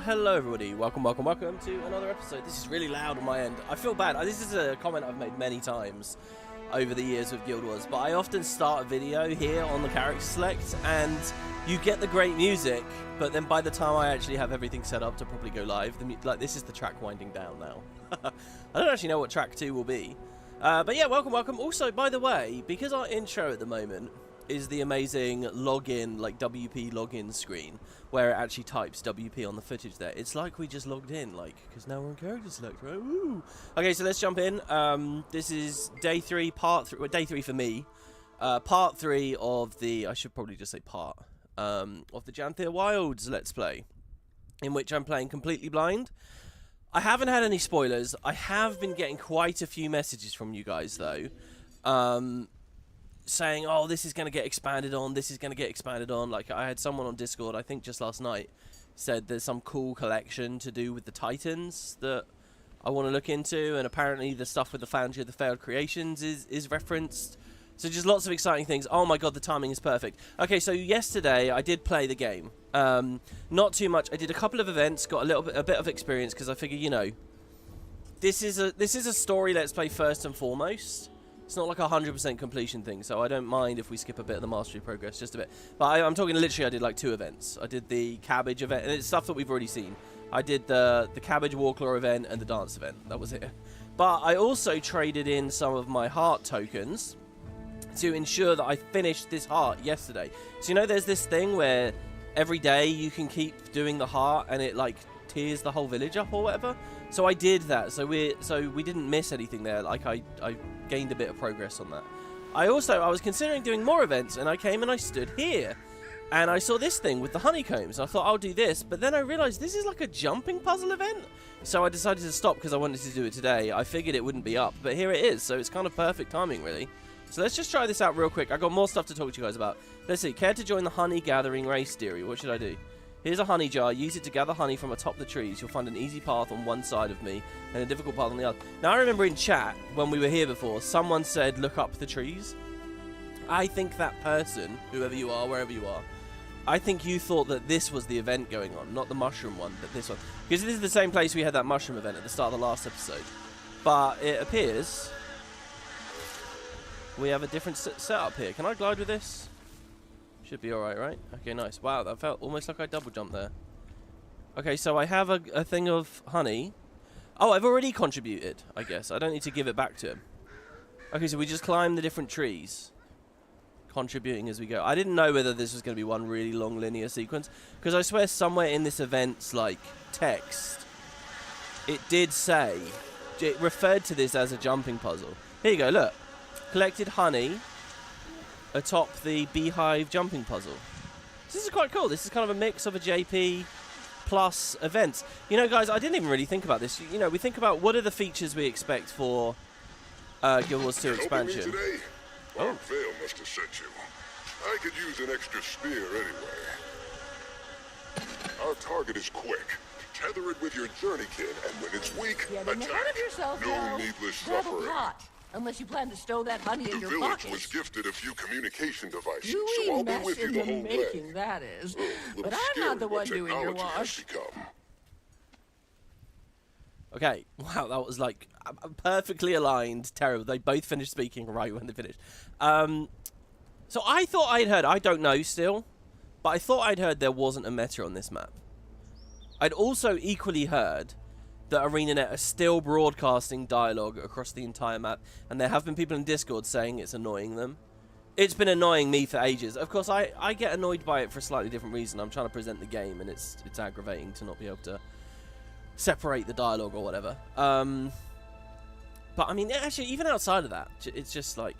hello everybody, welcome to another episode. This is really loud on my end. I feel bad. This is a comment I've made many times over the years with Guild Wars, but I often start a video here on the character select and you get the great music, but then by the time I actually have everything set up to probably go live, this is the track winding down now. I don't actually know what track 2 will be. But yeah, welcome. Also, by the way, because our intro at the moment is the amazing login, like WP login screen, where it actually types WP on the footage there. It's like we just logged in, like, because now we're on character select, right? Woo! Okay, so let's jump in. This is day 3, part 3, well, day 3 for me. Part 3 of the, I should probably just say part, of the Janthir Wilds Let's Play, in which I'm playing completely blind. I haven't had any spoilers. I have been getting quite a few messages from you guys, though, saying, oh, this is going to get expanded on, this is going to get expanded on. Like, I had someone on Discord, I think just last night, said there's some cool collection to do with the Titans that I want to look into, and apparently the stuff with the Foundry of the Failed Creations is referenced. So just lots of exciting things. Oh my god, the timing is perfect. Okay, so yesterday I did play the game. Not too much. I did a couple of events, got a bit of experience, because I figured, you know, this is a story Let's Play first and foremost. It's not like a 100% completion thing, so I don't mind if we skip a bit of the mastery progress, just a bit. But I'm talking literally, I did like 2 events. I did the cabbage event, and it's stuff that we've already seen. I did the cabbage warclaw event and the dance event. That was it. But I also traded in some of my heart tokens to ensure that I finished this heart yesterday. So you know, there's this thing where every day you can keep doing the heart, and it like tears the whole village up or whatever. So I did that. So we didn't miss anything there. Like I gained a bit of progress on that. I was considering doing more events, and I came and I stood here and I saw this thing with the honeycombs. I thought I'll do this, but then I realized this is like a jumping puzzle event. So I decided to stop because I wanted to do it today. I figured it wouldn't be up, but here it is. So it's kind of perfect timing, really. So let's just try this out real quick. I got more stuff to talk to you guys about. Let's see. Care to join the honey gathering race, dearie? What should I do? Here's a honey jar. Use it to gather honey from atop the trees. You'll find an easy path on one side of me and a difficult path on the other. Now, I remember in chat, when we were here before, someone said, look up the trees. I think that person, whoever you are, wherever you are, I think you thought that this was the event going on, not the mushroom one, but this one. Because this is the same place we had that mushroom event at the start of the last episode. But it appears we have a different setup here. Can I glide with this? Should be alright, right? Okay, nice. Wow, that felt almost like I double jumped there. Okay, so I have a thing of honey. Oh, I've already contributed, I guess. I don't need to give it back to him. Okay, so we just climb the different trees, contributing as we go. I didn't know whether this was going to be one really long linear sequence, because I swear somewhere in this event's, like, text, it did say, it referred to this as a jumping puzzle. Here you go, look. Collected honey atop the beehive jumping puzzle. This is quite cool. This is kind of a mix of a JP plus events. You know, guys, I didn't even really think about this. You know, we think about what are the features we expect for Guild Wars 2 expansion. Oh, Vale must have sent you. I could use an extra spear anyway. Our target is quick. Tether it with your Journeykin, and when it's weak, ahead of yourself, no needless grab a suffering. pot. Unless you plan to stow that honey in your The village pockets. was gifted a few communication devices, You so I'll be mess with you in the the whole making, way. that is. Little But I'm scary not the one what doing your technology has wash. become. Okay, wow, that was like perfectly aligned. Terrible. They both finished speaking right when they finished. So I thought I'd heard, I don't know still, but I thought I'd heard there wasn't a meta on this map. I'd also equally heard that ArenaNet are still broadcasting dialogue across the entire map, and there have been people in Discord saying it's annoying them. It's been annoying me for ages. Of course, I get annoyed by it for a slightly different reason. I'm trying to present the game, and it's aggravating to not be able to separate the dialogue or whatever. But I mean, actually, even outside of that, it's just like,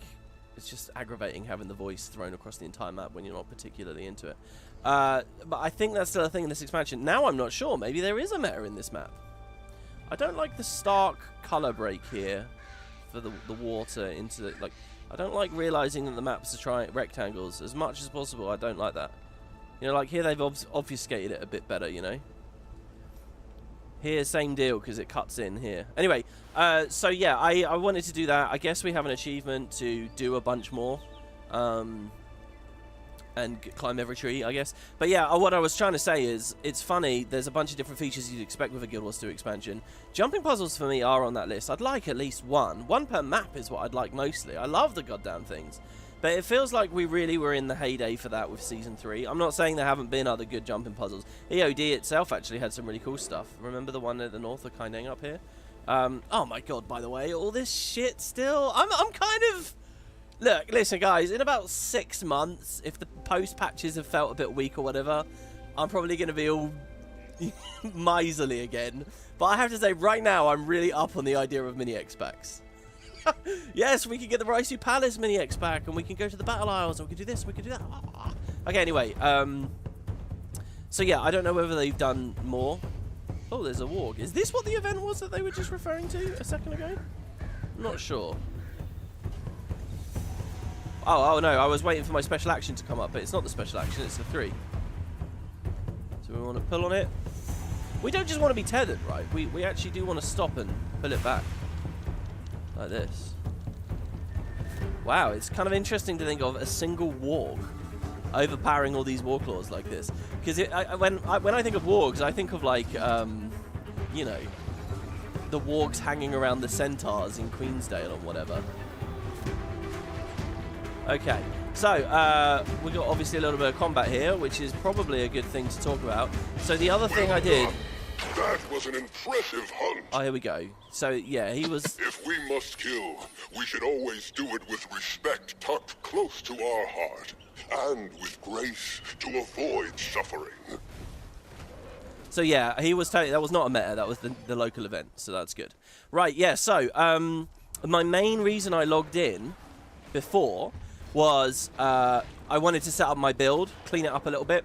it's just aggravating having the voice thrown across the entire map when you're not particularly into it. But I think that's still a thing in this expansion. Now I'm not sure. Maybe there is a meta in this map. I don't like the stark colour break here for the water into the, like, I don't like realising that the maps are rectangles as much as possible. I don't like that. You know, like here they've obfuscated it a bit better, you know. Here, same deal, because it cuts in here. Anyway, so yeah, I wanted to do that. I guess we have an achievement to do a bunch more. And and climb every tree, I guess. But yeah, what I was trying to say is, it's funny, there's a bunch of different features you'd expect with a Guild Wars 2 expansion. Jumping puzzles for me are on that list. I'd like at least one. One per map is what I'd like mostly. I love the goddamn things. But it feels like we really were in the heyday for that with Season 3. I'm not saying there haven't been other good jumping puzzles. EOD itself actually had some really cool stuff. Remember the one at the north of Kaineng up here? Oh my god, by the way, all this shit still... I'm kind of... Look, listen guys, in about 6 months, if the post patches have felt a bit weak or whatever, I'm probably going to be all miserly again. But I have to say, right now, I'm really up on the idea of mini X packs. Yes, we can get the Raisu Palace mini X pack, and we can go to the Battle Isles, and we can do this, we can do that. Okay, anyway, so yeah, I don't know whether they've done more. Oh, there's a warg. Is this what the event was that they were just referring to a second ago? I'm not sure. Oh no, I was waiting for my special action to come up, but it's not the special action, it's the 3. So we want to pull on it. We don't just want to be tethered, right? We actually do want to stop and pull it back. Like this. Wow, it's kind of interesting to think of a single warg overpowering all these warclaws like this. Because when I think of wargs, I think of like, you know, the wargs hanging around the centaurs in Queensdale or whatever. Okay, so we've got obviously a little bit of combat here, which is probably a good thing to talk about. So the other thing I did... That was an impressive hunt. Oh, here we go. So, yeah, he was... If we must kill, we should always do it with respect tucked close to our heart, and with grace to avoid suffering. So, yeah, he was telling... That was not a meta, that was the local event, so that's good. Right, yeah, so, my main reason I logged in before was I wanted to set up my build, clean it up a little bit.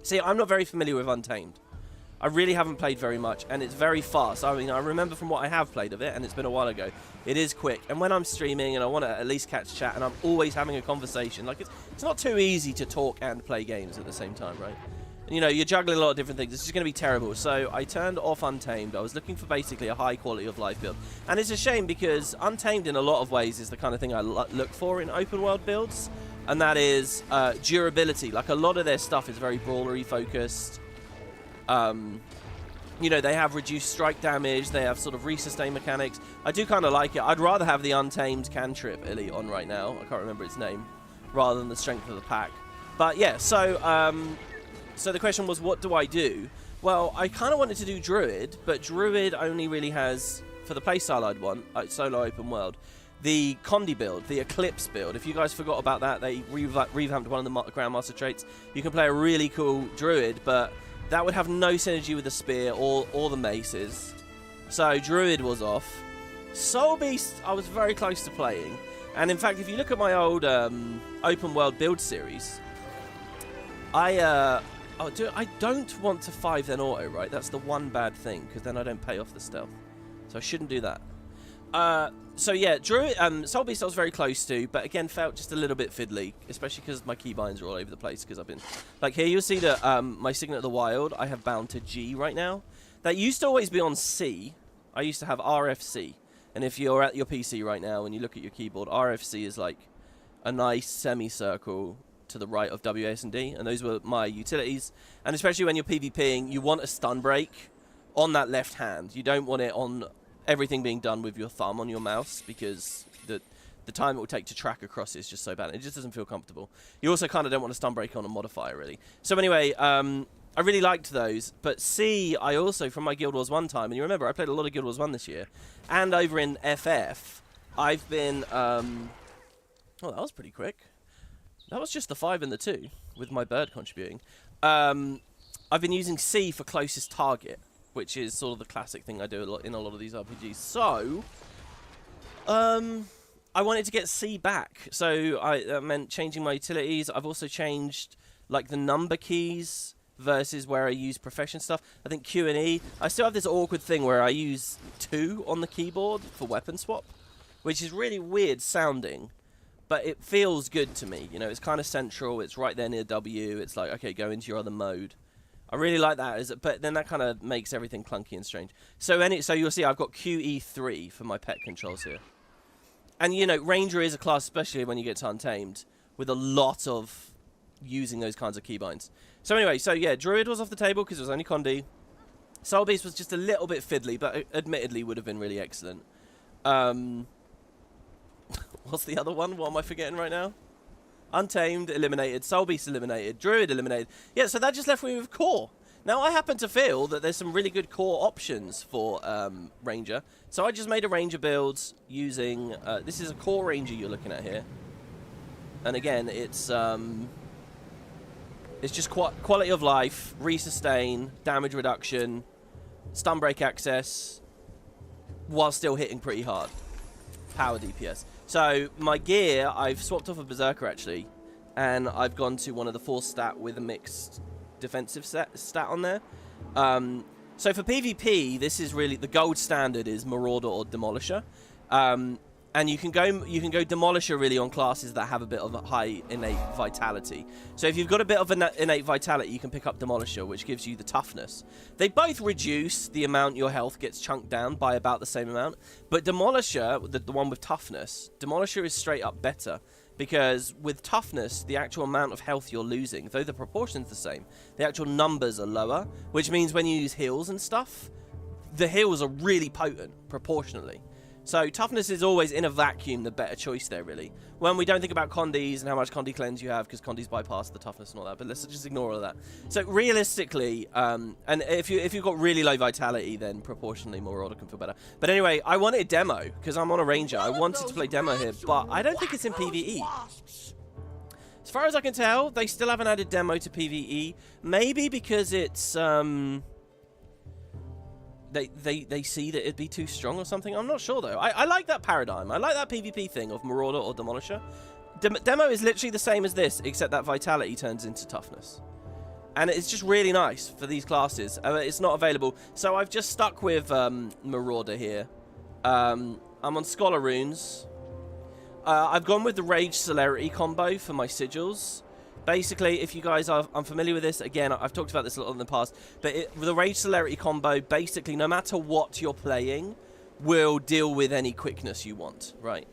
See, I'm not very familiar with Untamed. I really haven't played very much, and it's very fast. I mean, I remember from what I have played of it, and it's been a while ago, it is quick. And when I'm streaming and I want to at least catch chat, and I'm always having a conversation, like it's not too easy to talk and play games at the same time, right? And, you know, you're juggling a lot of different things. This is going to be terrible. So I turned off Untamed. I was looking for basically a high quality of life build. And it's a shame because Untamed in a lot of ways is the kind of thing I look for in open world builds. And that is durability. Like a lot of their stuff is very brawlery focused. You know, they have reduced strike damage. They have sort of resustain mechanics. I do kind of like it. I'd rather have the Untamed Cantrip elite on right now. I can't remember its name. Rather than the strength of the pack. But yeah, so... So the question was, what do I do? Well, I kind of wanted to do Druid, but Druid only really has, for the playstyle I'd want, solo open world, the Condi build, the Eclipse build. If you guys forgot about that, they revamped one of the Grandmaster traits. You can play a really cool Druid, but that would have no synergy with the Spear or the Maces. So Druid was off. Soul Beast, I was very close to playing. And in fact, if you look at my old open world build series, I don't want to 5 then auto, right? That's the one bad thing, because then I don't pay off the stealth. So I shouldn't do that. So yeah, Druid, Soul Beast I was very close to, but again felt just a little bit fiddly, especially because my keybinds are all over the place, because I've been... Like here you'll see that my Signet of the Wild, I have bound to G right now. That used to always be on C. I used to have RFC. And if you're at your PC right now and you look at your keyboard, RFC is like a nice semicircle to the right of WASD, and those were my utilities. And especially when you're PvPing, you want a stun break on that left hand. You don't want it on everything being done with your thumb on your mouse, because the time it will take to track across is just so bad. It just doesn't feel comfortable. You also kind of don't want a stun break on a modifier, really. So anyway, I really liked those. But C, I also, from my Guild Wars 1 time, and you remember, I played a lot of Guild Wars 1 this year, and over in FF, I've been... oh, that was pretty quick. That was just the 5 and the 2, with my bird contributing. I've been using C for closest target, which is sort of the classic thing I do a lot in a lot of these RPGs. So, I wanted to get C back. So, that meant changing my utilities. I've also changed, like, the number keys versus where I use profession stuff. I think Q and E. I still have this awkward thing where I use 2 on the keyboard for weapon swap, which is really weird sounding. But it feels good to me, you know, it's kind of central, it's right there near W, it's like, okay, go into your other mode. I really like that, but then that kind of makes everything clunky and strange. So you'll see I've got QE3 for my pet controls here. And, you know, Ranger is a class, especially when you get to Untamed, with a lot of using those kinds of keybinds. So anyway, so yeah, Druid was off the table because it was only Condi. Soul Beast was just a little bit fiddly, but admittedly would have been really excellent. What's the other one? What am I forgetting right now? Untamed, eliminated. Soul Beast, eliminated. Druid, eliminated. Yeah, so that just left me with Core. Now, I happen to feel that there's some really good Core options for Ranger. So I just made a Ranger build using... this is a Core Ranger you're looking at here. And again, it's just quality of life, resustain, damage reduction, stun break access, while still hitting pretty hard. Power DPS. So my gear, I've swapped off a Berserker actually, and I've gone to one of the 4 stat with a mixed defensive stat on there. So for PvP, this is really the gold standard is Marauder or Demolisher, and you can go Demolisher really on classes that have a bit of a high innate vitality. So if you've got a bit of innate vitality, you can pick up Demolisher, which gives you the toughness. They both reduce the amount your health gets chunked down by about the same amount, but Demolisher, the one with toughness, Demolisher is straight up better. Because with toughness, the actual amount of health you're losing, though the proportion's the same, the actual numbers are lower, which means when you use heals and stuff, the heals are really potent, proportionally. So toughness is always, in a vacuum, the better choice there, really. When we don't think about Condis and how much Condi cleanse you have, because Condis bypass the toughness and all that, but let's just ignore all of that. So realistically, and if you've got really low vitality, then proportionally Marauder can feel better. But anyway, I wanted demo, because I'm on a Ranger. I wanted to play demo here, but I don't think it's in PvE. As far as I can tell, they still haven't added demo to PvE. Maybe because it's... They see that it'd be too strong or something. I'm not sure, though. I like that paradigm. I like that PvP thing of Marauder or Demolisher. Demo is literally the same as this, except that Vitality turns into Toughness. And it's just really nice for these classes. It's not available. So I've just stuck with Marauder here. I'm on Scholar Runes. I've gone with the Rage Celerity combo for my sigils. Basically, if you guys are unfamiliar with this, again, I've talked about this a lot in the past, but the Rage Celerity combo, basically, no matter what you're playing, will deal with any quickness you want, right?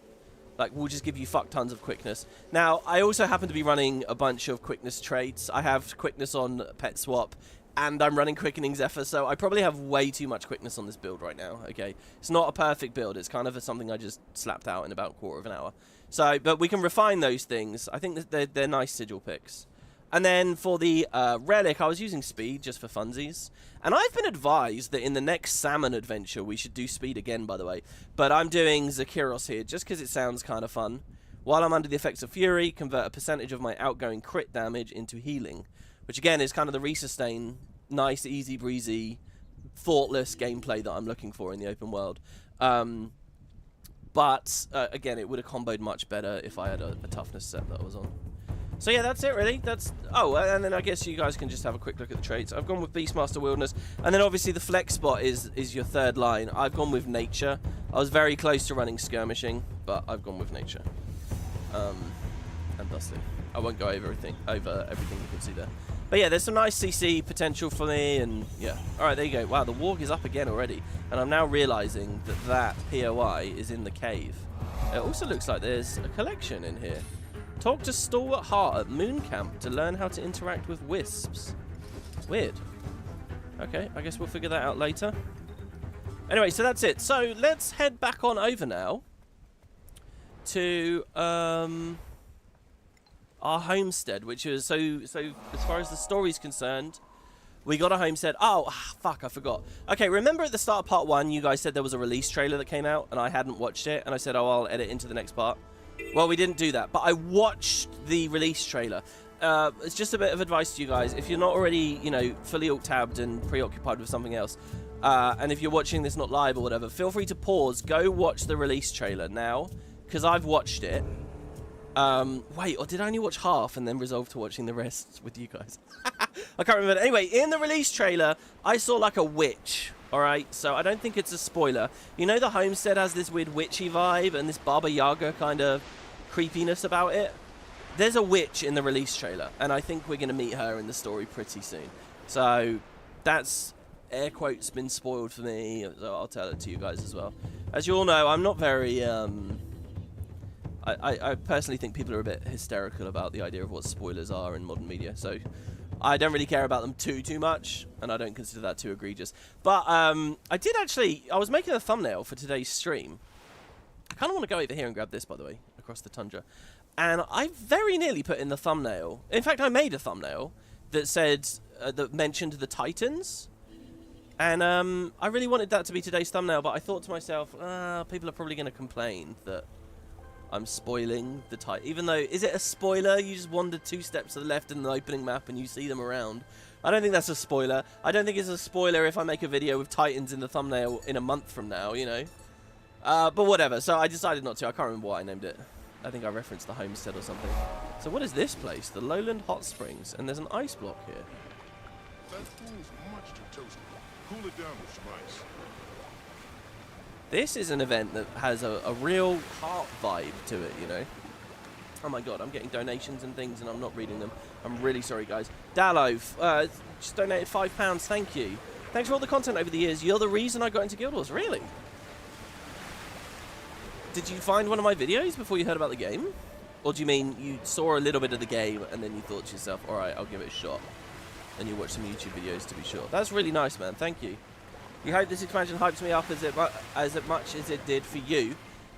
Like, we'll just give you fuck tons of quickness. Now, I also happen to be running a bunch of quickness traits. I have quickness on Pet Swap, and I'm running Quickening Zephyr, so I probably have way too much quickness on this build right now, okay? It's not a perfect build. It's kind of something I just slapped out in about a quarter of an hour. So, but we can refine those things. I think that they're nice sigil picks. And then for the relic, I was using speed just for funsies. And I've been advised that in the next salmon adventure, we should do speed again, by the way. But I'm doing Zakiros here just because it sounds kind of fun. While I'm under the effects of Fury, convert a percentage of my outgoing crit damage into healing. Which again is kind of the resustain, nice, easy breezy, thoughtless gameplay that I'm looking for in the open world. But, again, it would have comboed much better if I had a toughness set that I was on. So, yeah, that's it, really. Oh, and then I guess you guys can just have a quick look at the traits. I've gone with Beastmaster Wilderness. And then, obviously, the flex spot is your third line. I've gone with Nature. I was very close to running Skirmishing, but I've gone with Nature. And Dusty. I won't go over everything you can see there. But yeah, there's some nice CC potential for me, and yeah. Alright, there you go. Wow, the warg is up again already. And I'm now realizing that POI is in the cave. It also looks like there's a collection in here. Talk to Stalwart Haar at Moon Camp to learn how to interact with wisps. Weird. Okay, I guess we'll figure that out later. Anyway, so that's it. So let's head back on over now to our homestead, which is so as far as the story's concerned, we got a homestead. Oh, fuck, I forgot. Okay, remember at the start of part 1, you guys said there was a release trailer that came out, and I hadn't watched it, and I said, oh, I'll edit into the next part. Well, we didn't do that, but I watched the release trailer. It's just a bit of advice to you guys. If you're not already, you know, fully alt-tabbed and preoccupied with something else, and if you're watching this not live or whatever, feel free to pause, go watch the release trailer now, because I've watched it. Wait, or did I only watch half and then resolve to watching the rest with you guys? I can't remember. Anyway, in the release trailer, I saw like a witch. Alright, so I don't think it's a spoiler. You know the homestead has this weird witchy vibe and this Baba Yaga kind of creepiness about it? There's a witch in the release trailer, and I think we're going to meet her in the story pretty soon. So, that's, air quotes, been spoiled for me, so I'll tell it to you guys as well. As you all know, I'm not very, I personally think people are a bit hysterical about the idea of what spoilers are in modern media, so I don't really care about them too much, and I don't consider that too egregious. But I was making a thumbnail for today's stream. I kind of want to go over here and grab this, by the way, across the tundra. And I very nearly put in the thumbnail. In fact, I made a thumbnail that said, that mentioned the Titans. And I really wanted that to be today's thumbnail, but I thought to myself, people are probably going to complain that I'm spoiling the Titan. Even though, is it a spoiler? You just wander 2 steps to the left in the opening map and you see them around. I don't think that's a spoiler. I don't think it's a spoiler if I make a video with Titans in the thumbnail in a month from now, you know. But whatever, so I decided not to. I can't remember what I named it. I think I referenced the homestead or something. So what is this place? The Lowland Hot Springs. And there's an ice block here. That pool's much too toasty. Cool it down with some ice. This is an event that has a real heart vibe to it, you know. Oh my god, I'm getting donations and things and I'm not reading them. I'm really sorry, guys. Dallo, just donated £5, thank you. Thanks for all the content over the years. You're the reason I got into Guild Wars, really? Did you find one of my videos before you heard about the game? Or do you mean you saw a little bit of the game and then you thought to yourself, alright, I'll give it a shot. And you watched some YouTube videos to be sure. That's really nice, man. Thank you. You hope this expansion hypes me up as much as it did for you?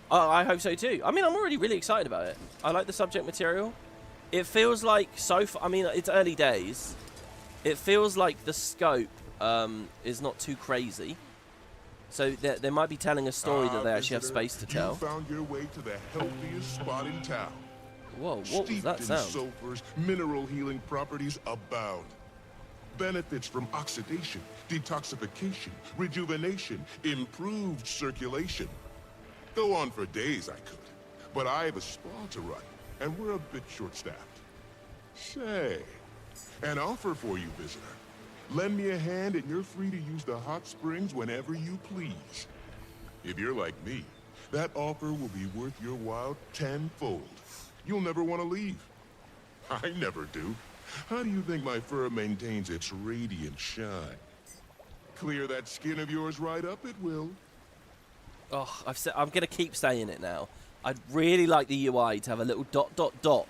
Oh, I hope so too. I mean, I'm already really excited about it. I like the subject material. It feels like I mean, it's early days. It feels like the scope is not too crazy. So they might be telling a story that they actually have space to tell. You found your way to the healthiest spot in town. Whoa, what was that sound? Sulfur's mineral healing properties abound. Benefits from oxidation, detoxification, rejuvenation, improved circulation. Go on for days I could, but I have a spa to run, and we're a bit short-staffed. Say, an offer for you, visitor. Lend me a hand and you're free to use the hot springs whenever you please. If you're like me, that offer will be worth your while tenfold. You'll never want to leave. I never do. How do you think my fur maintains its radiant shine? Clear that skin of yours right up, it will. Oh, I'm going to keep saying it now. I'd really like the UI to have a little ...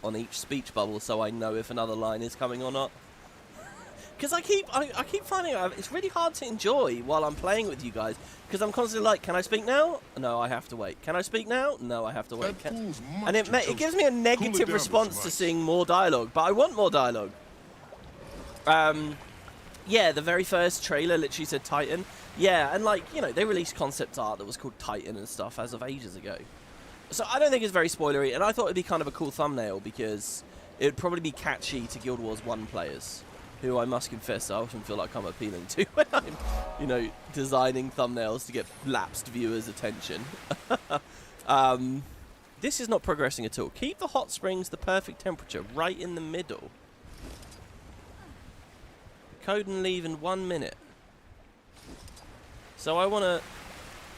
on each speech bubble so I know if another line is coming or not. Because I keep finding out it's really hard to enjoy while I'm playing with you guys. Because I'm constantly like, can I speak now? No, I have to wait. Can I speak now? No, I have to wait. And it gives me a negative response to seeing more dialogue. But I want more dialogue. Yeah, the very first trailer literally said Titan. Yeah, and like, you know, they released concept art that was called Titan and stuff as of ages ago. So I don't think it's very spoilery. And I thought it'd be kind of a cool thumbnail because it would probably be catchy to Guild Wars 1 players. Who I must confess I often feel like I'm appealing to when I'm, you know, designing thumbnails to get lapsed viewers' attention. This is not progressing at all. Keep the hot springs the perfect temperature, right in the middle. Code and leave in 1 minute. So I want to...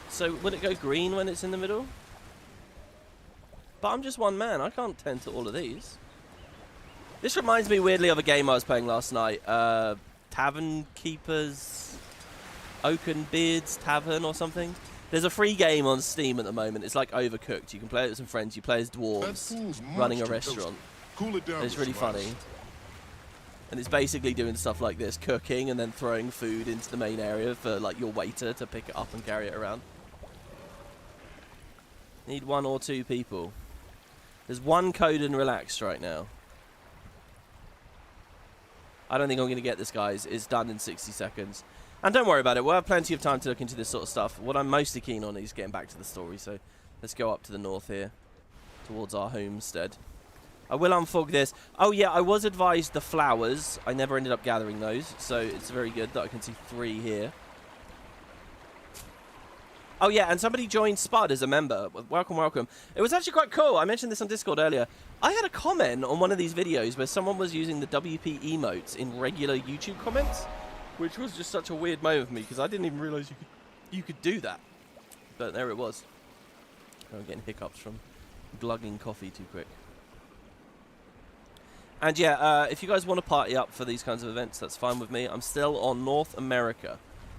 So would it go green when it's in the middle? But I'm just one man. I can't tend to all of these. This reminds me weirdly of a game I was playing last night. Tavern Keepers... Oaken Beards Tavern or something. There's a free game on Steam at the moment. It's like Overcooked. You can play it with some friends. You play as dwarves running a restaurant. Cool it down. It's really funny. And it's basically doing stuff like this. Cooking and then throwing food into the main area for like your waiter to pick it up and carry it around. Need 1 or 2 people. There's 1 code and relaxed right now. I don't think I'm going to get this, guys. It's done in 60 seconds. And don't worry about it. We'll have plenty of time to look into this sort of stuff. What I'm mostly keen on is getting back to the story. So let's go up to the north here towards our homestead. I will unfog this. Oh, yeah, I was advised the flowers. I never ended up gathering those. So it's very good that I can see 3 here. Oh, yeah, and somebody joined Spud as a member. Welcome, welcome. It was actually quite cool. I mentioned this on Discord earlier. I had a comment on one of these videos where someone was using the WP emotes in regular YouTube comments, which was just such a weird moment for me because I didn't even realize you could do that. But there it was. I'm getting hiccups from glugging coffee too quick. And yeah, if you guys want to party up for these kinds of events, that's fine with me. I'm still on North America.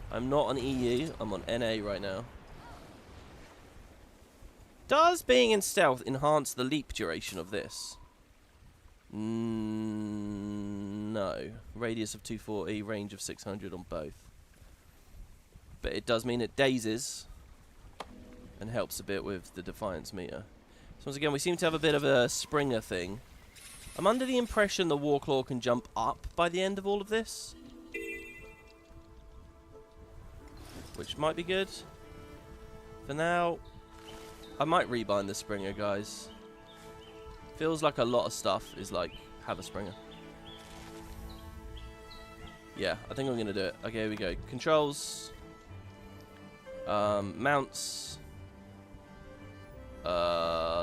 I'm not on EU. I'm on NA right now. Does being in stealth enhance the leap duration of this? No. Radius of 240, range of 600 on both. But it does mean it dazes and helps a bit with the defiance meter. So once again, we seem to have a bit of a Springer thing. I'm under the impression the Warclaw can jump up by the end of all of this, which might be good. For now, I might rebind the Springer, guys. Feels like a lot of stuff is like, have a Springer. Yeah, I think I'm going to do it. Okay, here we go. Controls. Mounts.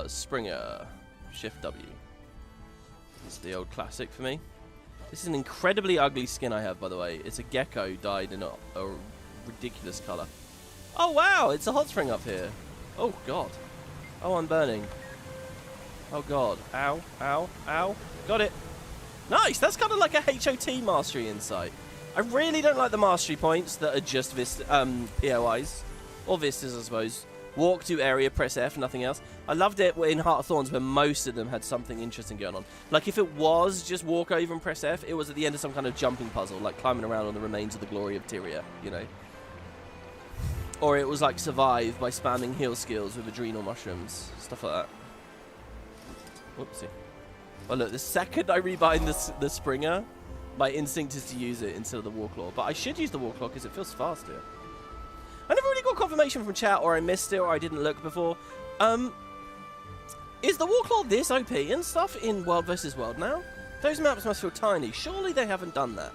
Springer. Shift W. It's the old classic for me. This is an incredibly ugly skin I have, by the way. It's a gecko dyed in a ridiculous colour. Oh, wow! It's a hot spring up here. Oh, God. Oh, I'm burning. Oh, God. Ow, ow, ow. Got it. Nice! That's kind of like a HOT mastery insight. I really don't like the mastery points that are just POIs. Or Vistas, I suppose. Walk to area, press F, nothing else. I loved it in Heart of Thorns where most of them had something interesting going on. Like if it was just walk over and press F, it was at the end of some kind of jumping puzzle, like climbing around on the remains of the glory of Tyria, you know. Or it was like survive by spamming heal skills with adrenal mushrooms, stuff like that. Whoopsie. Well look, the second I rebind the Springer, my instinct is to use it instead of the Warclaw. But I should use the Warclaw because it feels faster. I never really got confirmation from chat, or I missed it, or I didn't look before. Is the Warclaw this OP and stuff in World vs. World now? Those maps must feel tiny. Surely they haven't done that.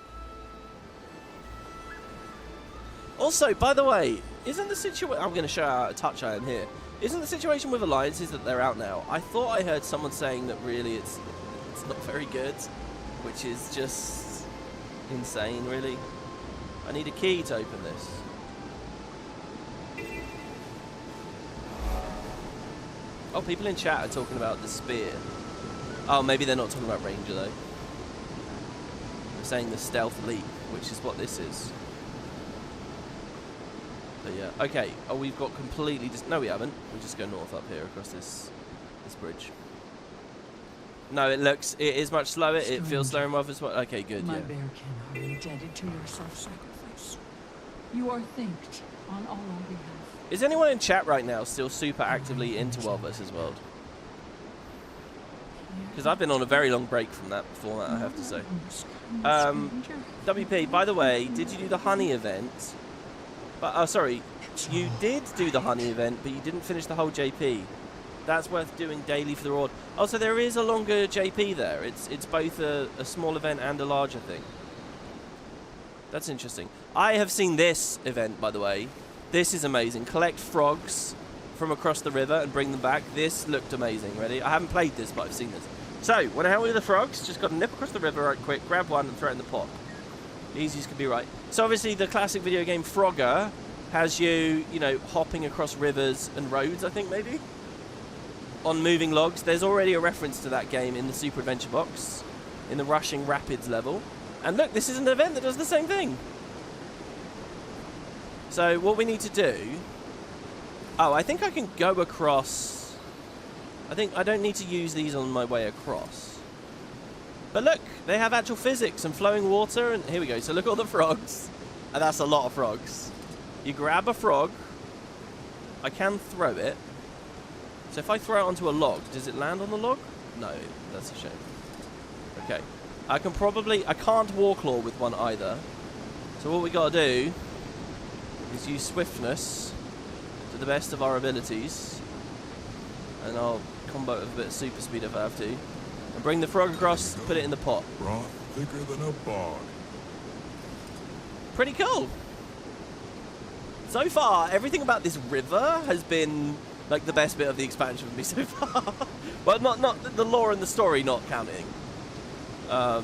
Also, by the way, isn't the situation... I'm going to show out a touch iron here. Isn't the situation with alliances that they're out now? I thought I heard someone saying that really it's not very good, which is just insane, really. I need a key to open this. Oh, people in chat are talking about the spear. Oh, maybe they're not talking about Ranger, though. They're saying the stealth leap, which is what this is. But yeah, okay. Oh, we've got completely... No, we haven't. We just go north up here across this bridge. No, it is much slower. It feels slower and rough as well. Okay, good, My yeah. bearkin are indebted to your self-sacrifice. You are thanked on all our behalf. Is anyone in chat right now still super actively into World vs. World? Because I've been on a very long break from that format, I have to say. WP, by the way, did you do the honey event? Oh, sorry. You did do the honey event, but you didn't finish the whole JP. That's worth doing daily for the reward. Oh, so there is a longer JP there. It's both a small event and a larger thing. That's interesting. I have seen this event, by the way. This is amazing. Collect frogs from across the river and bring them back. This looked amazing. Ready? I haven't played this, but I've seen this. So, when I help with the frogs, just got to nip across the river right quick, grab one and throw it in the pot. Easy as can be, right? So obviously the classic video game Frogger has you know, hopping across rivers and roads, I think maybe, on moving logs. There's already a reference to that game in the Super Adventure box, in the Rushing Rapids level. And look, this is an event that does the same thing. So what we need to do... Oh, I think I can go across... I don't need to use these on my way across. But look, they have actual physics and flowing water, and here we go. So look at all the frogs. And that's a lot of frogs. You grab a frog. I can throw it. So if I throw it onto a log, does it land on the log? No, that's a shame. Okay. I can't Warclaw with one either. So what we gotta do is use swiftness to the best of our abilities. And I'll combo it with a bit of super speed if I have to. And bring the frog across, put it in the pot. Broth thicker than a bog. Pretty cool. So far, everything about this river has been like the best bit of the expansion for me so far. Well, not the lore and the story not counting. But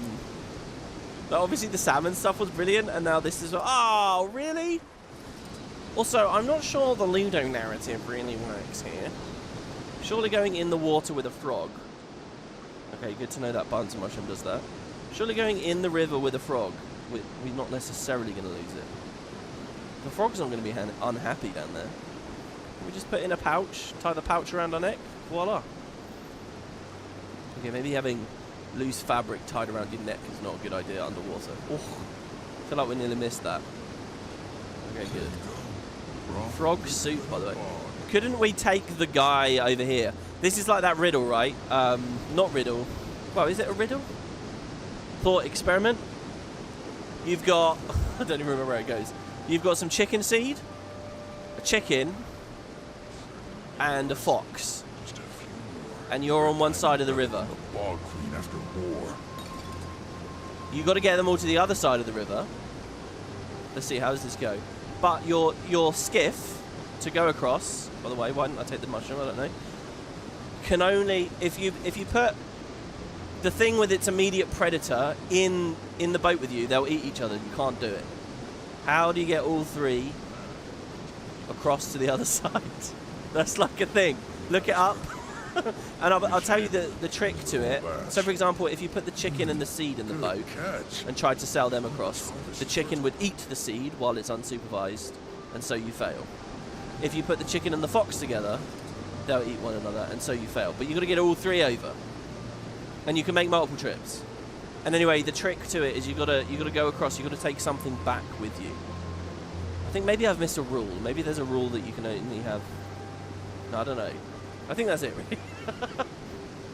obviously the salmon stuff was brilliant, and now this is... Oh, really? Also, I'm not sure the Ludo narrative really works here. Surely going in the water with a frog. Okay, good to know that Buns Mushroom does that. Surely going in the river with a frog, we're not necessarily going to lose it. The frog's not going to be unhappy down there. We just put in a pouch, tie the pouch around our neck, voila. Okay, maybe having loose fabric tied around your neck is not a good idea underwater. Oh, I feel like we nearly missed that. Okay, good. Frog soup, by the way. Couldn't we take the guy over here? This is like that riddle, right? Not riddle. Well, is it a riddle? Thought experiment. You've got... I don't even remember where it goes. You've got some chicken seed, a chicken, and a fox. And you're on one side of the river. You got to get them all to the other side of the river. Let's see, how does this go? But your skiff to go across, by the way, why didn't I take the mushroom? I don't know. Can only if you put the thing with its immediate predator in the boat with you, they'll eat each other. You can't do it. How do you get all three across to the other side? That's like a thing. Look it up. And I'll tell you the trick to it. So, for example, if you put the chicken and the seed in the boat and tried to sail them across, the chicken would eat the seed while it's unsupervised, and so you fail. If you put the chicken and the fox together, they'll eat one another, and so you fail. But you've got to get all three over. And you can make multiple trips. And anyway, the trick to it is you got to go across. You got to take something back with you. I think maybe I've missed a rule. Maybe there's a rule that you can only have. No, I don't know. I think that's it, really.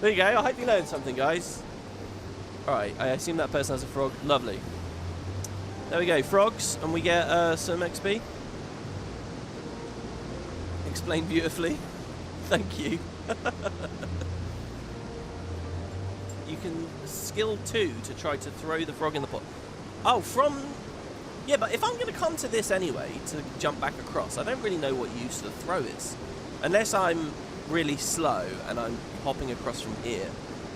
There you go. I hope you learned something, guys. All right. I assume that person has a frog. Lovely. There we go. Frogs, and we get some XP. Explained beautifully. Thank you. You can skill 2 to try to throw the frog in the pot. Oh, from... Yeah, but if I'm going to come to this anyway, to jump back across, I don't really know what use the throw is. Unless I'm really slow and I'm hopping across from here.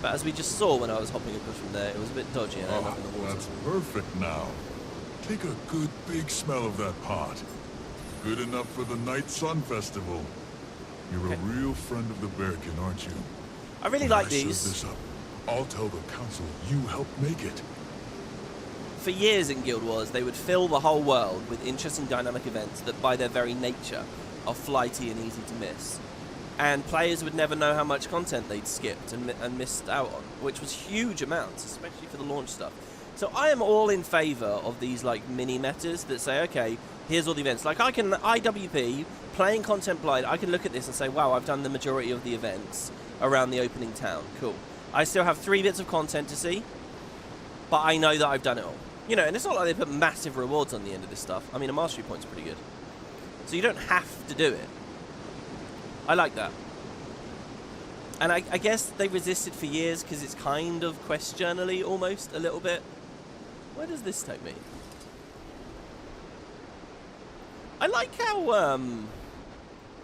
But as we just saw when I was hopping across from there, it was a bit dodgy and I ended up in the water. That's perfect now. Take a good big smell of that pot. Good enough for the Night Sun Festival. You're a real friend of the Bearkin, aren't you? I really like these. This up, I'll tell the council you helped make it. For years in Guild Wars, they would fill the whole world with interesting dynamic events that by their very nature are flighty and easy to miss. And players would never know how much content they'd skipped and missed out on, which was huge amounts, especially for the launch stuff. So I am all in favour of these like mini metas that say, okay, here's all the events. Like IWP, playing Content Blind, I can look at this and say, wow, I've done the majority of the events around the opening town. Cool. I still have 3 bits of content to see, but I know that I've done it all. You know, and it's not like they put massive rewards on the end of this stuff. I mean, a mastery point's pretty good. So you don't have to do it. I like that. And I guess they resisted for years because it's kind of quest journal-y almost, a little bit. Where does this take me? I like how,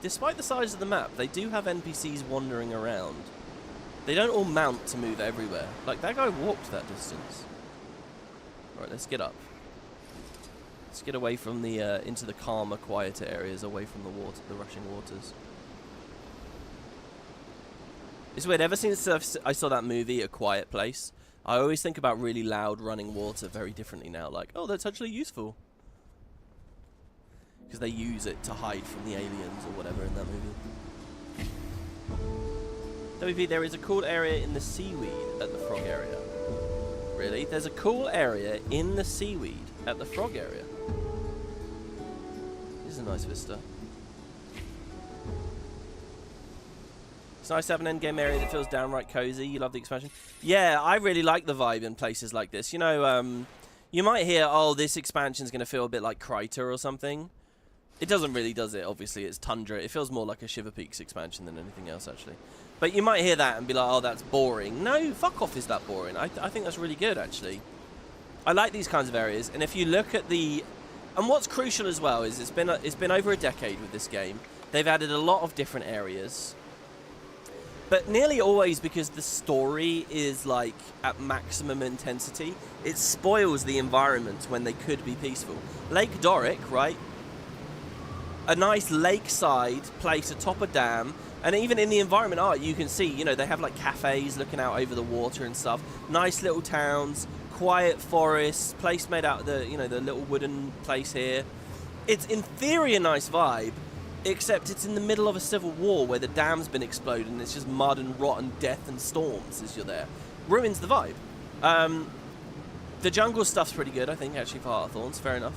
despite the size of the map, they do have NPCs wandering around. They don't all mount to move everywhere. Like, that guy walked that distance. Alright, let's get up. Let's get away from the, into the calmer, quieter areas, away from the water, the rushing waters. It's weird, ever since I saw that movie, A Quiet Place, I always think about really loud running water very differently now. Like, oh, that's actually useful. Because they use it to hide from the aliens or whatever in that movie. WP, there is a cool area in the seaweed at the frog area. Really? There's a cool area in the seaweed at the frog area. This is a nice vista. It's nice to have an endgame area that feels downright cozy. You love the expansion. Yeah, I really like the vibe in places like this. You know, you might hear, oh, this expansion's going to feel a bit like Kryta or something. It doesn't really, does it? Obviously, it's Tundra. It feels more like a Shiver Peaks expansion than anything else, actually. But you might hear that and be like, oh, that's boring. No, fuck off, is that boring? I think that's really good, actually. I like these kinds of areas. And if you look at the... And what's crucial as well is it's been over a decade with this game. They've added a lot of different areas. But nearly always because the story is, like, at maximum intensity, it spoils the environment when they could be peaceful. Lake Doric, right? A nice lakeside place atop a dam, and even in the environment art you can see, you know, they have like cafes looking out over the water and stuff, nice little towns, quiet forests, place made out of the, you know, the little wooden place here. It's in theory a nice vibe. except it's in the middle of a civil war where the dam's been exploded and it's just mud and rot and death and storms as you're there. Ruins the vibe. The jungle stuff's pretty good, I think, actually, for Heart of Thorns. Fair enough.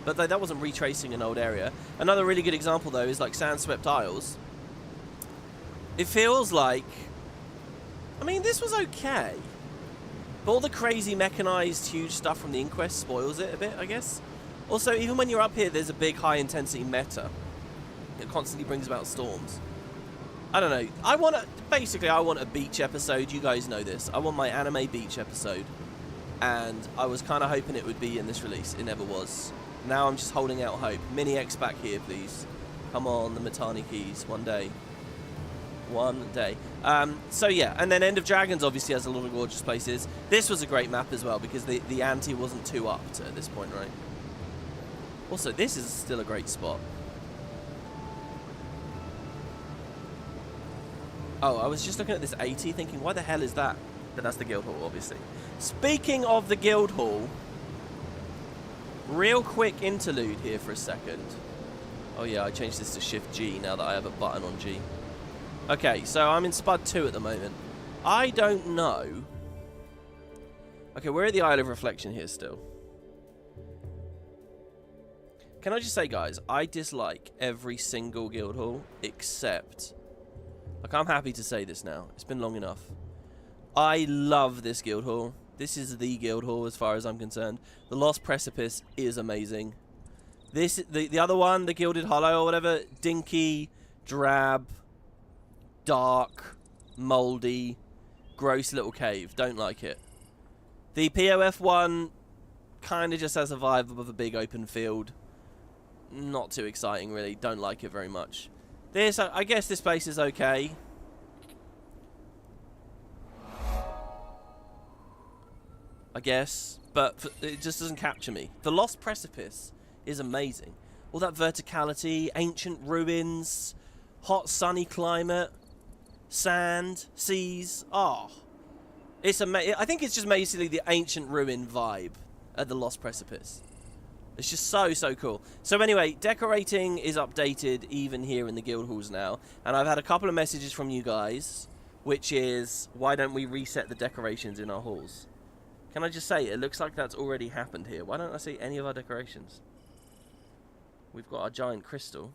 But that wasn't retracing an old area. Another really good example, though, is like Sandswept Isles. It feels like... I mean, this was okay. But all the crazy mechanized huge stuff from the Inquest spoils it a bit, I guess. Also, even when you're up here, there's a big high-intensity meta. It constantly brings about storms. I don't know. Basically, I want a beach episode. You guys know this. I want my anime beach episode. And I was kind of hoping it would be in this release. It never was. Now I'm just holding out hope. Mini X back here, please. Come on, the Matani keys. One day. One day. So yeah, and then End of Dragons obviously has a lot of gorgeous places. This was a great map as well because the ante wasn't too upped at this point, right? Also, this is still a great spot. Oh, I was just looking at this 80 thinking, why the hell is that? But that's the Guildhall, obviously. Speaking of the Guildhall, real quick interlude here for a second. Oh yeah, I changed this to Shift G now that I have a button on G. Okay, so I'm in Spud 2 at the moment. I don't know. Okay, we're at the Isle of Reflection here still. Can I just say, guys, I dislike every single Guildhall except... Like, I'm happy to say this now. It's been long enough. I love this Guildhall. This is the Guildhall as far as I'm concerned. The Lost Precipice is amazing. The other one, the Gilded Hollow or whatever, dinky, drab, dark, mouldy, gross little cave. Don't like it. The POF one kind of just has a vibe of a big open field. Not too exciting, really. Don't like it very much. This, I guess this place is okay. I guess. But it just doesn't capture me. The Lost Precipice is amazing. All that verticality, ancient ruins, hot sunny climate, sand, seas. Oh. It's I think it's just basically the ancient ruin vibe at the Lost Precipice. It's just so cool. So anyway, decorating is updated even here in the guild halls now. And I've had a couple of messages from you guys, which is, why don't we reset the decorations in our halls? Can I just say, it looks like that's already happened here. Why don't I see any of our decorations? We've got our giant crystal.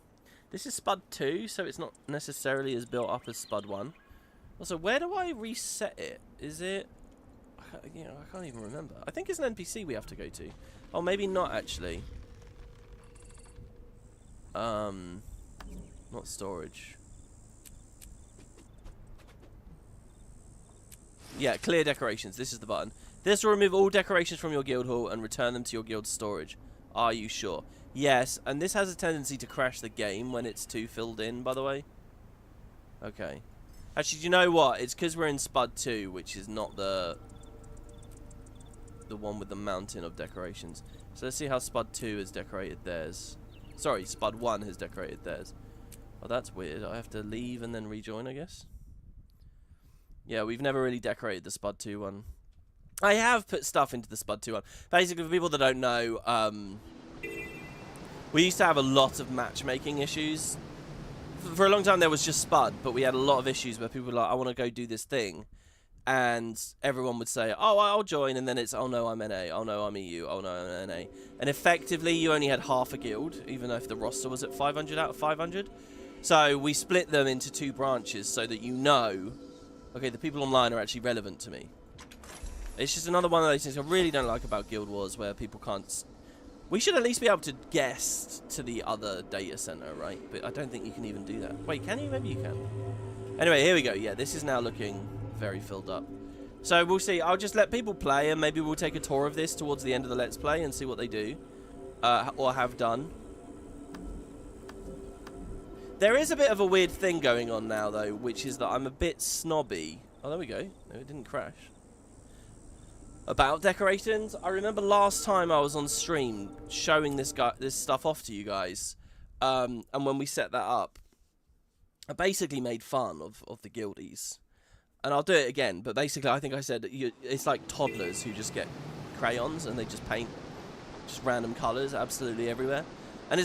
This is Spud 2, so it's not necessarily as built up as Spud 1. Also, where do I reset it? Is it... You know, I can't even remember. I think it's an NPC we have to go to. Oh, maybe not, actually. Not storage. Yeah, clear decorations. This is the button. This will remove all decorations from your guild hall and return them to your guild storage. Are you sure? Yes, and this has a tendency to crash the game when it's too filled in, by the way. Okay. Actually, do you know what? It's because we're in Spud 2, which is not the one with the mountain of decorations. So let's see how Spud 2 has decorated theirs. Sorry, Spud 1 has decorated theirs. Oh, that's weird. I have to leave and then rejoin, I guess. Yeah, we've never really decorated the Spud 2 one. I have put stuff into the Spud 2 one. Basically, for people that don't know, we used to have a lot of matchmaking issues. For a long time, there was just Spud, but we had a lot of issues where people were like, I want to go do this thing. And everyone would say, oh, I'll join, and then it's, oh no, I'm NA, oh no, I'm EU, oh no, I'm NA. And effectively, you only had half a guild, even though if the roster was at 500 out of 500. So we split them into 2 branches so that you know, okay, the people online are actually relevant to me. It's just another one of those things I really don't like about Guild Wars, where people can't... We should at least be able to guest to the other data center, right? But I don't think you can even do that. Wait, can you? Maybe you can. Anyway, here we go. Yeah, this is now looking... very filled up. So we'll see. I'll just let people play, and maybe we'll take a tour of this towards the end of the Let's Play and see what they do. Or have done. There is a bit of a weird thing going on now, though, which is that I'm a bit snobby. Oh, there we go. No, it didn't crash. About decorations, I remember last time I was on stream showing this stuff off to you guys. And when we set that up, I basically made fun of the guildies. And I'll do it again, but basically I think I said it's like toddlers who just get crayons and they just paint just random colours absolutely everywhere. And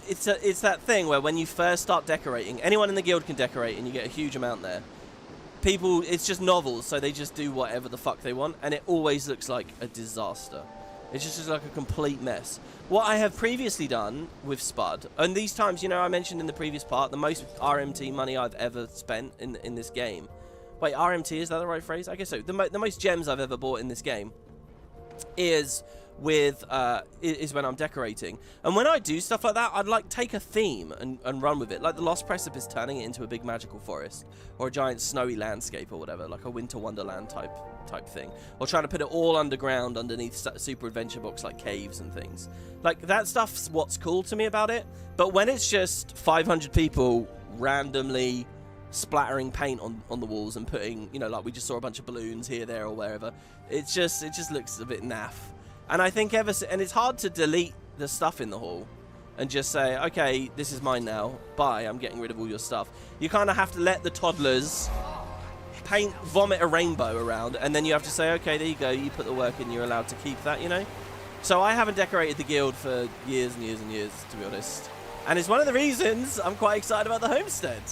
it's that thing where when you first start decorating, anyone in the guild can decorate, and you get a huge amount there. People, it's just novels, so they just do whatever the fuck they want, and it always looks like a disaster. It's just like a complete mess. What I have previously done with Spud, and these times, you know, I mentioned in the previous part, the most RMT money I've ever spent in this game. Wait, RMT, is that the right phrase? I guess so. The most gems I've ever bought in this game is with is when I'm decorating. And when I do stuff like that, I'd like take a theme and run with it, like the Lost Precipice, turning it into a big magical forest, or a giant snowy landscape, or whatever, like a winter wonderland type thing, or trying to put it all underground underneath super adventure books like caves and things like that. Stuff's what's cool to me about it. But when it's just 500 people randomly splattering paint on the walls and putting, you know, like we just saw a bunch of balloons here, there, or wherever, it just looks a bit naff. And I think and it's hard to delete the stuff in the hall and just say, okay, this is mine now, bye, I'm getting rid of all your stuff. You kind of have to let the toddlers vomit a rainbow around, and then you have to say, okay, there you go, you put the work in, you're allowed to keep that, you know? So I haven't decorated the guild for years and years and years, to be honest. And it's one of the reasons I'm quite excited about the homestead.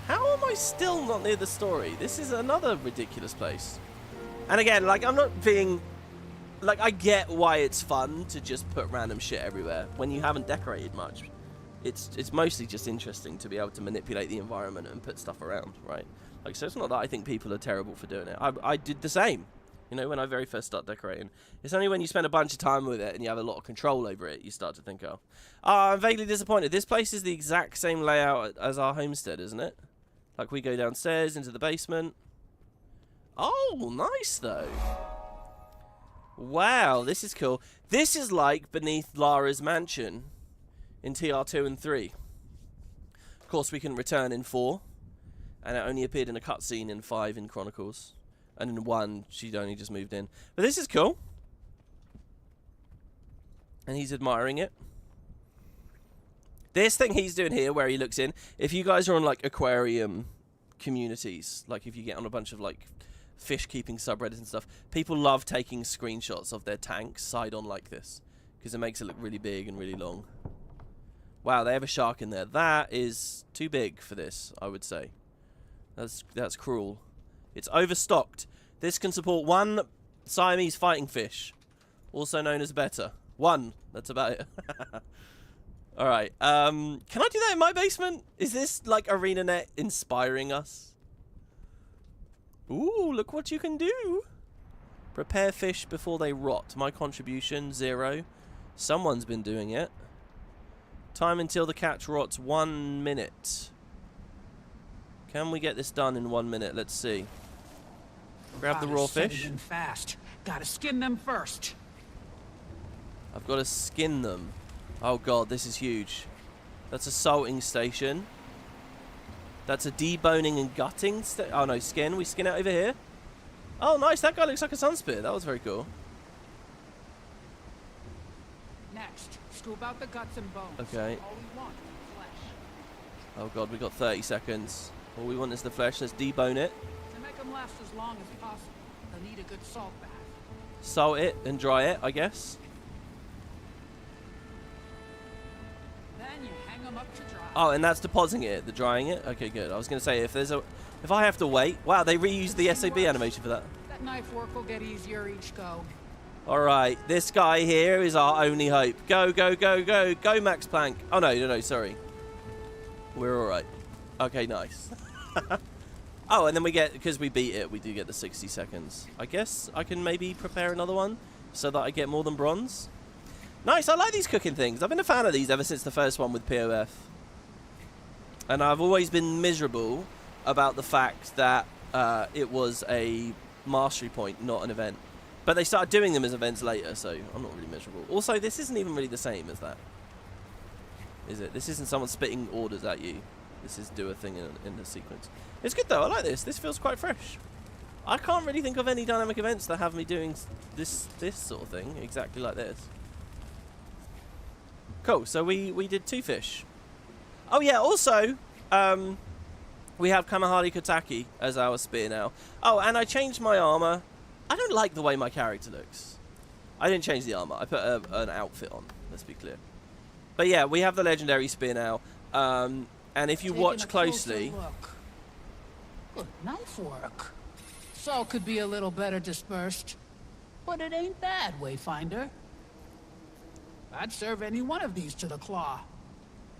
How am I still not near the story? This is another ridiculous place. And again, like, I'm not being... Like, I get why it's fun to just put random shit everywhere when you haven't decorated much. It's mostly just interesting to be able to manipulate the environment and put stuff around, right? Like, so it's not that I think people are terrible for doing it. I did the same, you know, when I very first started decorating. It's only when you spend a bunch of time with it and you have a lot of control over it, you start to think, oh, I'm vaguely disappointed. This place is the exact same layout as our homestead, isn't it? Like, we go downstairs into the basement. Oh, nice, though. Wow, this is cool. This is like beneath Lara's mansion in TR2 and 3. Of course, we can return in 4, and it only appeared in a cutscene in 5 in Chronicles. And in 1, she'd only just moved in. But this is cool. And he's admiring it. This thing he's doing here, where he looks in, if you guys are on, like, aquarium communities, like if you get on a bunch of, like, fish keeping subreddits and stuff, people love taking screenshots of their tanks side on like this, because it makes it look really big and really long. Wow, they have a shark in there. That is too big for this, I would say. That's cruel. It's overstocked. This can support 1 Siamese fighting fish, also known as betta. 1. That's about it. Alright, can I do that in my basement? Is this like ArenaNet inspiring us? Ooh, look what you can do. Prepare fish before they rot. My contribution, 0. Someone's been doing it. Time until the catch rots, 1 minute. Can we get this done in 1 minute? Let's see. Grab the raw fish. Fast. Gotta skin them first. I've got to skin them. Oh god, this is huge. That's a salting station. That's a deboning and gutting oh no, skin. We skin it over here. Oh nice, that guy looks like a sunspear. That was very cool. Next, scoop out the guts and bones. Okay. All we want is flesh. Oh god, we got 30 seconds. All we want is the flesh. Let's debone it. To make them last as long as possible, they'll need a good salt bath. Salt it and dry it, I guess. Then you hang them up to dry. Oh, and that's depositing it, the drying it? Okay, good. I was going to say, if I have to wait... Wow, they reused the SAB animation for that. That knife work will get easier each go. Alright, this guy here is our only hope. Go, go, go, go. Go, Max Planck. Oh, no, sorry. We're alright. Okay, nice. Oh, and then we get... Because we beat it, we do get the 60 seconds. I guess I can maybe prepare another one so that I get more than bronze. Nice, I like these cooking things. I've been a fan of these ever since the first one with POF. And I've always been miserable about the fact that it was a mastery point, not an event. But they started doing them as events later, so I'm not really miserable. Also, this isn't even really the same as that. Is it? This isn't someone spitting orders at you. This is do a thing in the sequence. It's good though, I like this. This feels quite fresh. I can't really think of any dynamic events that have me doing this sort of thing exactly like this. Cool, so we did 2 fish. Oh yeah, also, we have Kamahari Kotaki as our spear now. Oh, and I changed my armor. I don't like the way my character looks. I didn't change the armor. I put an outfit on, let's be clear. But yeah, we have the legendary spear now. And if you Taking watch a closer closely... look. Good knife work. Saw could be a little better dispersed. But it ain't bad, Wayfinder. I'd serve any one of these to the claw.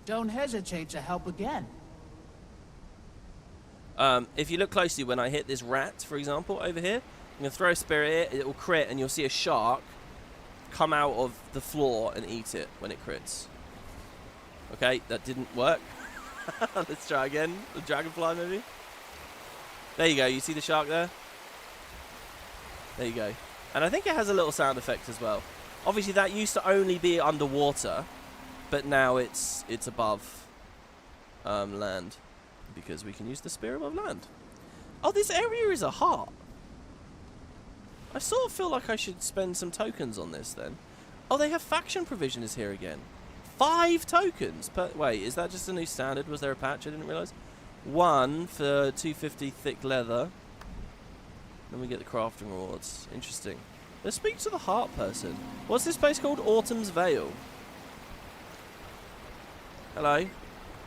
Don't hesitate to help again. If you look closely, when I hit this rat, for example, over here, I'm going to throw a spear at it, it will crit, and you'll see a shark come out of the floor and eat it when it crits. Okay, that didn't work. Let's try again. The dragonfly, maybe? There you go. You see the shark there? There you go. And I think it has a little sound effect as well. Obviously, that used to only be underwater, but now it's above land, because we can use the spear above land. Oh, this area is a heart. I sort of feel like I should spend some tokens on this then. Oh, they have faction provisioners here again. 5 tokens per... Wait, is that just a new standard? Was there a patch? I didn't realise. 1 for 250 thick leather. Then we get the crafting rewards. Interesting. Let's speak to the heart person. What's this place called? Autumn's Vale. Hello.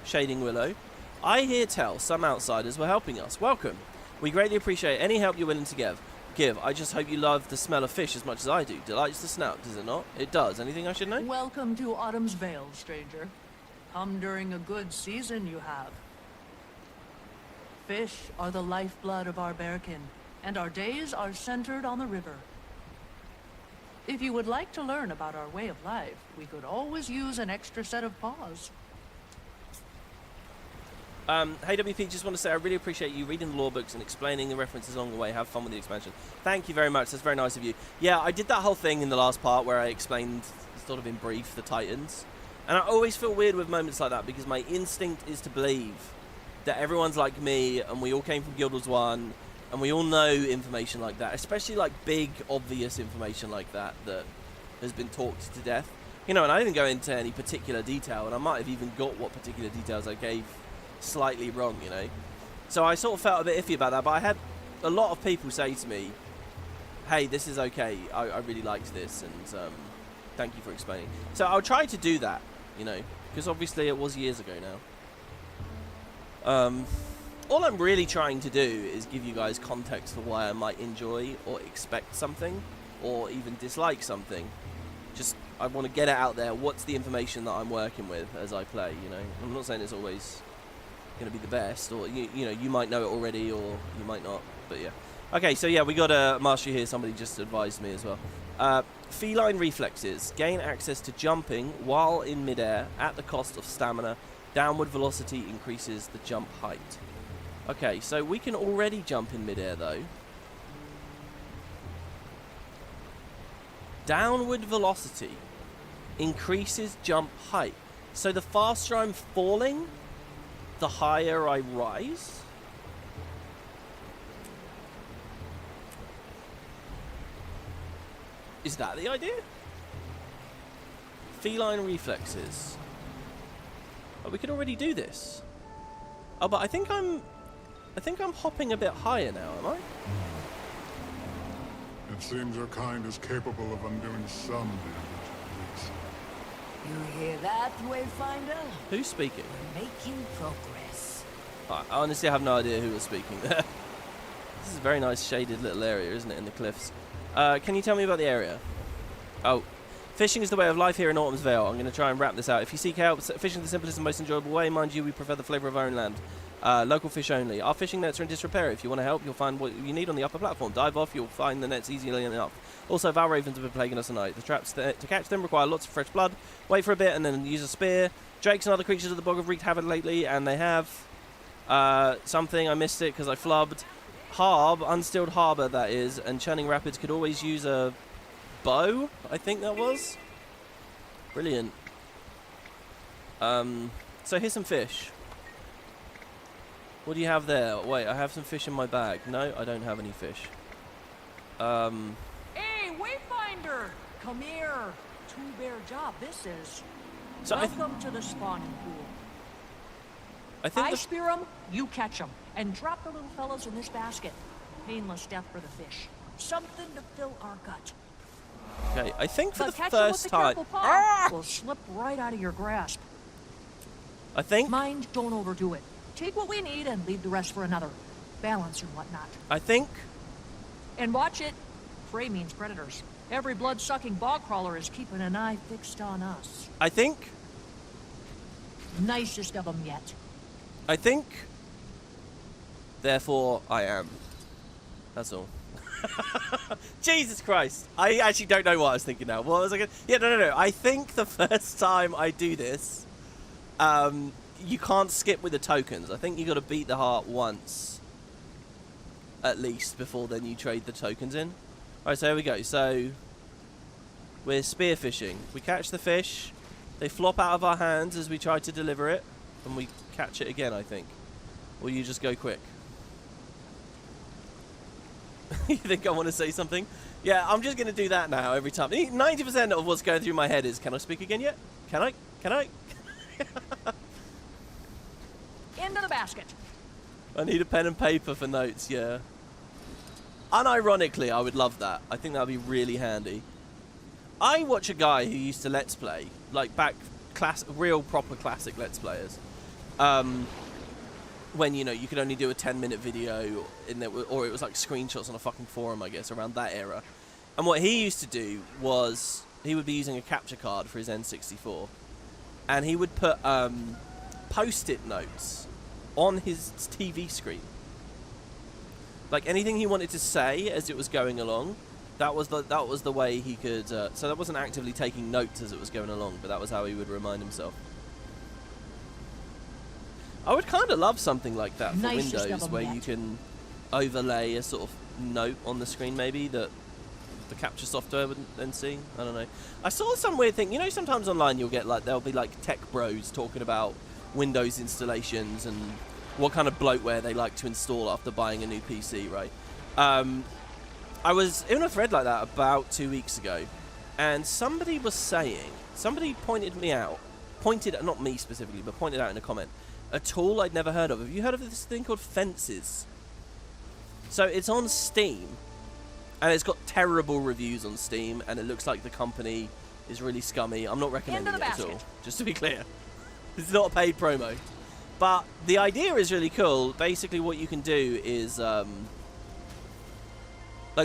Shading Willow. I hear tell some outsiders were helping us. Welcome. We greatly appreciate any help you're willing to give. I just hope you love the smell of fish as much as I do. Delights the snout, does it not? It does. Anything I should know? Welcome to Autumn's Vale, stranger. Come during a good season you have. Fish are the lifeblood of our bearkin, and our days are centered on the river. If you would like to learn about our way of life, we could always use an extra set of paws. Hey WP, just want to say I really appreciate you reading the lore books and explaining the references along the way. Have fun with the expansion. Thank you very much. That's very nice of you. Yeah, I did that whole thing in the last part where I explained, sort of in brief, the Titans. And I always feel weird with moments like that because my instinct is to believe that everyone's like me and we all came from Guild Wars 1 and we all know information like that, especially like big, obvious information like that that has been talked to death. You know, and I didn't go into any particular detail, and I might have even got what particular details I gave slightly wrong, you know. So I sort of felt a bit iffy about that, but I had a lot of people say to me, hey, this is okay, I really liked this, and thank you for explaining. So I'll try to do that, you know, because obviously it was years ago now. All I'm really trying to do is give you guys context for why I might enjoy or expect something, or even dislike something. Just, I want to get it out there, what's the information that I'm working with as I play, you know. I'm not saying it's always going to be the best, or you know, you might know it already or you might not, but yeah. Okay, so yeah, we got a mastery here. Somebody just advised me as well. Feline reflexes gain access to jumping while in midair at the cost of stamina. Downward velocity increases the jump height. Okay, so we can already jump in midair though. Downward velocity increases jump height. So the faster I'm falling, the higher I rise. Is that the idea? Feline reflexes. Oh, we can already do this. Oh, but I think I'm hopping a bit higher now, am I? It seems your kind is capable of undoing some damage. You hear that, Wayfinder? Who's speaking? Making progress. I honestly have no idea who was speaking there. This is a very nice shaded little area, isn't it, in the cliffs? Can you tell me about the area? Oh, fishing is the way of life here in Autumn's Vale. I'm going to try and wrap this out. If you seek help, fishing is the simplest and most enjoyable way. Mind you, we prefer the flavour of our own land. Local fish only. Our fishing nets are in disrepair. If you want to help, you'll find what you need on the upper platform. Dive off, you'll find the nets easily enough. Also, Val ravens have been plaguing us tonight. The traps to catch them require lots of fresh blood. Wait for a bit and then use a spear. Drakes and other creatures of the bog have wreaked havoc lately, and they have something. I missed it because I flubbed. Harb, Unstilled Harbour, that is, and Churning Rapids could always use a bow, I think that was. Brilliant. So here's some fish. What do you have there? Wait, I have some fish in my bag. No, I don't have any fish. Hey, Wayfinder! Come here. Two-bear job, this is. So Welcome to the spawning pool. I I spear them, you catch them, and drop the little fellas in this basket. Painless death for the fish. Something to fill our gut. Okay, I think for But the catch it with first a time... careful paw. Will slip right out of your grasp. I think... Mind, don't overdo it. Take what we need and leave the rest for another. Balance and whatnot. I think... And watch it. Prey means predators. Every blood-sucking bog crawler is keeping an eye fixed on us. I think... Nicest of them yet. I think... Therefore, I am. That's all. Jesus Christ. I actually don't know what I was thinking now. What was I going to... Yeah, no. I think the first time I do this, you can't skip with the tokens. I think you got to beat the heart once, at least, before then you trade the tokens in. Alright, so here we go. So, we're spearfishing. We catch the fish. They flop out of our hands as we try to deliver it. And we catch it again, I think. Or you just go quick. You think I want to say something? Yeah, I'm just going to do that now every time. 90% of what's going through my head is, can I speak again yet? Can I? Can I? Into the basket. I need a pen and paper for notes, yeah. Unironically, I would love that. I think that would be really handy. I watch a guy who used to Let's Play, like back, real proper classic Let's Players. When, you know, you could only do a 10-minute video, or it was like screenshots on a fucking forum, I guess, around that era. And what he used to do was, he would be using a capture card for his N64. And he would put post-it notes on his TV screen. Like anything he wanted to say as it was going along, that was the way he could. So that wasn't actively taking notes as it was going along, but that was how he would remind himself. I would kind of love something like that for Windows, where you can overlay a sort of note on the screen, maybe that the capture software would then see. I don't know. I saw some weird thing. You know, sometimes online you'll get like there'll be like tech bros talking about Windows installations and what kind of bloatware they like to install after buying a new PC, right? I was in a thread like that about 2 weeks ago, and somebody was saying, somebody pointed not me specifically, but pointed out in a comment, a tool I'd never heard of. Have you heard of this thing called Fences? So it's on Steam, and it's got terrible reviews on Steam, and it looks like the company is really scummy. I'm not recommending it at all, just to be clear. It's not a paid promo. But the idea is really cool. Basically what you can do is, like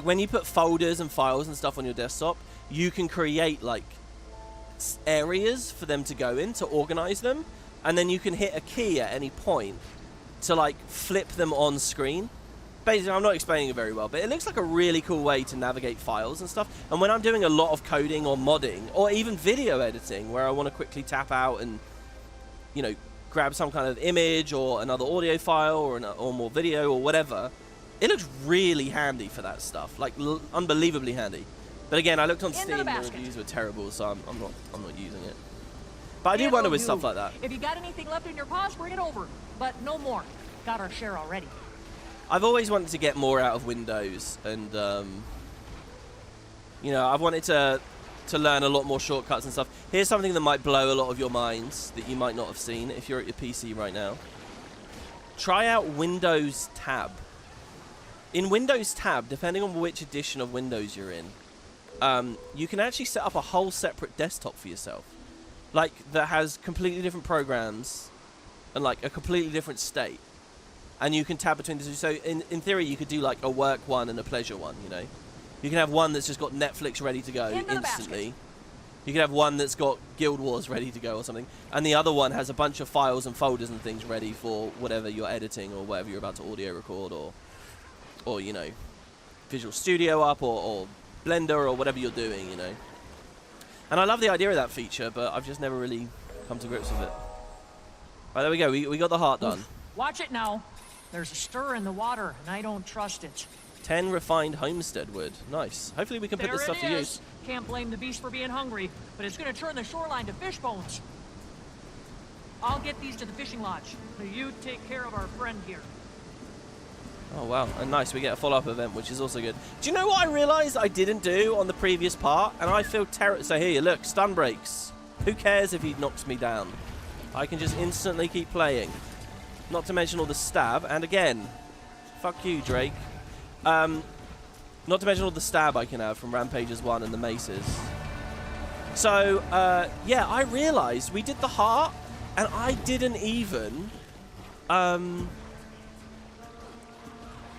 when you put folders and files and stuff on your desktop, you can create like areas for them to go in to organize them. And then you can hit a key at any point to like flip them on screen. Basically, I'm not explaining it very well, but it looks like a really cool way to navigate files and stuff. And when I'm doing a lot of coding or modding, or even video editing, where I want to quickly tap out and, you know, grab some kind of image or another audio file or more video or whatever, it looks really handy for that stuff, like unbelievably handy. But again, I looked on Steam, the reviews were terrible, so I'm not using it. But I do wonder with stuff like that. If you got anything left in your paws, bring it over. But no more. Got our share already. I've always wanted to get more out of Windows, and you know, I've wanted to learn a lot more shortcuts and stuff. Here's something that might blow a lot of your minds that you might not have seen if you're at your PC right now. Try out Windows Tab. In Windows Tab, depending on which edition of Windows you're in, you can actually set up a whole separate desktop for yourself. Like, that has completely different programs and, like, a completely different state. And you can tab between the two. So, in theory, you could do, like, a work one and a pleasure one, you know? You can have one that's just got Netflix ready to go instantly. You can have one that's got Guild Wars ready to go or something. And the other one has a bunch of files and folders and things ready for whatever you're editing or whatever you're about to audio record or you know, Visual Studio up or Blender or whatever you're doing, you know? And I love the idea of that feature, but I've just never really come to grips with it. Right, there we go. We got the heart done. Watch it now. There's a stir in the water, and I don't trust it. 10 refined homestead wood. Nice. Hopefully we can put this stuff to use. Can't blame the beast for being hungry, but it's going to turn the shoreline to fish bones. I'll get these to the fishing lodge. You take care of our friend here. Oh, wow. And nice. We get a follow-up event, which is also good. Do you know what I realized I didn't do on the previous part? And I feel terrible. So here, look, stun breaks. Who cares if he knocks me down? I can just instantly keep playing. Not to mention all the stab. And again, fuck you, Drake. Not to mention all the stab I can have from Rampages 1 and the maces. So, yeah, I realised we did the heart, and I didn't even...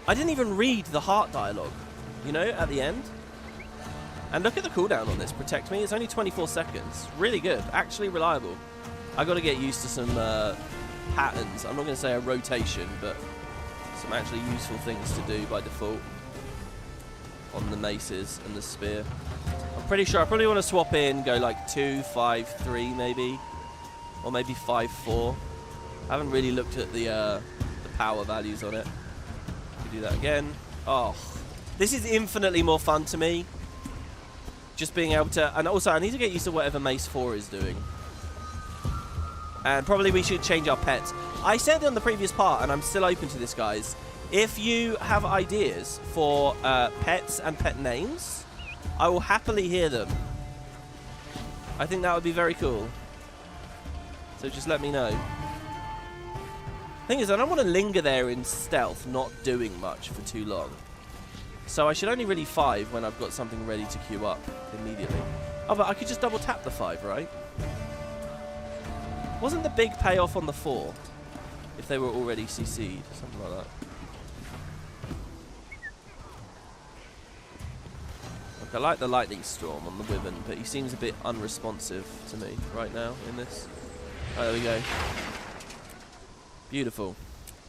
I didn't even read the heart dialogue, you know, at the end. And look at the cooldown on this, Protect Me. It's only 24 seconds. Really good. Actually reliable. I got to get used to some patterns. I'm not going to say a rotation, but some actually useful things to do by default on the maces and the spear. I'm pretty sure I probably want to swap in, go like 2, 5, 3 maybe. Or maybe 5, 4. I haven't really looked at the power values on it. Do that again. Oh, this is infinitely more fun to me. Just being able to, and also I need to get used to whatever Mace 4 is doing. And probably we should change our pets. I said on the previous part, and I'm still open to this, guys. If you have ideas for pets and pet names, I will happily hear them. I think that would be very cool. So just let me know. Thing is, I don't want to linger there in stealth, not doing much for too long. So I should only really 5 when I've got something ready to queue up immediately. Oh, but I could just double tap the 5, right? Wasn't the big payoff on the 4? If they were already CC'd, something like that. Look, I like the lightning storm on the Wyvern, but he seems a bit unresponsive to me right now in this. Oh, there we go. Beautiful.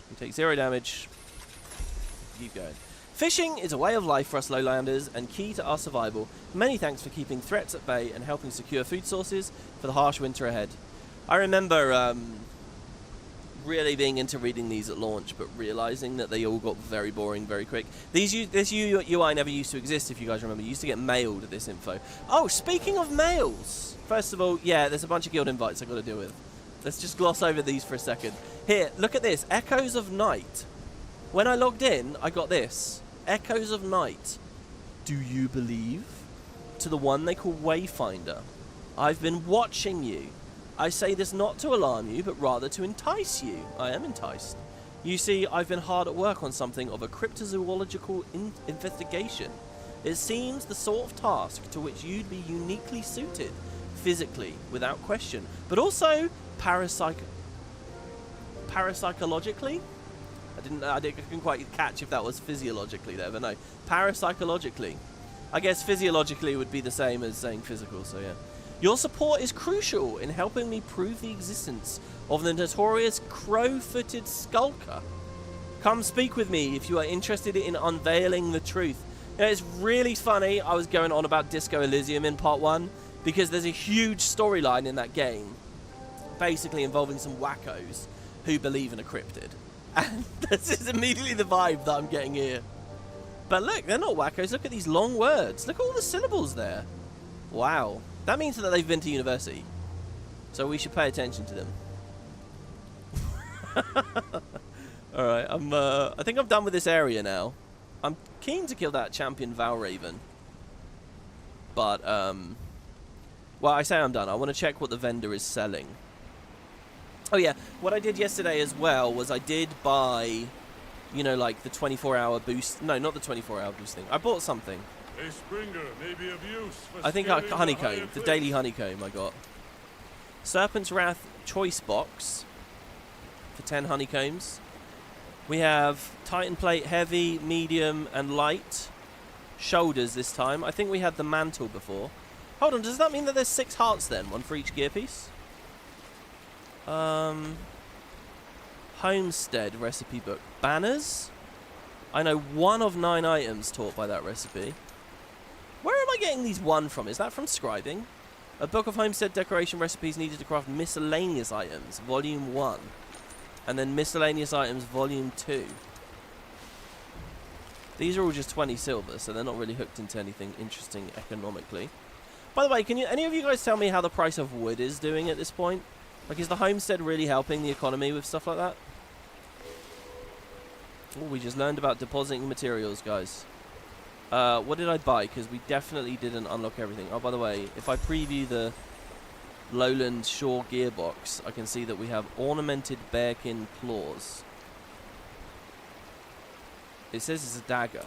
We take 0 damage. Keep going. Fishing is a way of life for us lowlanders and key to our survival. Many thanks for keeping threats at bay and helping secure food sources for the harsh winter ahead. I remember really being into reading these at launch, but realizing that they all got very boring very quick. This UI never used to exist, if you guys remember. You used to get mailed this info. Oh, speaking of mails. First of all, yeah, there's a bunch of guild invites I've got to deal with. Let's just gloss over these for a second. Here, look at this. Echoes of Night. When I logged in, I got this. Echoes of Night. Do you believe? To the one they call Wayfinder. I've been watching you. I say this not to alarm you, but rather to entice you. I am enticed. You see, I've been hard at work on something of a cryptozoological investigation. It seems the sort of task to which you'd be uniquely suited. Physically, without question. But also parapsychologically? I couldn't quite catch if that was physiologically there, but no. Parapsychologically. I guess physiologically would be the same as saying physical, so yeah. Your support is crucial in helping me prove the existence of the notorious crow-footed skulker. Come speak with me if you are interested in unveiling the truth. You know, it's really funny. I was going on about Disco Elysium in part 1 because there's a huge storyline in that game basically involving some wackos who believe in a cryptid. And this is immediately the vibe that I'm getting here. But look, they're not wackos. Look at these long words. Look at all the syllables there. Wow. That means that they've been to university. So we should pay attention to them. Alright, I think I'm done with this area now. I'm keen to kill that champion Valraven. But, well, I say I'm done. I want to check what the vendor is selling. Oh yeah, what I did yesterday as well was I did buy, you know, like the 24-hour boost. No, not the 24-hour boost thing. I bought something. A Springer may be of use for I think honeycomb, the daily honeycomb I got. Serpent's Wrath choice box for 10 honeycombs. We have Titan plate heavy, medium, and light. Shoulders this time. I think we had the mantle before. Hold on, does that mean that there's 6 hearts then? One for each gear piece? Homestead recipe book. Banners? I know 1 of 9 items taught by that recipe. Where am I getting these 1 from? Is that from scribing? A book of homestead decoration recipes needed to craft miscellaneous items, volume 1. And then miscellaneous items, volume 2. These are all just 20 silver, so they're not really hooked into anything interesting economically. By the way, can any of you guys tell me how the price of wood is doing at this point? Like, is the homestead really helping the economy with stuff like that? Oh, we just learned about depositing materials, guys. What did I buy? Because we definitely didn't unlock everything. Oh, by the way, if I preview the Lowlands Shore gearbox, I can see that we have ornamented bearkin claws. It says it's a dagger.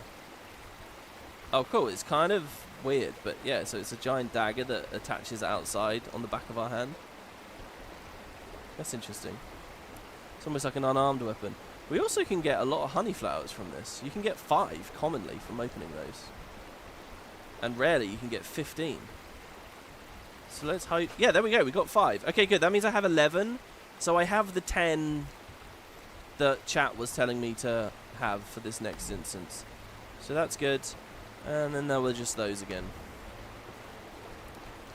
Oh, cool. It's kind of weird, but yeah, so it's a giant dagger that attaches outside on the back of our hand. That's interesting. It's almost like an unarmed weapon. We also can get a lot of honey flowers from this. You can get 5 commonly from opening those. And rarely you can get 15. So let's hope... Yeah, there we go. We got 5. Okay, good. That means I have 11. So I have the 10 that chat was telling me to have for this next instance. So that's good. And then there were just those again.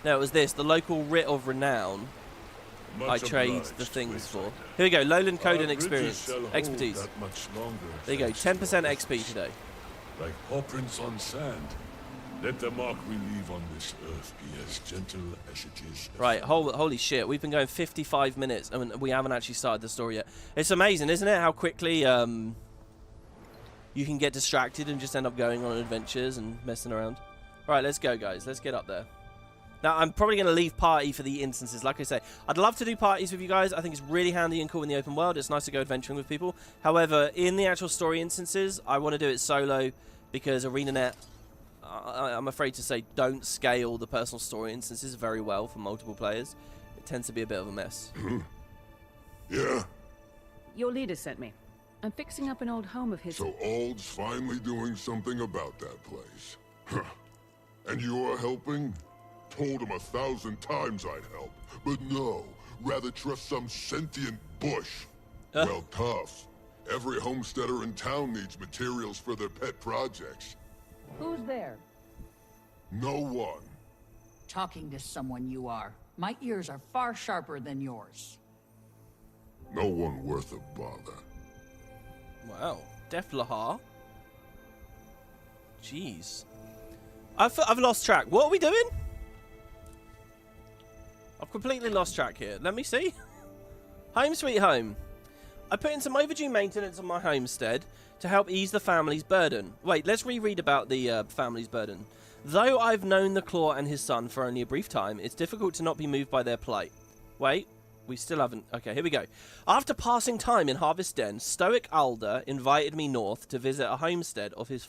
Now it was this. The local writ of renown... I trade the things for. Here we go, Lowland code and experience. Expertise. There you go, 10% XP today. Like paw prints on sand. Let the mark we leave on this earth be as gentle as it is. Right, holy shit, we've been going 55 minutes and we haven't actually started the story yet. It's amazing, isn't it, how quickly you can get distracted and just end up going on adventures and messing around. Right, let's go, guys. Let's get up there. Now, I'm probably going to leave party for the instances. Like I say, I'd love to do parties with you guys. I think it's really handy and cool in the open world. It's nice to go adventuring with people. However, in the actual story instances, I want to do it solo because ArenaNet, I'm afraid to say, don't scale the personal story instances very well for multiple players. It tends to be a bit of a mess. Yeah? Your leader sent me. I'm fixing up an old home of his. So Ald's finally doing something about that place. Huh. And you're helping? Told him 1,000 times I'd help, but no, rather trust some sentient bush. Well, tough. Every homesteader in town needs materials for their pet projects. Who's there? No one. Talking to someone you are. My ears are far sharper than yours. No one worth a bother. Wow. Def Lahar. Jeez. I've lost track. What are we doing? I've completely lost track here. Let me see. Home sweet home. I put in some overdue maintenance on my homestead to help ease the family's burden. Wait, let's reread about the family's burden. Though I've known the Claw and his son for only a brief time, it's difficult to not be moved by their plight. Wait, we still haven't... Okay, here we go. After passing time in Harvest Den, Stoic Alder invited me north to visit a homestead of his...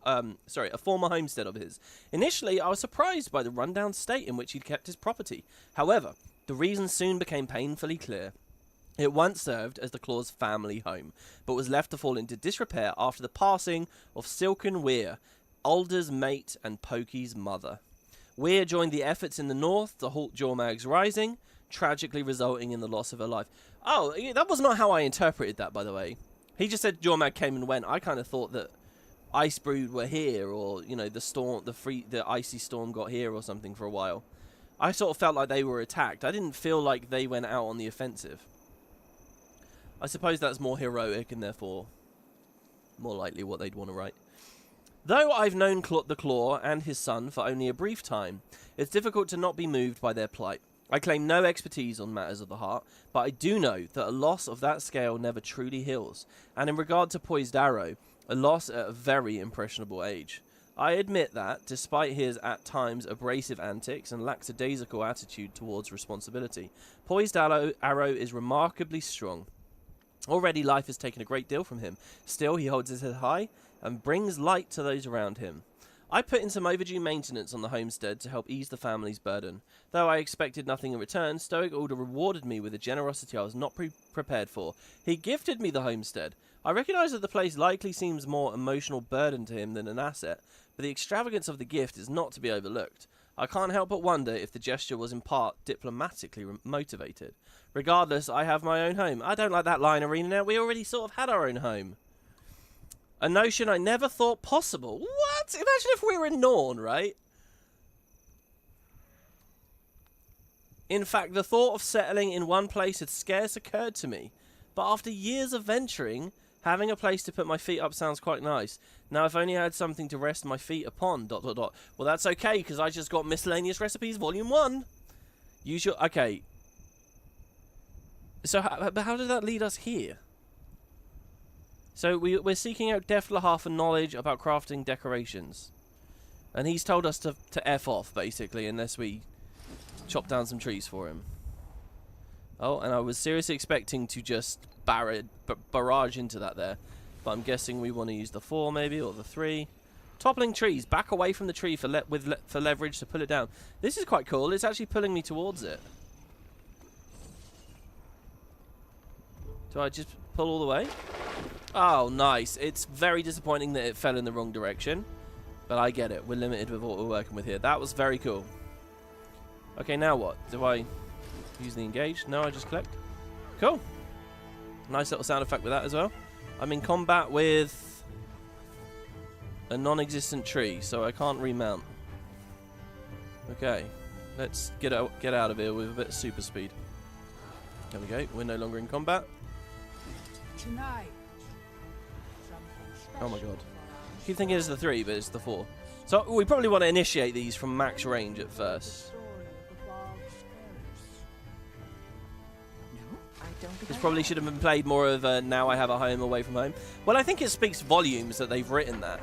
a former homestead of his. Initially, I was surprised by the rundown state in which he'd kept his property. However, the reason soon became painfully clear. It once served as the Claw's family home, but was left to fall into disrepair after the passing of Silken Weir, Alder's mate and Pokey's mother. Weir joined the efforts in the north to halt Jormag's rising, tragically resulting in the loss of her life. Oh, that was not how I interpreted that, by the way. He just said Jormag came and went. I kind of thought that Icebrood were here, or you know, the icy storm got here or something for a while. I sort of felt like they were attacked. I didn't feel like they went out on the offensive. I suppose that's more heroic and therefore more likely what they'd want to write. Though I've known the Claw and his son for only a brief time, it's difficult to not be moved by their plight. I claim no expertise on matters of the heart, but I do know that a loss of that scale never truly heals, and in regard to Poised Arrow, a loss at a very impressionable age. I admit that, despite his at times abrasive antics and lackadaisical attitude towards responsibility, Poised Arrow is remarkably strong. Already life has taken a great deal from him. Still, he holds his head high and brings light to those around him. I put in some overdue maintenance on the homestead to help ease the family's burden. Though I expected nothing in return, Stoic Alder rewarded me with a generosity I was not prepared for. He gifted me the homestead. I recognise that the place likely seems more emotional burden to him than an asset, but the extravagance of the gift is not to be overlooked. I can't help but wonder if the gesture was in part diplomatically motivated. Regardless, I have my own home. I don't like that line, ArenaNet. We already sort of had our own home. A notion I never thought possible. What? Imagine if we were in Norn, right? In fact, the thought of settling in one place had scarce occurred to me. But after years of venturing, having a place to put my feet up sounds quite nice. Now, if only I had something to rest my feet upon, ... Well, that's okay, because I just got Miscellaneous Recipes Volume 1. Use your... Okay. So, how did that lead us here? So, we're seeking out Def Lahar for knowledge about crafting decorations. And he's told us to F off, basically, unless we chop down some trees for him. Oh, and I was seriously expecting to just barrage into that there. But I'm guessing we want to use the 4 maybe, or the 3. Toppling trees. Back away from the tree for leverage to pull it down. This is quite cool. It's actually pulling me towards it. Do I just pull all the way? Oh, nice. It's very disappointing that it fell in the wrong direction. But I get it. We're limited with what we're working with here. That was very cool. Okay, now what? Do I use the engage? No, I just collect. Cool. Nice little sound effect with that as well. I'm in combat with a non-existent tree, so I can't remount. Okay. Let's get out of here with a bit of super speed. There we go. We're no longer in combat. Tonight. Oh my god. I keep thinking it's the 3, but it's the 4. So we probably want to initiate these from max range at first. This probably should have been played more of a now I have a home away from home. Well, I think it speaks volumes that they've written that.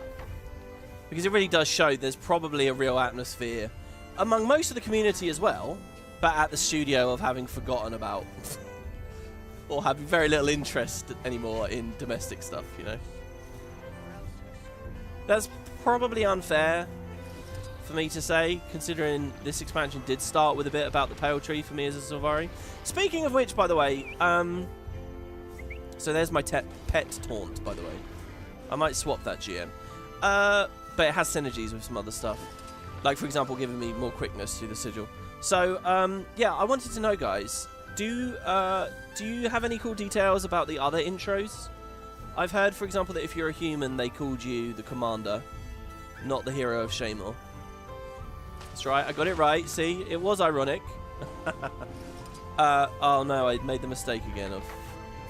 Because it really does show there's probably a real atmosphere among most of the community as well, but at the studio of having forgotten about or having very little interest anymore in domestic stuff, you know. That's probably unfair for me to say, considering this expansion did start with a bit about the Pale Tree for me as a Sylvari. Speaking of which, by the way, so there's my pet taunt, by the way. I might swap that GM. But it has synergies with some other stuff. Like, for example, giving me more quickness through the sigil. So, yeah, I wanted to know, guys, do you have any cool details about the other intros? I've heard, for example, that if you're a human, they called you the commander, not the hero of Shamor. That's right, I got it right. See, it was ironic. Oh no, I made the mistake again of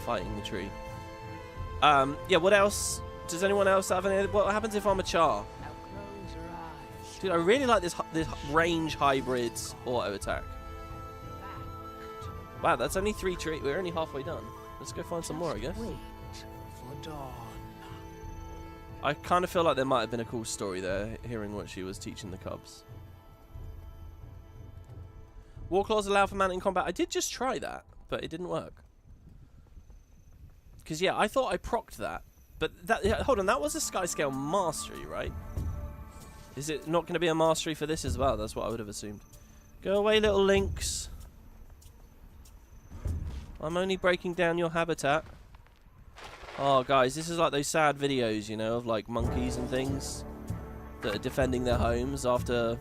fighting the tree. Yeah, what else? Does anyone else have any? What happens if I'm a Char? Dude, I really like this range hybrid auto attack. Wow, that's only 3 trees. We're only halfway done. Let's go find some more, I guess. I kind of feel like there might have been a cool story there, hearing what she was teaching the cubs. War claws allow for mounting combat. I did just try that, but it didn't work. Because, yeah, I thought I procced that. But, hold on, that was a Skyscale mastery, right? Is it not going to be a mastery for this as well? That's what I would have assumed. Go away, little lynx. I'm only breaking down your habitat. Oh, guys, this is like those sad videos, you know, of like monkeys and things that are defending their homes after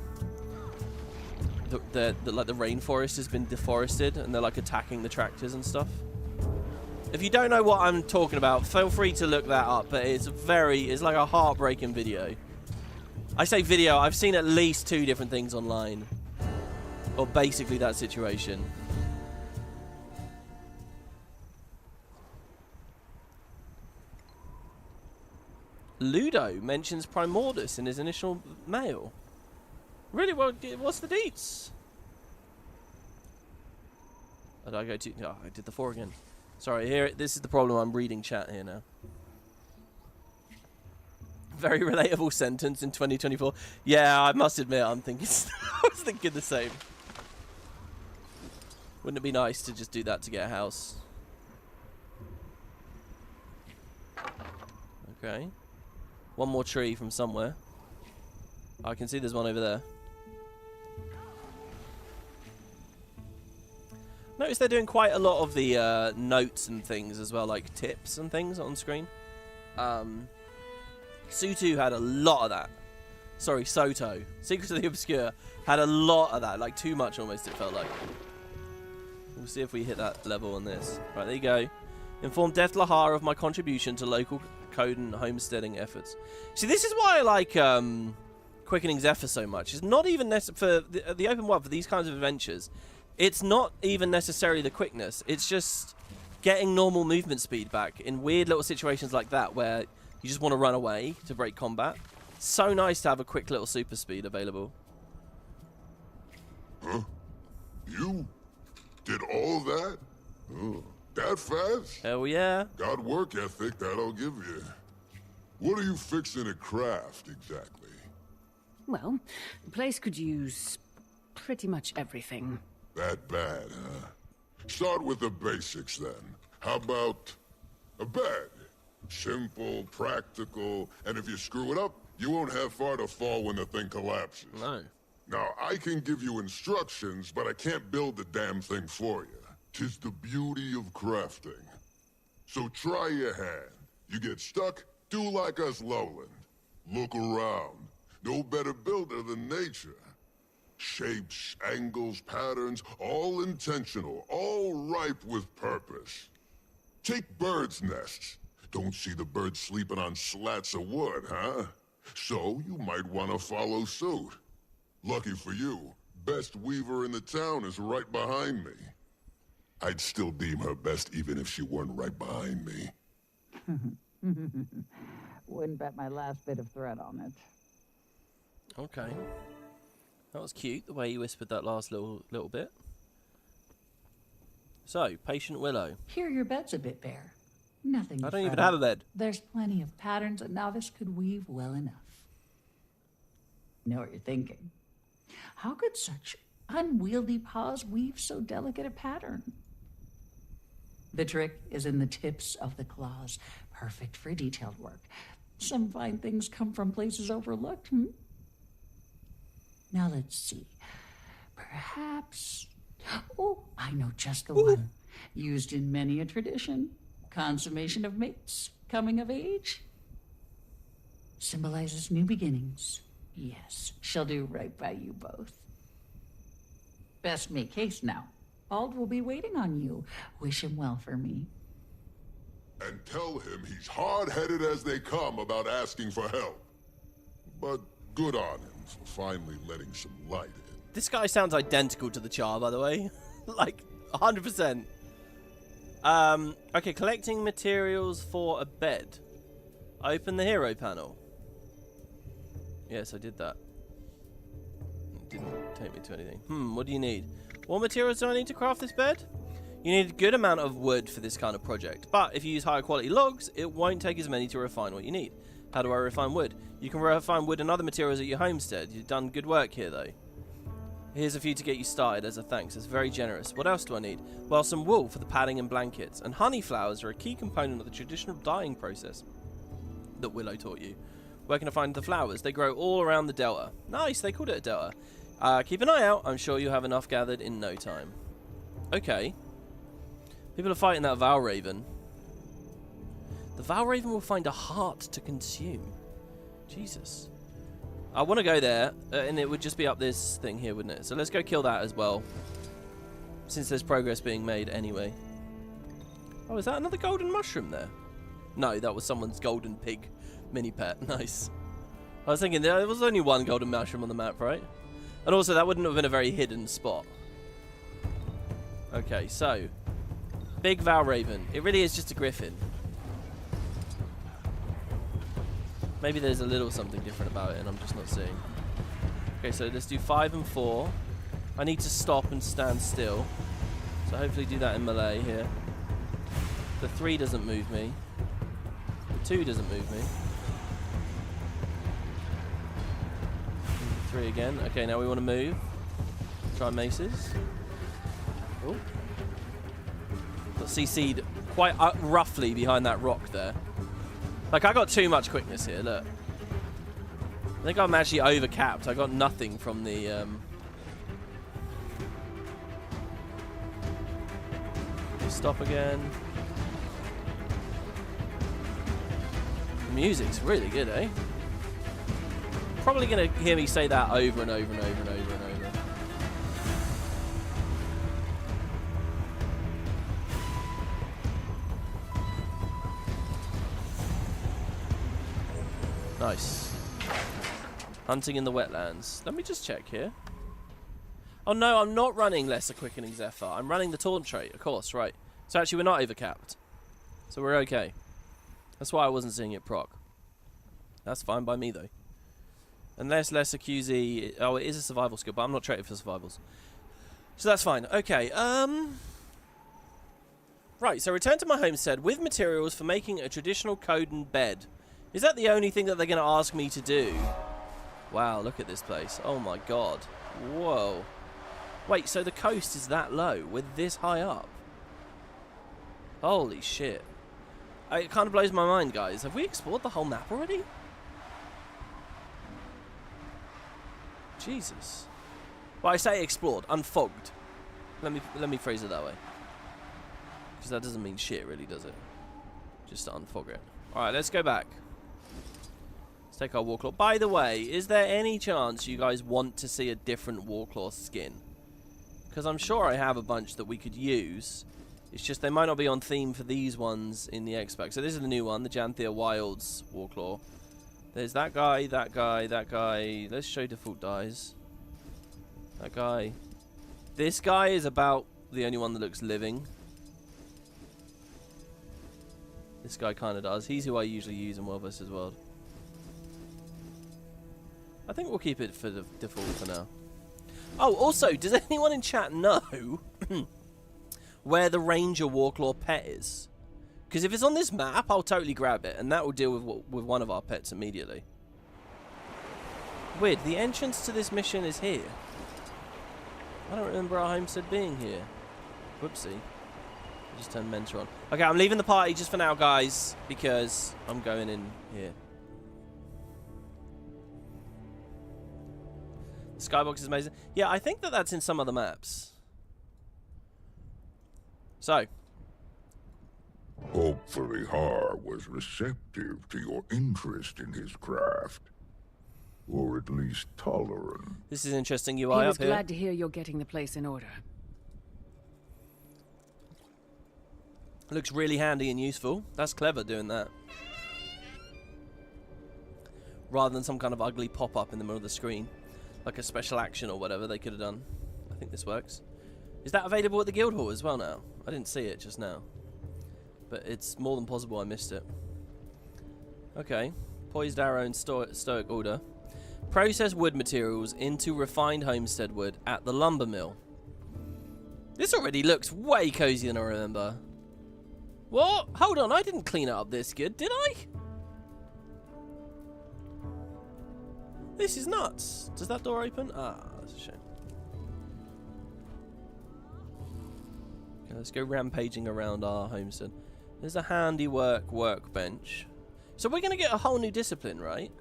the rainforest has been deforested, and they're like attacking the tractors and stuff. If you don't know what I'm talking about, feel free to look that up. But it's like a heartbreaking video. I say video. I've seen at least 2 different things online, or basically that situation. Ludo mentions Primordus in his initial mail. Really? Well, what's the deets? Oh, did I go to? Oh, I did the 4 again. Sorry, here. This is the problem. I'm reading chat here now. Very relatable sentence in 2024. Yeah, I must admit, I'm thinking. I was thinking the same. Wouldn't it be nice to just do that to get a house? Okay. One more tree from somewhere. I can see there's one over there. Notice they're doing quite a lot of the notes and things as well, like tips and things on screen. Sutu had a lot of that. Sorry, Soto. Secrets of the Obscure had a lot of that, like too much almost, it felt like. We'll see if we hit that level on this. Right, there you go. Inform Death Lahar of my contribution to local code and homesteading efforts. See, this is why I like Quickening Zephyr so much. It's not even necessary for the open world, for these kinds of adventures. It's not even necessarily the quickness. It's just getting normal movement speed back in weird little situations like that where you just want to run away to break combat. So nice to have a quick little super speed available. Huh? You did all that? Oh, that fast? Hell yeah. Got work ethic, that I'll give you. What are you fixing to craft, exactly? Well, the place could use pretty much everything. That bad, huh? Start with the basics, then. How about a bed? Simple, practical, and if you screw it up, You won't have far to fall when the thing collapses. No. Now, I can give you instructions, but I can't build the damn thing for you. 'Tis the beauty of crafting. So try your hand. You get stuck, do like us Lowland. Look around. No better builder than nature. Shapes, angles, patterns, all intentional, all ripe with purpose. Take birds' nests. Don't see the birds sleeping on slats of wood, huh? So you might want to follow suit. Lucky for you, best weaver in the town is right behind me. I'd still deem her best even if she weren't right behind me. Wouldn't bet my last bit of thread on it. Okay. That was cute, the way you whispered that last little bit. So, Patient Willow. Here your bed's a bit bare. Nothing to I don't fret even have a on. bed. There's plenty of patterns a novice could weave well enough. Know what you're thinking. How could such unwieldy paws weave so delicate a pattern? The trick is in the tips of the claws, perfect for detailed work. Some fine things come from places overlooked, Now let's see. Perhaps... Oh, I know just the one. Used in many a tradition. Consummation of mates, coming of age. Symbolizes new beginnings. Yes, she'll do right by you both. Best make haste now. Bald will be waiting on you. Wish him well for me. And tell him he's hard-headed as they come about asking for help. But good on him for finally letting some light in. This guy sounds identical to the Char, by the way. Like, 100%. Okay, collecting materials for a bed. Open the hero panel. Yes, I did that. It didn't take me to anything. What do you need? What materials do I need to craft this bed? You need a good amount of wood for this kind of project, but if you use higher quality logs, it won't take as many to refine what you need. How do I refine wood? You can refine wood and other materials at your homestead. You've done good work here, though. Here's a few to get you started as a thanks. It's very generous. What else do I need? Well, some wool for the padding and blankets, and honey flowers are a key component of the traditional dyeing process that Willow taught you. Where can I find the flowers? They grow all around the delta. Nice, they called it a delta. Keep an eye out. I'm sure you'll have enough gathered in no time. Okay. People are fighting that Valraven. The Valraven will find a heart to consume. Jesus. I want to go there, and it would just be up this thing here, wouldn't it? So let's go kill that as well, since there's progress being made anyway. Oh, is that another golden mushroom there? No, that was someone's golden pig mini pet. Nice. I was thinking there was only one golden mushroom on the map, right? And also, that wouldn't have been a very hidden spot. Okay, so big Valraven. It really is just a griffin. Maybe there's a little something different about it and I'm just not seeing. Okay, so let's do 5 and 4. I need to stop and stand still. So hopefully do that in melee here. The 3 doesn't move me. The 2 doesn't move me. 3 again. Okay, now we want to move. Try maces. Oh. Got CC'd quite roughly behind that rock there. Like, I got too much quickness here, look. I think I'm actually overcapped. I got nothing from the... Stop again. The music's really good, eh? Probably going to hear me say that over and over and over and over and over. Nice. Hunting in the wetlands. Let me just check here. Oh no, I'm not running Lesser Quickening Zephyr. I'm running the Taunt trait, of course, right. So actually we're not overcapped. So we're okay. That's why I wasn't seeing it proc. That's fine by me though. Unless Lesser QZ... Oh, it is a survival skill, but I'm not traded for survivals. So that's fine. Okay, Right, so return to my homestead with materials for making a traditional Coden bed. Is that the only thing that they're going to ask me to do? Wow, look at this place. Oh my god. Whoa. Wait, so the coast is that low? We're this high up? Holy shit. It kind of blows my mind, guys. Have we explored the whole map already? Jesus. Well, I say explored, unfogged. Let me phrase it that way. Because that doesn't mean shit, really, does it? Just to unfog it. Alright, let's go back. Let's take our Warclaw. By the way, is there any chance you guys want to see a different Warclaw skin? Because I'm sure I have a bunch that we could use. It's just they might not be on theme for these ones in the X-Pack. So this is the new one, the Janthir Wilds Warclaw. There's that guy, that guy, that guy. Let's show default dies. That guy. This guy is about the only one that looks living. This guy kind of does. He's who I usually use in World vs. World. I think we'll keep it for the default for now. Oh, also, does anyone in chat know where the Ranger Warclaw pet is? Because if it's on this map, I'll totally grab it, and that will deal with one of our pets immediately. Weird, the entrance to this mission is here. I don't remember our homestead being here. Whoopsie. I just turned Mentor on. Okay, I'm leaving the party just for now, guys, because I'm going in here. The skybox is amazing. Yeah, I think that that's in some other maps. So. Hopefully Haar was receptive to your interest in his craft. Or at least tolerant. This is interesting UI up here. He was up glad to hear you're getting the place in order. Looks really handy and useful. That's clever doing that. Rather than some kind of ugly pop-up in the middle of the screen. Like a special action or whatever they could have done. I think this works. Is that available at the guild hall as well now? I didn't see it just now. But it's more than possible I missed it. Okay. Poised arrow in stoic order. Process wood materials into refined homestead wood at the lumber mill. This already looks way cozy than I remember. What? Hold on, I didn't clean it up this good, did I? This is nuts. Does that door open? Ah, that's a shame. Okay, let's go rampaging around our homestead. There's a handiwork workbench. So we're going to get a whole new discipline, right?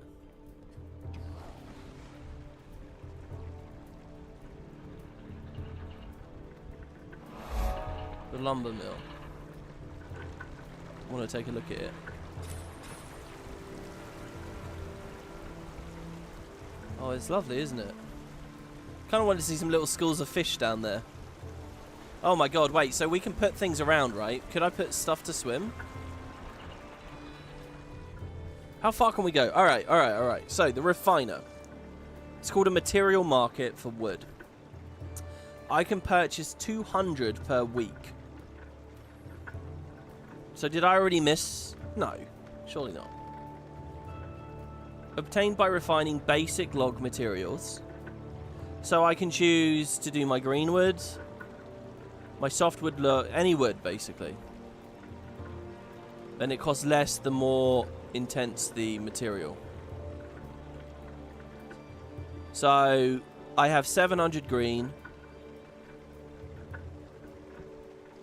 The lumber mill. I want to take a look at it. Oh, it's lovely, isn't it? Kind of wanted to see some little schools of fish down there. Oh my god, wait, so we can put things around, right? Could I put stuff to swim? How far can we go? Alright, alright, alright. So, the refiner. It's called a material market for wood. I can purchase 200 per week. So, did I already miss? No, surely not. Obtained by refining basic log materials. So I can choose to do my green wood, my softwood, any wood basically. Then it costs less the more intense the material. So I have 700 green.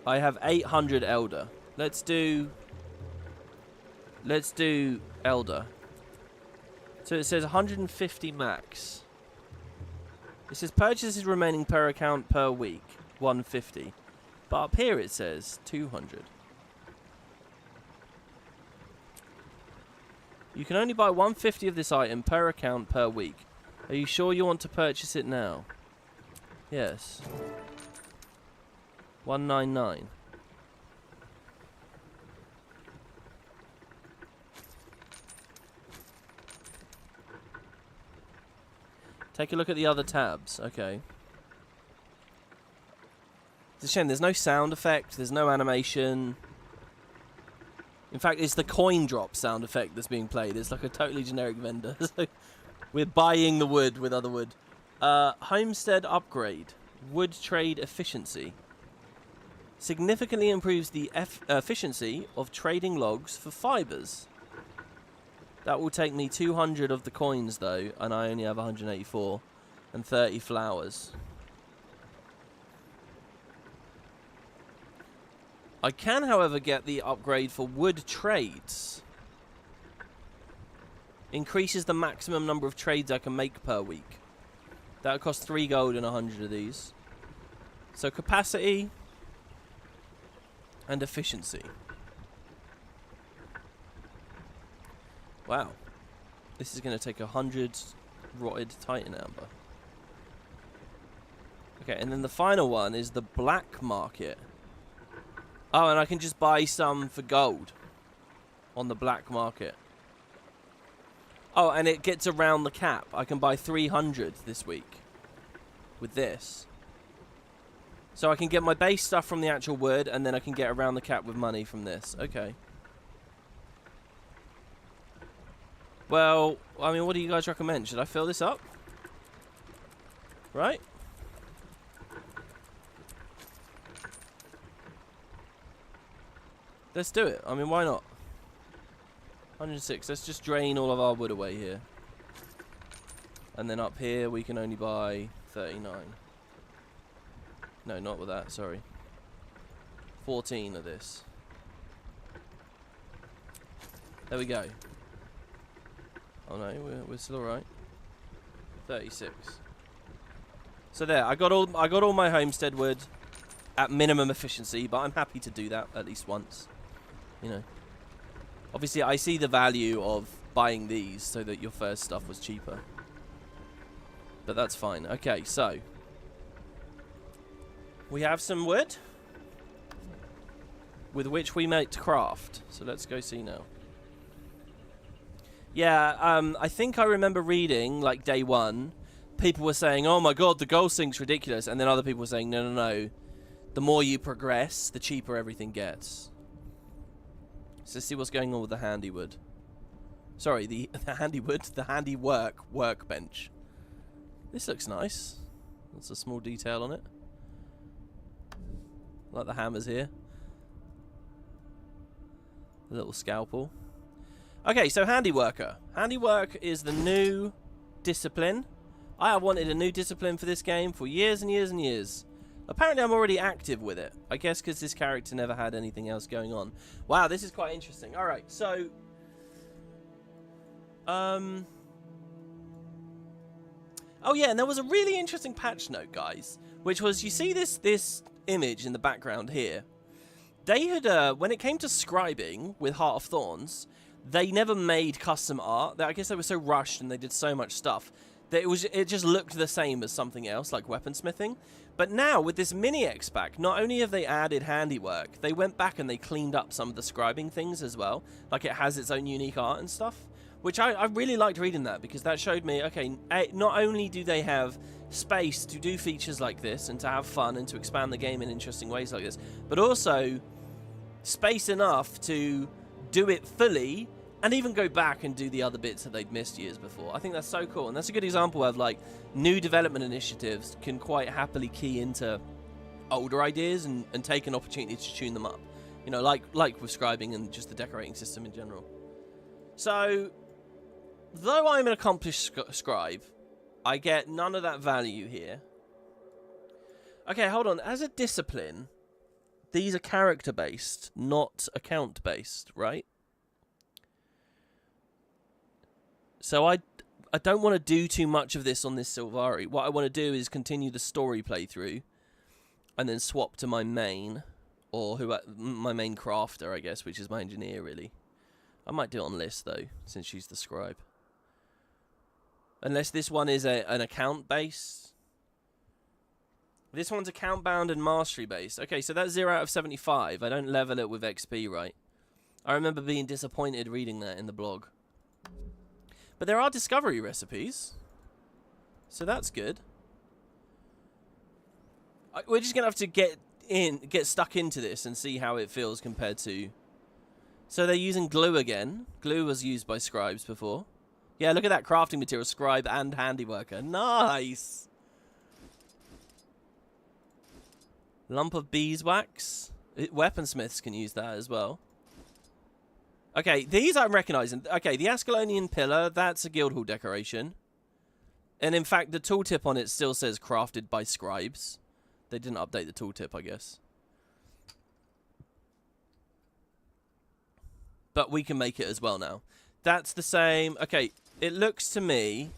I have 800 elder. Let's do elder. So it says 150 max. It says purchases remaining per account per week, 150. But up here it says 200. You can only buy 150 of this item per account per week. Are you sure you want to purchase it now? Yes. 199. Take a look at the other tabs. Okay. It's a shame there's no sound effect, there's no animation. In fact, it's the coin drop sound effect that's being played. It's like a totally generic vendor. So we're buying the wood with other wood. Homestead upgrade. Wood trade efficiency. Significantly improves the efficiency of trading logs for fibers. That will take me 200 of the coins though, and I only have 184 and 30 flowers. I can, however, get the upgrade for wood trades. Increases the maximum number of trades I can make per week. That would cost 3 gold and 100 of these. So capacity and efficiency. Wow. This is going to take 100 rotted Titan amber. Okay, and then the final one is the black market. Oh, and I can just buy some for gold on the black market. Oh, and it gets around the cap. I can buy 300 this week with this. So I can get my base stuff from the actual wood, and then I can get around the cap with money from this. Okay. Well, I mean, what do you guys recommend? Should I fill this up? Right? Let's do it. I mean, why not? 106. Let's just drain all of our wood away here. And then up here, we can only buy 39. No, not with that. Sorry. 14 of this. There we go. Oh no, we're still alright. 36. So there, I got all my homestead wood at minimum efficiency, but I'm happy to do that at least once. You know. Obviously, I see the value of buying these so that your first stuff was cheaper. But that's fine. Okay, so we have some wood with which we make craft. So let's go see now. Yeah, I think I remember reading, like, day one, people were saying, oh my god, the gold sink's ridiculous. And then other people were saying, no, no, no. The more you progress, the cheaper everything gets. So let's see what's going on with the handy wood. Sorry, the handy wood, the handy workbench. This looks nice. That's a small detail on it. Like the hammers here. A little scalpel. Okay, so handiworker. Handiwork is the new discipline. I have wanted a new discipline for this game for years and years and years. Apparently I'm already active with it. I guess because this character never had anything else going on. Wow, this is quite interesting. Alright, so oh yeah, and there was a really interesting patch note, guys. Which was, you see this image in the background here. They had, when it came to scribing with Heart of Thorns, they never made custom art. I guess they were so rushed and they did so much stuff that it just looked the same as something else, like weaponsmithing. But now, with this mini-X pack, not only have they added handiwork, they went back and they cleaned up some of the scribing things as well. Like, it has its own unique art and stuff. Which I really liked reading that, because that showed me, okay, not only do they have space to do features like this and to have fun and to expand the game in interesting ways like this, but also space enough to do it fully and even go back and do the other bits that they'd missed years before. I think that's so cool, and that's a good example of, like, new development initiatives can quite happily key into older ideas and take an opportunity to tune them up. You know, like with scribing and just the decorating system in general. So, though I'm an accomplished scribe, I get none of that value here. Okay, hold on. As a discipline, these are character-based, not account-based, right? So I don't want to do too much of this on this Sylvari. What I want to do is continue the story playthrough and then swap to my main, or my main crafter, I guess, which is my engineer, really. I might do it on list, though, since she's the scribe. Unless this one is an account-based. This one's account-bound and mastery-based. Okay, so that's 0 out of 75. I don't level it with XP, right? I remember being disappointed reading that in the blog. But there are discovery recipes. So that's good. We're just going to have to get stuck into this and see how it feels compared to... So they're using glue again. Glue was used by scribes before. Yeah, look at that crafting material, scribe and handiworker. Nice! Lump of beeswax. Weaponsmiths can use that as well. Okay, these I'm recognizing. Okay, the Ascalonian pillar, that's a Guildhall decoration. And in fact, the tooltip on it still says crafted by scribes. They didn't update the tooltip, I guess. But we can make it as well now. That's the same. Okay, it looks to me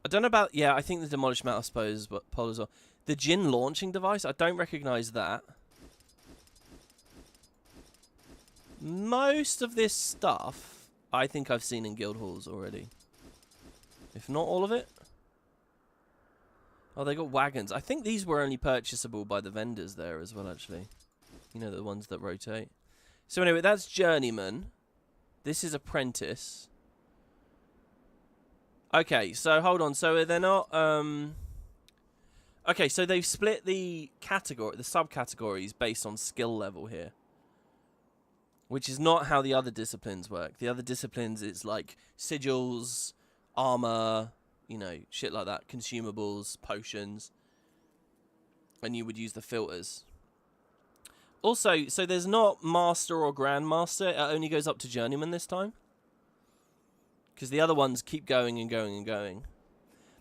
I don't know about... Yeah, I think the demolished metal, I suppose, but Pole as well. The Jinn launching device, I don't recognise that. Most of this stuff, I think I've seen in guild halls already. If not all of it. Oh, they got wagons. I think these were only purchasable by the vendors there as well, actually. You know, the ones that rotate. So anyway, that's Journeyman. This is Apprentice. Okay, so hold on. So they're not... Okay, so they've split the subcategories based on skill level here. Which is not how the other disciplines work. The other disciplines, it's like sigils, armor, you know, shit like that. Consumables, potions. And you would use the filters. Also, so there's not Master or Grandmaster. It only goes up to Journeyman this time. Because the other ones keep going and going and going.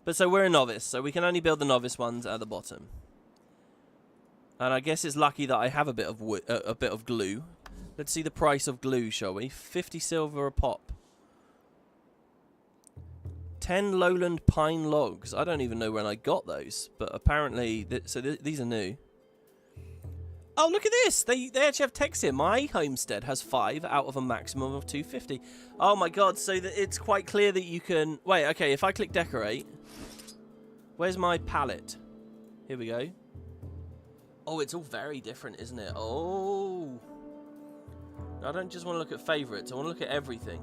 But so we're a novice, so we can only build the novice ones at the bottom. And I guess it's lucky that I have a bit of wood, a bit of glue. Let's see the price of glue, shall we? 50 silver a pop. 10 lowland pine logs. I don't even know when I got those, but apparently, these are new. Oh, look at this! They actually have text here. My homestead has 5 out of a maximum of 250. Oh my god! So that it's quite clear that you can. Wait, okay. If I click decorate, where's my palette? Here we go. Oh, it's all very different, isn't it? Oh, I don't just want to look at favorites. I want to look at everything.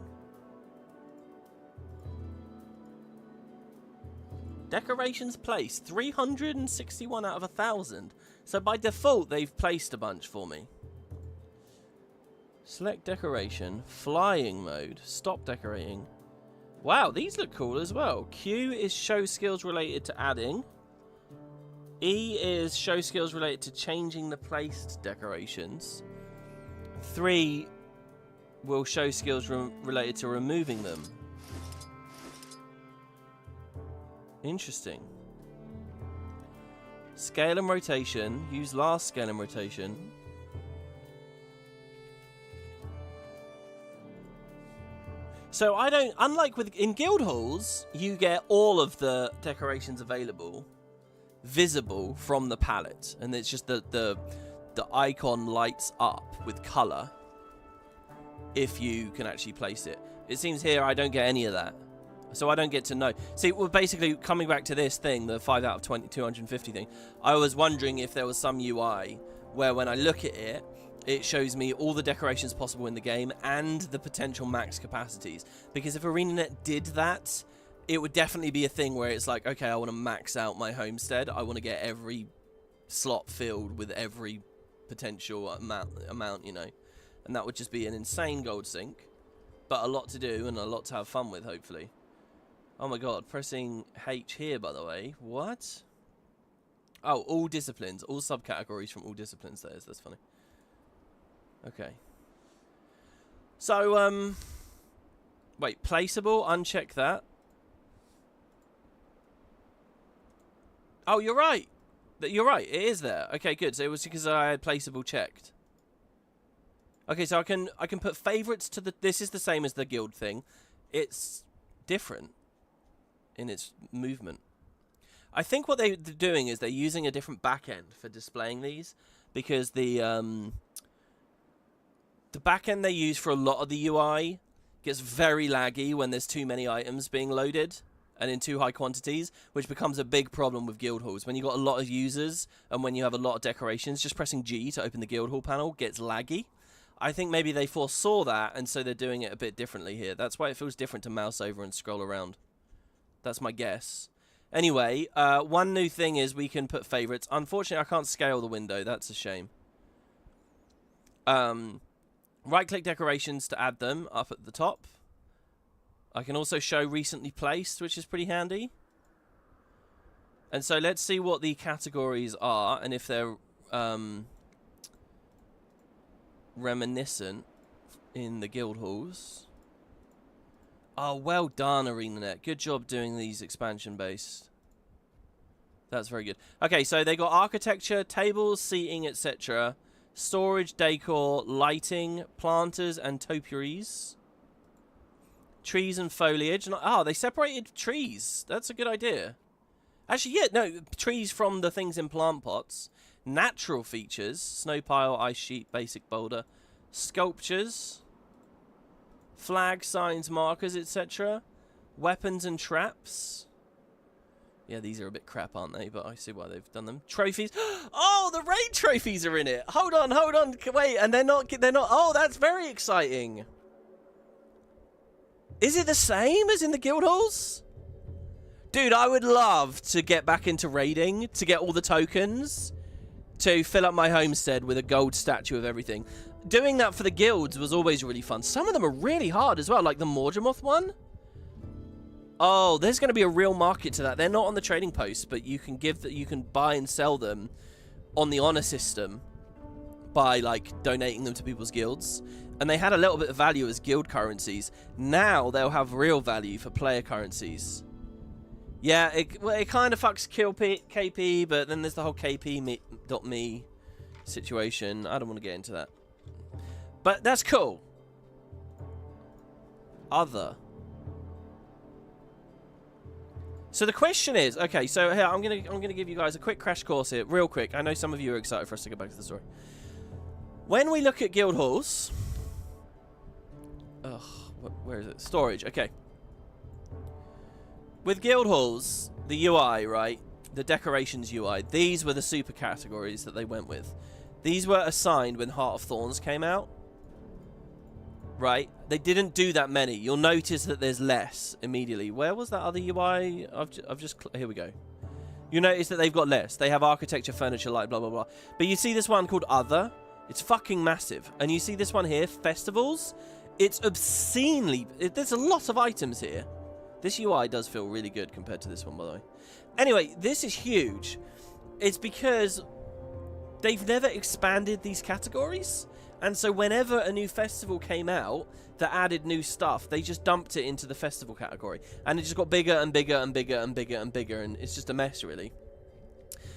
Decorations placed 361 out of 1,000. So by default, they've placed a bunch for me. Select decoration, flying mode, stop decorating. Wow, these look cool as well. Q is show skills related to adding. E is show skills related to changing the placed decorations. 3 will show skills related to removing them. Interesting. Scale and rotation. Use last scale and rotation. So I don't... Unlike in guild halls, you get all of the decorations available visible from the palette. And it's just the icon lights up with colour if you can actually place it. It seems here I don't get any of that. So I don't get to know. See, well, basically, coming back to this thing, the 5 out of 20, 250 thing, I was wondering if there was some UI where when I look at it, it shows me all the decorations possible in the game and the potential max capacities. Because if ArenaNet did that, it would definitely be a thing where it's like, okay, I want to max out my homestead. I want to get every slot filled with every potential amount, you know. And that would just be an insane gold sink. But a lot to do and a lot to have fun with, hopefully. Oh my god, pressing H here, by the way. What? Oh, all disciplines. All subcategories from all disciplines, that is. That's funny. Okay. So, wait, placeable? Uncheck that. Oh, you're right. You're right, it is there. Okay, good. So it was because I had placeable checked. Okay, so I can put favorites to the... This is the same as the guild thing. It's different in its movement. I think what they're doing is they're using a different backend for displaying these, because the backend they use for a lot of the UI gets very laggy when there's too many items being loaded and in too high quantities, which becomes a big problem with guild halls. When you've got a lot of users and when you have a lot of decorations, just pressing G to open the guild hall panel gets laggy. I think maybe they foresaw that, and so they're doing it a bit differently here. That's why it feels different to mouse over and scroll around. That's my guess. Anyway, one new thing is we can put favorites. Unfortunately, I can't scale the window. That's a shame. Right-click decorations to add them up at the top. I can also show recently placed, which is pretty handy. And so let's see what the categories are and if they're reminiscent in the guild halls. Oh, well done, ArenaNet. Good job doing these expansion-based. That's very good. Okay, so they got architecture, tables, seating, etc. Storage, decor, lighting, planters, and topiaries. Trees and foliage. Oh, they separated trees. That's a good idea. Actually, yeah, no, trees from the things in plant pots. Natural features. Snow pile, ice sheet, basic boulder. Sculptures. Flag, signs, markers, etc. Weapons and traps. Yeah, these are a bit crap, aren't they? But I see why they've done them. Trophies. Oh, the raid trophies are in it. Hold on. Wait, and they're not. Oh, that's very exciting. Is it the same as in the guild halls? Dude, I would love to get back into raiding, to get all the tokens, to fill up my homestead with a gold statue of everything. Doing that for the guilds was always really fun. Some of them are really hard as well, like the Morgemoth one. Oh, there's going to be a real market to that. They're not on the trading post, but you can you can buy and sell them on the honor system by like donating them to people's guilds. And they had a little bit of value as guild currencies. Now they'll have real value for player currencies. Yeah, it kind of fucks KP, but then there's the whole KP.me situation. I don't want to get into that. But that's cool. Other. So the question is, okay, so here I'm gonna give you guys a quick crash course here, real quick. I know some of you are excited for us to go back to the story. When we look at guild halls, where is it? Storage. Okay. With guild halls, the UI, right? The decorations UI. These were the super categories that they went with. These were assigned when Heart of Thorns came out. Right? They didn't do that many. You'll notice that there's less immediately. Where was that other UI? Here we go. You notice that they've got less. They have architecture, furniture, light, blah, blah, blah. But you see this one called Other. It's fucking massive. And you see this one here, Festivals. It's obscenely... There's a lot of items here. This UI does feel really good compared to this one, by the way. Anyway, this is huge. It's because they've never expanded these categories. And so whenever a new festival came out that added new stuff, they just dumped it into the festival category. And it just got bigger and bigger and bigger and bigger and bigger. And it's just a mess, really.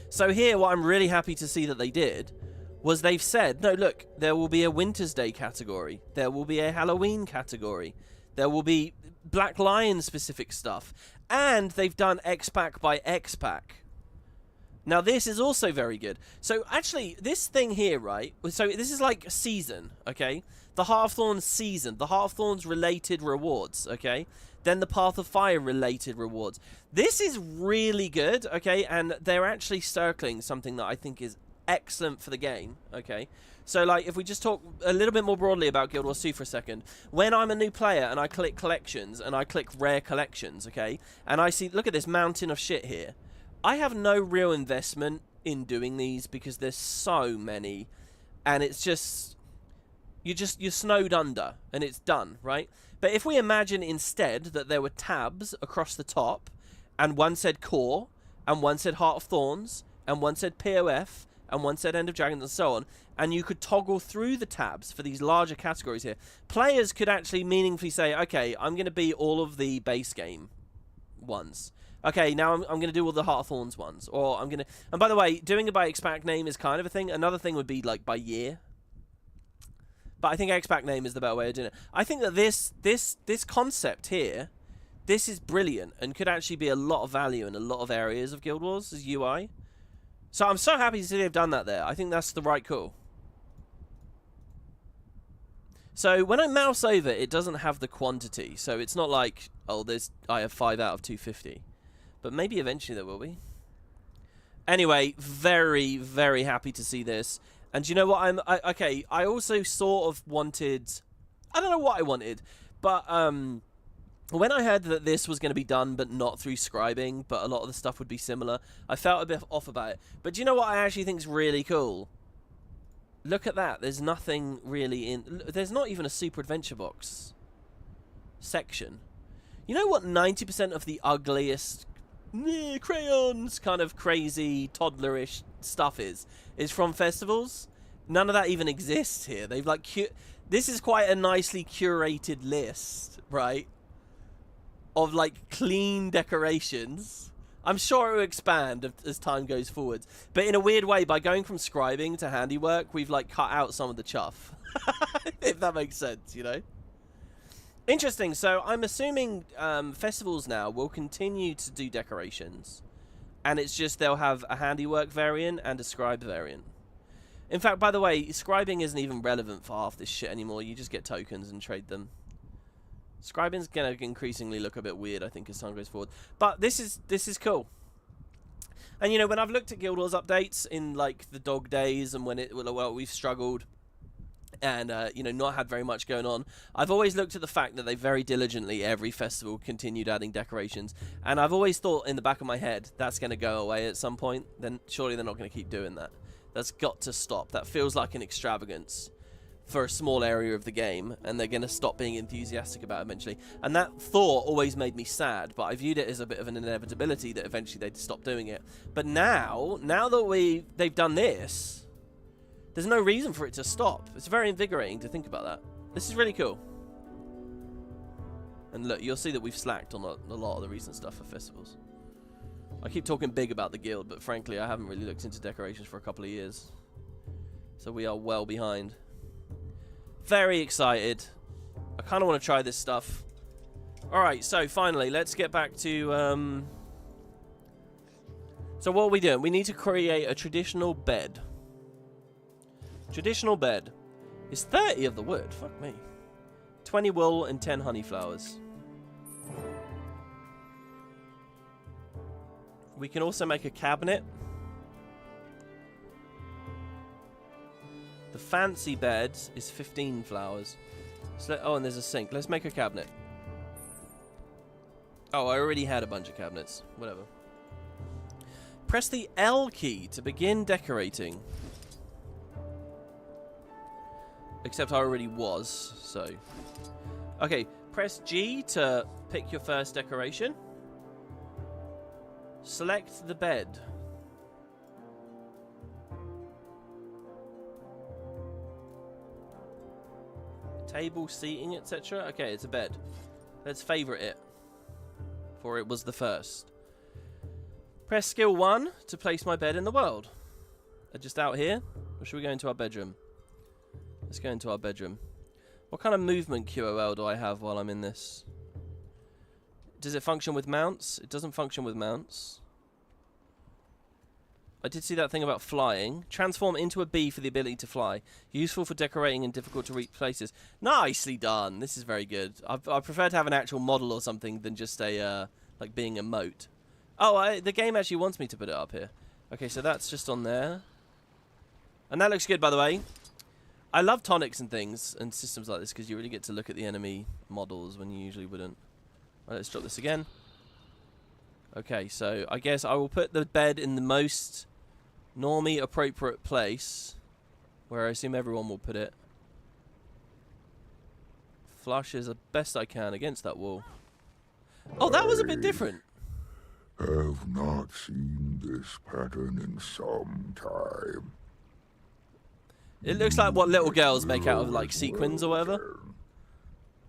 So here, what I'm really happy to see that they did was they've said, no, look, there will be a Winter's Day category. There will be a Halloween category. There will be Black Lion specific stuff. And they've done X-Pack by X-Pack. Now, this is also very good. So, actually, this thing here, right? So, this is like a season, okay? The Heart of Thorns season. The Heart of Thorns related rewards, okay? Then the Path of Fire related rewards. This is really good, okay? And they're actually circling something that I think is excellent for the game, okay? So, like, if we just talk a little bit more broadly about Guild Wars 2 for a second. When I'm a new player and I click collections and I click rare collections, okay? And I see, look at this mountain of shit here. I have no real investment in doing these because there's so many. And it's just... You're snowed under and it's done, right? But if we imagine instead that there were tabs across the top and one said Core and one said Heart of Thorns and one said POF and one said End of Dragons and so on, and you could toggle through the tabs for these larger categories here, players could actually meaningfully say, okay, I'm going to be all of the base game ones. Okay, now I'm going to do all the Heart of Thorns ones. Or I'm going to... And by the way, doing it by X-Pack name is kind of a thing. Another thing would be like by year. But I think X-Pack name is the better way of doing it. I think that this concept here, this is brilliant and could actually be a lot of value in a lot of areas of Guild Wars as UI. So I'm so happy to see they've done that there. I think that's the right call. So when I mouse over, it doesn't have the quantity. So it's not like, oh, I have 5 out of 250. But maybe eventually there will be. Anyway, very, very happy to see this. And do you know what? Okay, I also sort of wanted... I don't know what I wanted. But when I heard that this was going to be done, but not through scribing, but a lot of the stuff would be similar, I felt a bit off about it. But do you know what I actually think is really cool? Look at that. There's nothing really in... There's not even a Super Adventure Box section. You know what 90% of the ugliest... crayons kind of crazy toddlerish stuff is from festivals? None of that even exists here. They've like this is quite a nicely curated list, right, of like clean decorations. I'm sure it will expand as time goes forwards, but in a weird way, by going from scribing to handiwork, we've like cut out some of the chuff. If that makes sense, you know. Interesting. So I'm assuming festivals now will continue to do decorations, and it's just they'll have a handiwork variant and a scribe variant. In fact, by the way, scribing isn't even relevant for half this shit anymore. You just get tokens and trade them. Scribing's gonna increasingly look a bit weird, I think, as time goes forward. But this is cool. And you know, when I've looked at Guild Wars updates in like the dog days and when we've struggled and you know, not had very much going on, I've always looked at the fact that they very diligently every festival continued adding decorations, and I've always thought in the back of my head that's going to go away at some point. Then surely they're not going to keep doing that. That's got to stop. That feels like an extravagance for a small area of the game, and they're going to stop being enthusiastic about it eventually. And that thought always made me sad, but I viewed it as a bit of an inevitability that eventually they'd stop doing it. But now that they've done this, there's no reason for it to stop. It's very invigorating to think about that. This is really cool. And look, you'll see that we've slacked on a lot of the recent stuff for festivals. I keep talking big about the guild, but frankly, I haven't really looked into decorations for a couple of years. So we are well behind. Very excited. I kind of want to try this stuff. Alright, so finally, let's get back to... So what are we doing? We need to create a traditional bed. Traditional bed is 30 of the wood. Fuck me. 20 wool and 10 honey flowers. We can also make a cabinet. The fancy bed is 15 flowers. So oh, and there's a sink. Let's make a cabinet. Oh, I already had a bunch of cabinets. Whatever. Press the L key to begin decorating. Except I already was, so... Okay, press G to pick your first decoration. Select the bed. Table, seating, etc. Okay, it's a bed. Let's favorite it. For it was the first. Press skill 1 to place my bed in the world. Just out here? Or should we go into our bedroom? Let's go into our bedroom. What kind of movement QOL do I have while I'm in this? Does it function with mounts? It doesn't function with mounts. I did see that thing about flying. Transform into a bee for the ability to fly. Useful for decorating in difficult to reach places. Nicely done. This is very good. I prefer to have an actual model or something than just a, like being a moat. Oh, the game actually wants me to put it up here. Okay, so that's just on there. And that looks good, by the way. I love tonics and things and systems like this because you really get to look at the enemy models when you usually wouldn't. Right, let's drop this again. Okay, so I guess I will put the bed in the most normie appropriate place where I assume everyone will put it. Flush as best I can against that wall. Oh, that was a bit different. Have not seen this pattern in some time. It looks like what little girls make out of like sequins or whatever.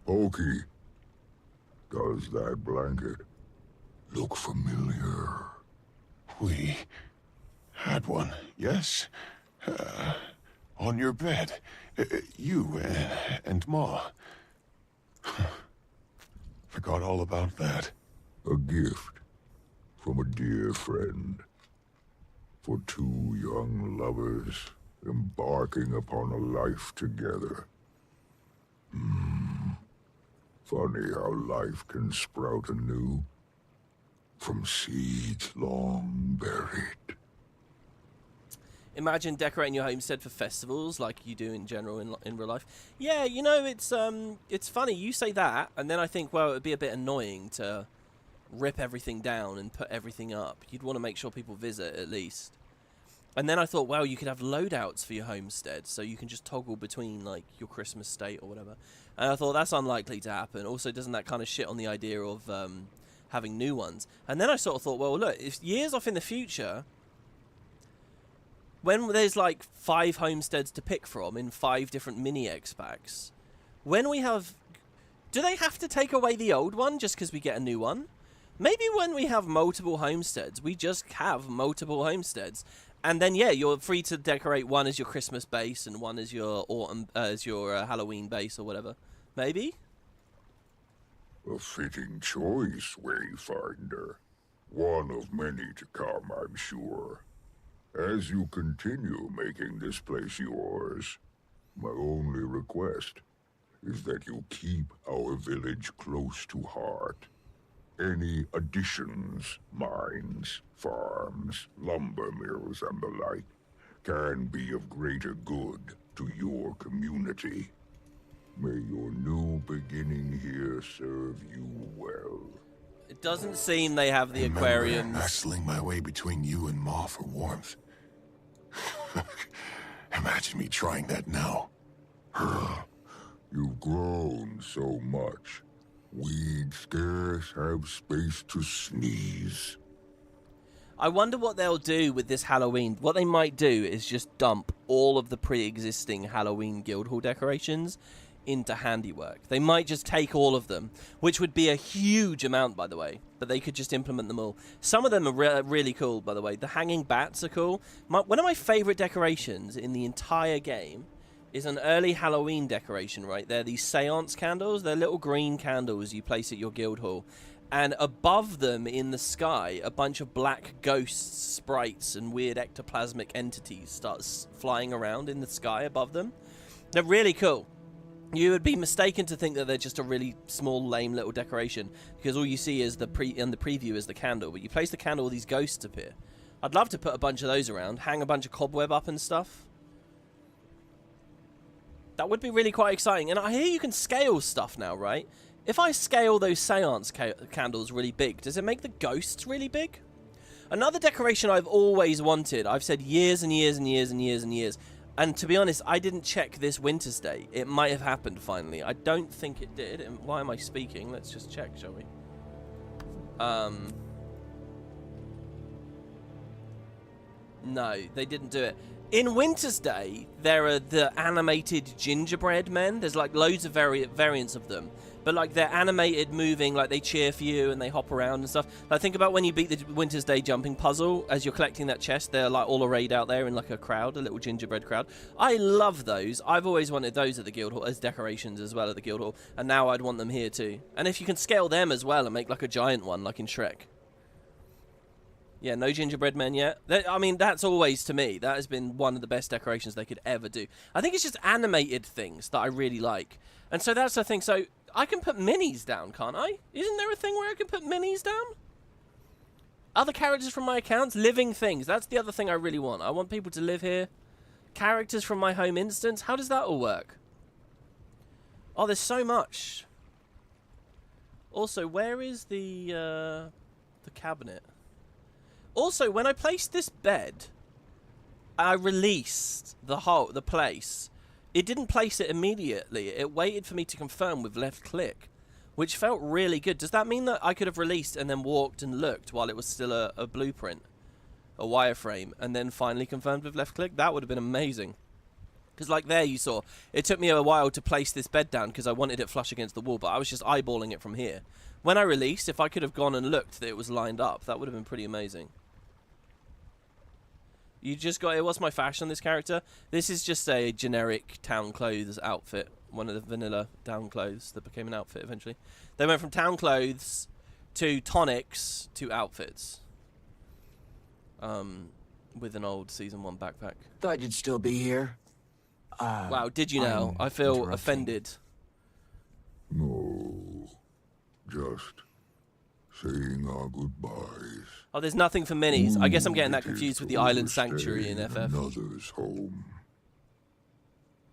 Pokey, does that blanket look familiar? We had one, yes? On your bed. You and Ma. Forgot all about that. A gift from a dear friend. For two young lovers embarking upon a life together. Funny how life can sprout anew from seeds long buried. Imagine decorating your homestead for festivals like you do in general in real life. Yeah, you know, it's funny you say that, and then I think, well, it'd be a bit annoying to rip everything down and put everything up. You'd want to make sure people visit at least. And then I thought, well, you could have loadouts for your homestead, so you can just toggle between like your Christmas state or whatever. And I thought that's unlikely to happen. Also, doesn't that kind of shit on the idea of having new ones? And then I sort of thought, well, look, if years off in the future, when there's like 5 homesteads to pick from in 5 different mini X packs, when we have, do they have to take away the old one just because we get a new one? Maybe when we have multiple homesteads, we just have multiple homesteads. And then, yeah, you're free to decorate one as your Christmas base and one as your autumn, as your Halloween base or whatever. Maybe? A fitting choice, Wayfinder. One of many to come, I'm sure. As you continue making this place yours, my only request is that you keep our village close to heart. Any additions, mines, farms, lumber mills, and the like, can be of greater good to your community. May your new beginning here serve you well. It doesn't seem they have the Remember, aquariums. Wrestling my way between you and Ma for warmth. Imagine me trying that now. You've grown so much. We'd scarce have space to sneeze. I wonder what they'll do with this Halloween. What they might do is just dump all of the pre-existing Halloween Guildhall decorations into handiwork. They might just take all of them, which would be a huge amount, by the way, but they could just implement them all. Some of them are really cool, by the way. The hanging bats are cool. One of my favorite decorations in the entire game is an early Halloween decoration, right? They're these seance candles. They're little green candles you place at your Guildhall. And above them in the sky, a bunch of black ghosts, sprites, and weird ectoplasmic entities start flying around in the sky above them. They're really cool. You would be mistaken to think that they're just a really small, lame little decoration, because all you see is in the preview is the candle. But you place the candle, all these ghosts appear. I'd love to put a bunch of those around, hang a bunch of cobweb up and stuff. That would be really quite exciting. And I hear you can scale stuff now, right? If I scale those seance candles really big, does it make the ghosts really big? Another decoration I've always wanted, I've said years and years and years and years and years, and to be honest, I didn't check this Winter's Day. It might have happened finally. I don't think it did. And why am I speaking? Let's just check, shall we? No, they didn't do it. In Winter's Day, there are the animated gingerbread men. There's like loads of variants of them. But like they're animated, moving, like they cheer for you and they hop around and stuff. Like think about when you beat the Winter's Day jumping puzzle. As you're collecting that chest, they're like all arrayed out there in like a crowd, a little gingerbread crowd. I love those. I've always wanted those at the Guildhall as decorations as well at the Guildhall. And now I'd want them here too. And if you can scale them as well and make like a giant one like in Shrek. Yeah, no gingerbread men yet. I mean, that's always, to me, that has been one of the best decorations they could ever do. I think it's just animated things that I really like. And so that's the thing. So I can put minis down, can't I? Isn't there a thing where I can put minis down? Other characters from my accounts? Living things. That's the other thing I really want. I want people to live here. Characters from my home instance. How does that all work? Oh, there's so much. Also, where is the cabinet? Also, when I placed this bed, I released the place. It didn't place it immediately. It waited for me to confirm with left click, which felt really good. Does that mean that I could have released and then walked and looked while it was still a blueprint, a wireframe, and then finally confirmed with left click? That would have been amazing. Because like there you saw, it took me a while to place this bed down because I wanted it flush against the wall, but I was just eyeballing it from here. When I released, if I could have gone and looked that it was lined up, that would have been pretty amazing. You just got it. What's my fashion on this character? This is just a generic town clothes outfit. One of the vanilla town clothes that became an outfit eventually. They went from town clothes to tonics to outfits. With an old season 1 backpack. Thought you'd still be here. Wow, did you now? I feel offended. No, just saying our goodbyes. Oh, there's nothing for minis. I guess I'm getting that confused with the Island Sanctuary in FF. Another's home.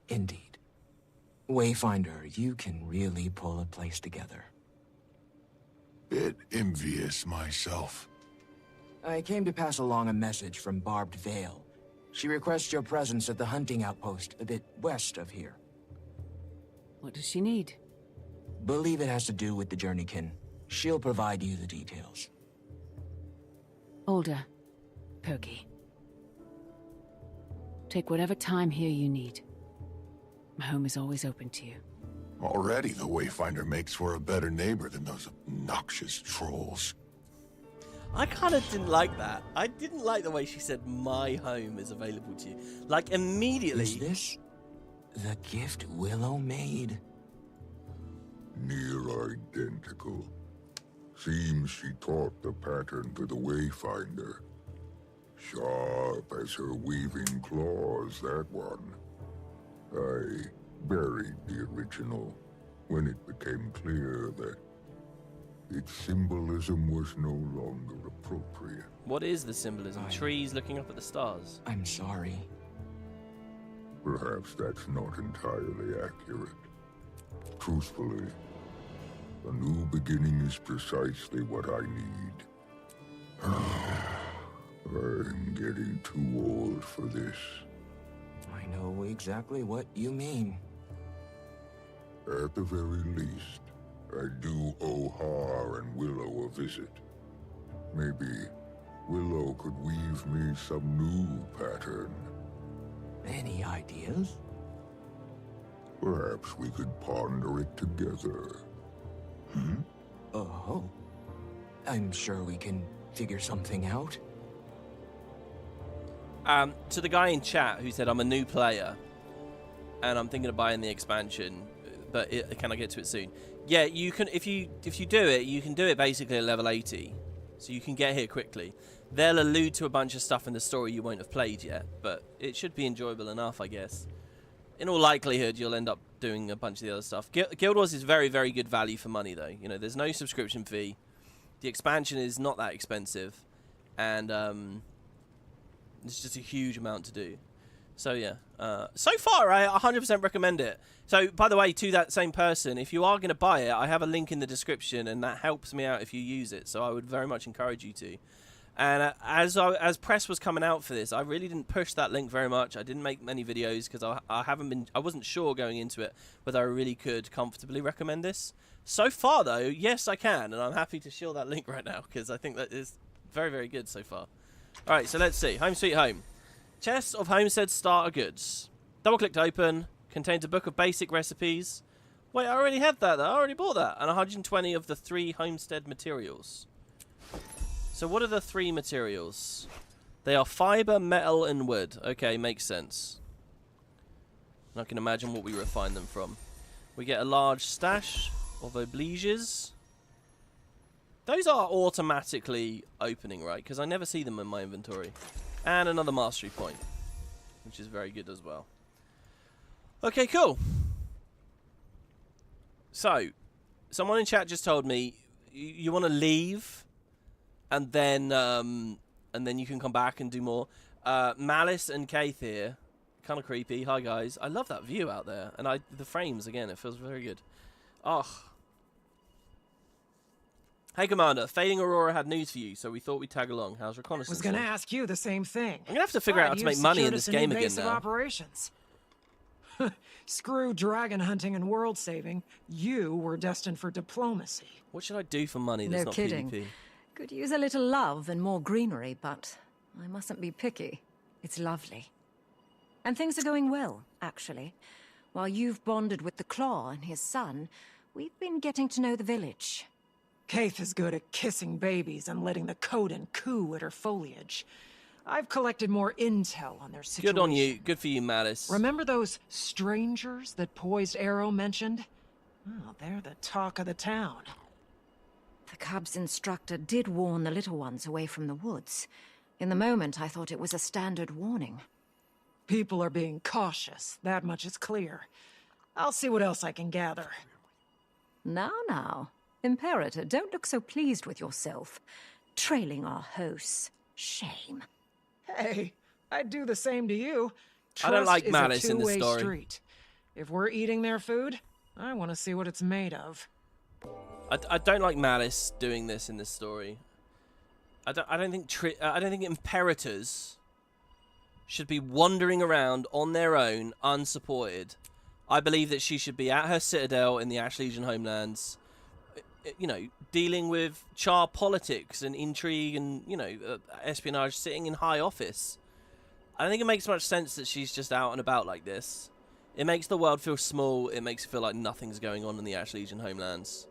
Indeed. Wayfinder, you can really pull a place together. Bit envious myself. I came to pass along a message from Barbed Vale. She requests your presence at the hunting outpost a bit west of here. What does she need? Believe it has to do with the Journeykin. She'll provide you the details. Older. Pokey. Take whatever time here you need. My home is always open to you. Already the Wayfinder makes for a better neighbor than those obnoxious trolls. I kind of didn't like that. I didn't like the way she said, my home is available to you. Like, immediately... Is this the gift Willow made? Near identical. Seems she taught the pattern to the Wayfinder. Sharp as her weaving claws, that one. I buried the original when it became clear that its symbolism was no longer appropriate. What is the symbolism? Trees looking up at the stars. I'm sorry. Perhaps that's not entirely accurate. Truthfully, a new beginning is precisely what I need. I'm getting too old for this. I know exactly what you mean. At the very least, I do owe Haar and Willow a visit. Maybe Willow could weave me some new pattern. Any ideas? Perhaps we could ponder it together. Oh. I'm sure we can figure something out. To the guy in chat who said I'm a new player and I'm thinking of buying the expansion, but can I get to it soon? Yeah, you can. If you do it, you can do it basically at level 80, so you can get here quickly. They'll allude to a bunch of stuff in the story you won't have played yet, but it should be enjoyable enough, I guess. In all likelihood, you'll end up doing a bunch of the other stuff. Guild Wars is very, very good value for money, though. You know, there's no subscription fee. The expansion is not that expensive, and it's just a huge amount to do. So yeah, so far I 100% recommend it. So by the way, to that same person, if you are going to buy it, I have a link in the description, and that helps me out if you use it. So I would very much encourage you to. And as press was coming out for this, I really didn't push that link very much. I didn't make many videos because I wasn't sure going into it whether I really could comfortably recommend this. So far though, yes I can, and I'm happy to show that link right now because I think that is very, very good so far. All right, so let's see. Home Sweet Home. Chest of Homestead Starter Goods. Double-clicked open. Contains a book of basic recipes. Wait, I already had that though. I already bought that. And 120 of the 3 homestead materials. So what are the 3 materials? They are fiber, metal, and wood. Okay, makes sense. And I can imagine what we refine them from. We get a large stash of obliges. Those are automatically opening, right? Because I never see them in my inventory. And another mastery point, which is very good as well. Okay, cool. So, someone in chat just told me you want to leave, and then you can come back and do more. Malice and Keith here, kind of creepy. Hi guys, I love that view out there, and the frames again. It feels very good. Oh. Hey, Commander. Fading Aurora had news for you, so we thought we'd tag along. How's reconnaissance? Was going to ask you the same thing. I'm going to have to figure out how to make money in this game again now. Operations. Screw dragon hunting and world saving. You were destined for diplomacy. What should I do for money that's not kidding. PvP? Could use a little love and more greenery, but I mustn't be picky. It's lovely. And things are going well, actually. While you've bonded with the Claw and his son, we've been getting to know the village. Keith is good at kissing babies and letting the Coden coo at her foliage. I've collected more intel on their situation. Good on you. Good for you, Malice. Remember those strangers that Poised Arrow mentioned? Oh, they're the talk of the town. The cub's instructor did warn the little ones away from the woods. In the moment, I thought it was a standard warning. People are being cautious. That much is clear. I'll see what else I can gather. Now. Imperator, don't look so pleased with yourself. Trailing our hosts. Shame. Hey, I'd do the same to you. I don't like Trust Malice is a in this two-way story. Street. If we're eating their food, I want to see what it's made of. I don't like Malice doing this in this story. I don't think Imperators should be wandering around on their own, unsupported. I believe that she should be at her citadel in the Ash Legion homelands, you know, dealing with Char politics and intrigue and, you know, espionage, sitting in high office. I don't think it makes much sense that she's just out and about like this. It makes the world feel small. It makes it feel like nothing's going on in the Ash Legion homelands.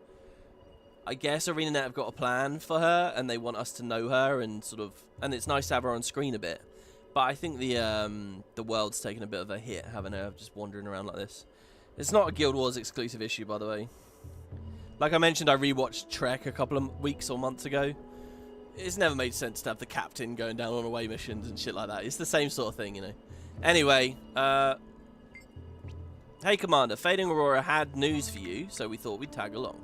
I guess ArenaNet have got a plan for her, and they want us to know her, and sort of, and it's nice to have her on screen a bit. But I think the world's taken a bit of a hit having her just wandering around like this. It's not a Guild Wars exclusive issue, by the way. Like I mentioned, I rewatched Trek a couple of weeks or months ago. It's never made sense to have the captain going down on away missions and shit like that. It's the same sort of thing, you know. Anyway, hey Commander, Fading Aurora had news for you, so we thought we'd tag along.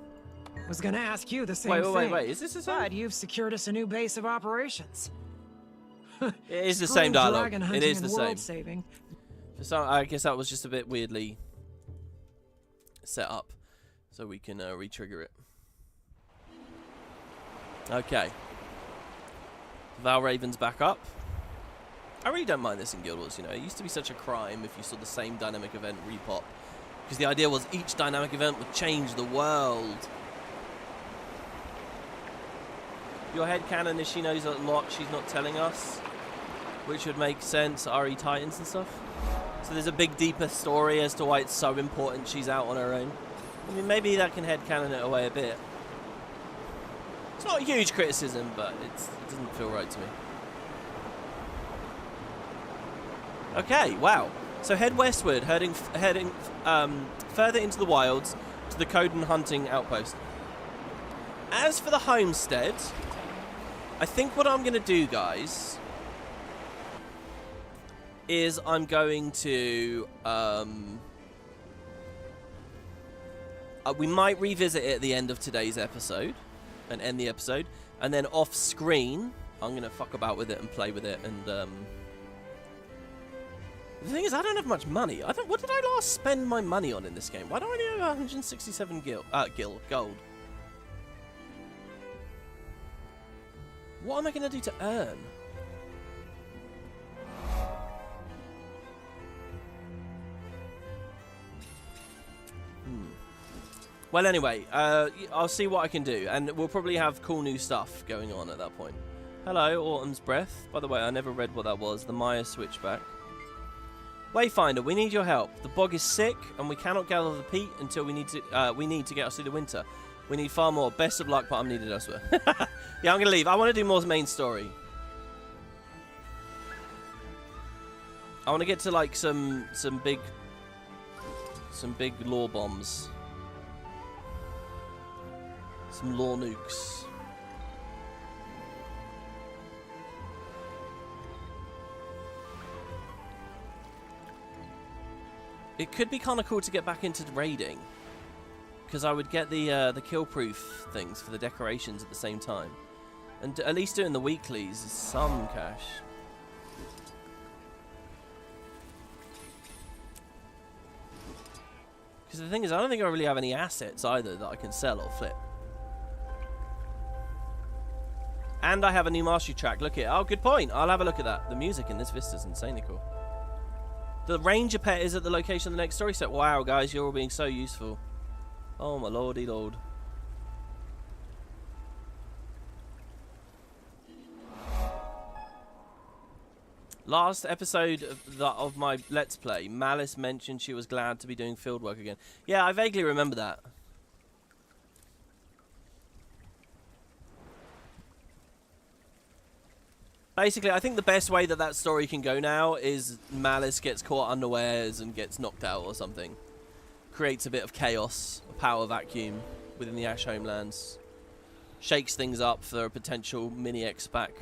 Was gonna ask you the same thing. Wait, is this the same? But you've secured us a new base of operations. It is the same dialogue. It is the same. Saving. For some, I guess that was just a bit weirdly set up, so we can re-trigger it. Okay. Valraven's back up. I really don't mind this in Guild Wars, you know. It used to be such a crime if you saw the same dynamic event repop. Because the idea was each dynamic event would change the world. Your headcanon is she knows a lot she's not telling us. Which would make sense, RE Titans and stuff. So there's a big, deeper story as to why it's so important she's out on her own. I mean, maybe that can headcanon it away a bit. It's not a huge criticism, but it doesn't feel right to me. Okay, wow. So head westward, heading further into the wilds to the Coden hunting outpost. As for the homestead, I think what I'm going to do, guys, is I'm going to... we might revisit it at the end of today's episode and end the episode. And then off screen, I'm going to fuck about with it and play with it and... The thing is, I don't have much money. What did I last spend my money on in this game? Why do I only have 167 gold? What am I going to do to earn? Well, anyway, I'll see what I can do, and we'll probably have cool new stuff going on at that point. Hello, Autumn's Breath. By the way, I never read what that was. The Mire Switchback. Wayfinder, we need your help. The bog is sick, and we cannot gather the peat until we need to get us through the winter. We need far more. Best of luck, but I'm needed elsewhere. Yeah, I'm gonna leave. I want to do more main story. I want to get to like some big lore bombs, some lore nukes. It could be kind of cool to get back into raiding, because I would get the kill proof things for the decorations at the same time, and at least doing the weeklies is some cash. Because the thing is, I don't think I really have any assets either that I can sell or flip. And I have a new mastery track. Look at it. Oh, good point. I'll have a look at that. The music in this vista is insanely cool. The ranger pet is at the location of the next story set. Wow, guys, you're all being so useful. Oh, my lordy lord. Last episode of my Let's Play, Malice mentioned she was glad to be doing field work again. Yeah, I vaguely remember that. Basically, I think the best way that story can go now is Malice gets caught unawares and gets knocked out or something. Creates a bit of chaos, a power vacuum within the Ash Homelands. Shakes things up for a potential mini X-Pac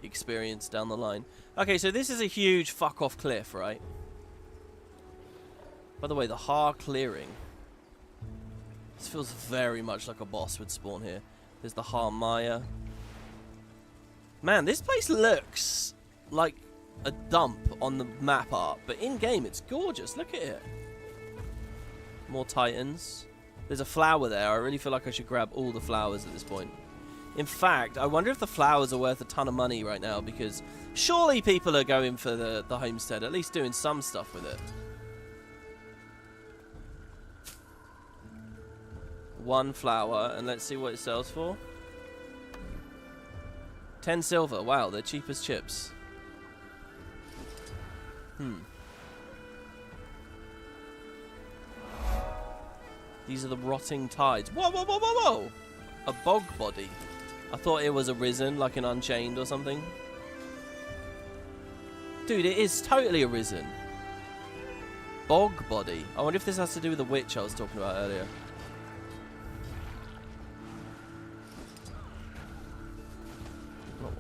experience down the line. Okay, so this is a huge fuck-off cliff, right? By the way, the Haar clearing. This feels very much like a boss would spawn here. There's the Haar Mire. Man, this place looks like a dump on the map art, but in-game it's gorgeous. Look at it. More Titans. There's a flower there. I really feel like I should grab all the flowers at this point. In fact, I wonder if the flowers are worth a ton of money right now, because surely people are going for the homestead, at least doing some stuff with it. One flower, and let's see what it sells for. 10 silver. Wow, they're cheap as chips. These are the rotting tides. Whoa, whoa, whoa, whoa, whoa! A bog body. I thought it was a risen, like an Unchained or something. Dude, it is totally a risen. Bog body. I wonder if this has to do with the witch I was talking about earlier.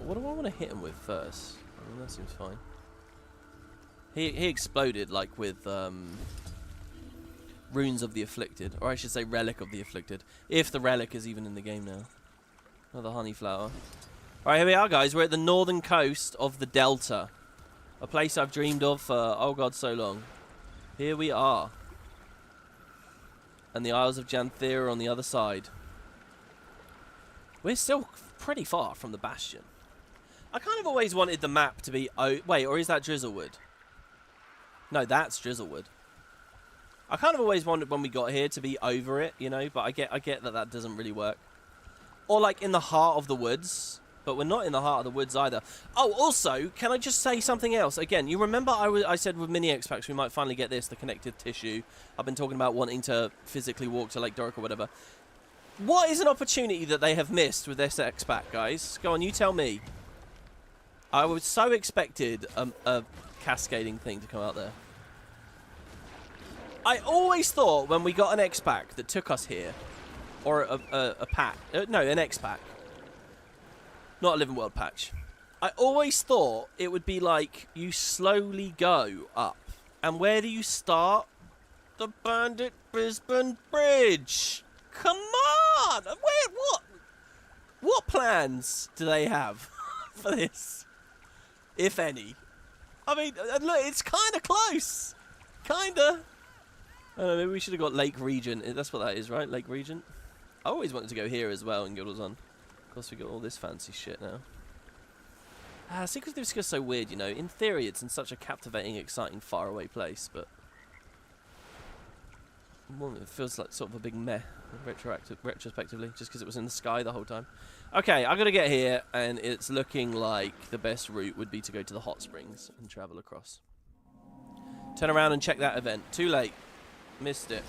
What do I want to hit him with first? I mean, that seems fine. He exploded like with Runes of the Afflicted, or I should say Relic of the Afflicted, if the relic is even in the game now. Another honey flower. Alright, here we are, guys. We're at the northern coast of the Delta. A place I've dreamed of for, oh god, so long. Here we are. And the Isles of Janthir are on the other side. We're still pretty far from the Bastion. I kind of always wanted the map to be... wait, or is that Drizzlewood? No, that's Drizzlewood. I kind of always wanted when we got here to be over it, you know, but I get that that doesn't really work. Or like in the heart of the woods, but we're not in the heart of the woods either. Oh, also, can I just say something else? Again, you remember I said with mini X-Packs we might finally get this, the connective tissue. I've been talking about wanting to physically walk to Lake Doric or whatever. What is an opportunity that they have missed with this X-Pack, guys? Go on, you tell me. I was so expected a cascading thing to come out there. I always thought when we got an X-Pack that took us here, or a pack, no, an X-Pack, not a Living World patch, I always thought it would be like you slowly go up. And where do you start? The Bandit Brisbane Bridge. Come on! What plans do they have for this? If any. I mean, look, it's kind of close. Kinda. I don't know, maybe we should have got Lake Regent. That's what that is, right? Lake Regent? I always wanted to go here as well in Guildhall's On. Of course, we got all this fancy shit now. Secret of the Obscure is so weird, you know. In theory, it's in such a captivating, exciting, faraway place, but... well, it feels like sort of a big meh, retrospectively, just because it was in the sky the whole time. Okay, I gotta get here, and it's looking like the best route would be to go to the hot springs and travel across. Turn around and check that event. Too late. Missed it.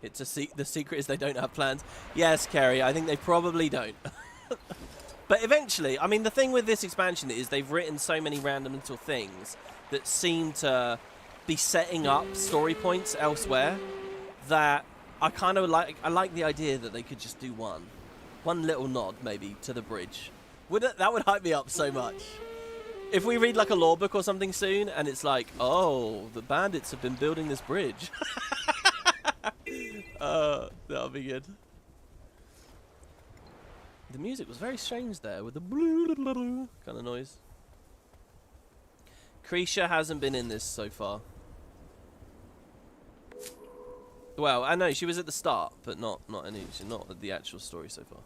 It's the secret is they don't have plans. Yes, Kerry, I think they probably don't. But eventually, I mean, the thing with this expansion is they've written so many random little things that seem to be setting up story points elsewhere that I kind of like. I like the idea that they could just do one little nod maybe to the bridge. That would hype me up so much. If we read like a lore book or something soon and it's like, oh, the bandits have been building this bridge. That'll be good. The music was very strange there with the kind of noise. Krisha hasn't been in this so far. Well, I know she was at the start, but not at the actual story so far.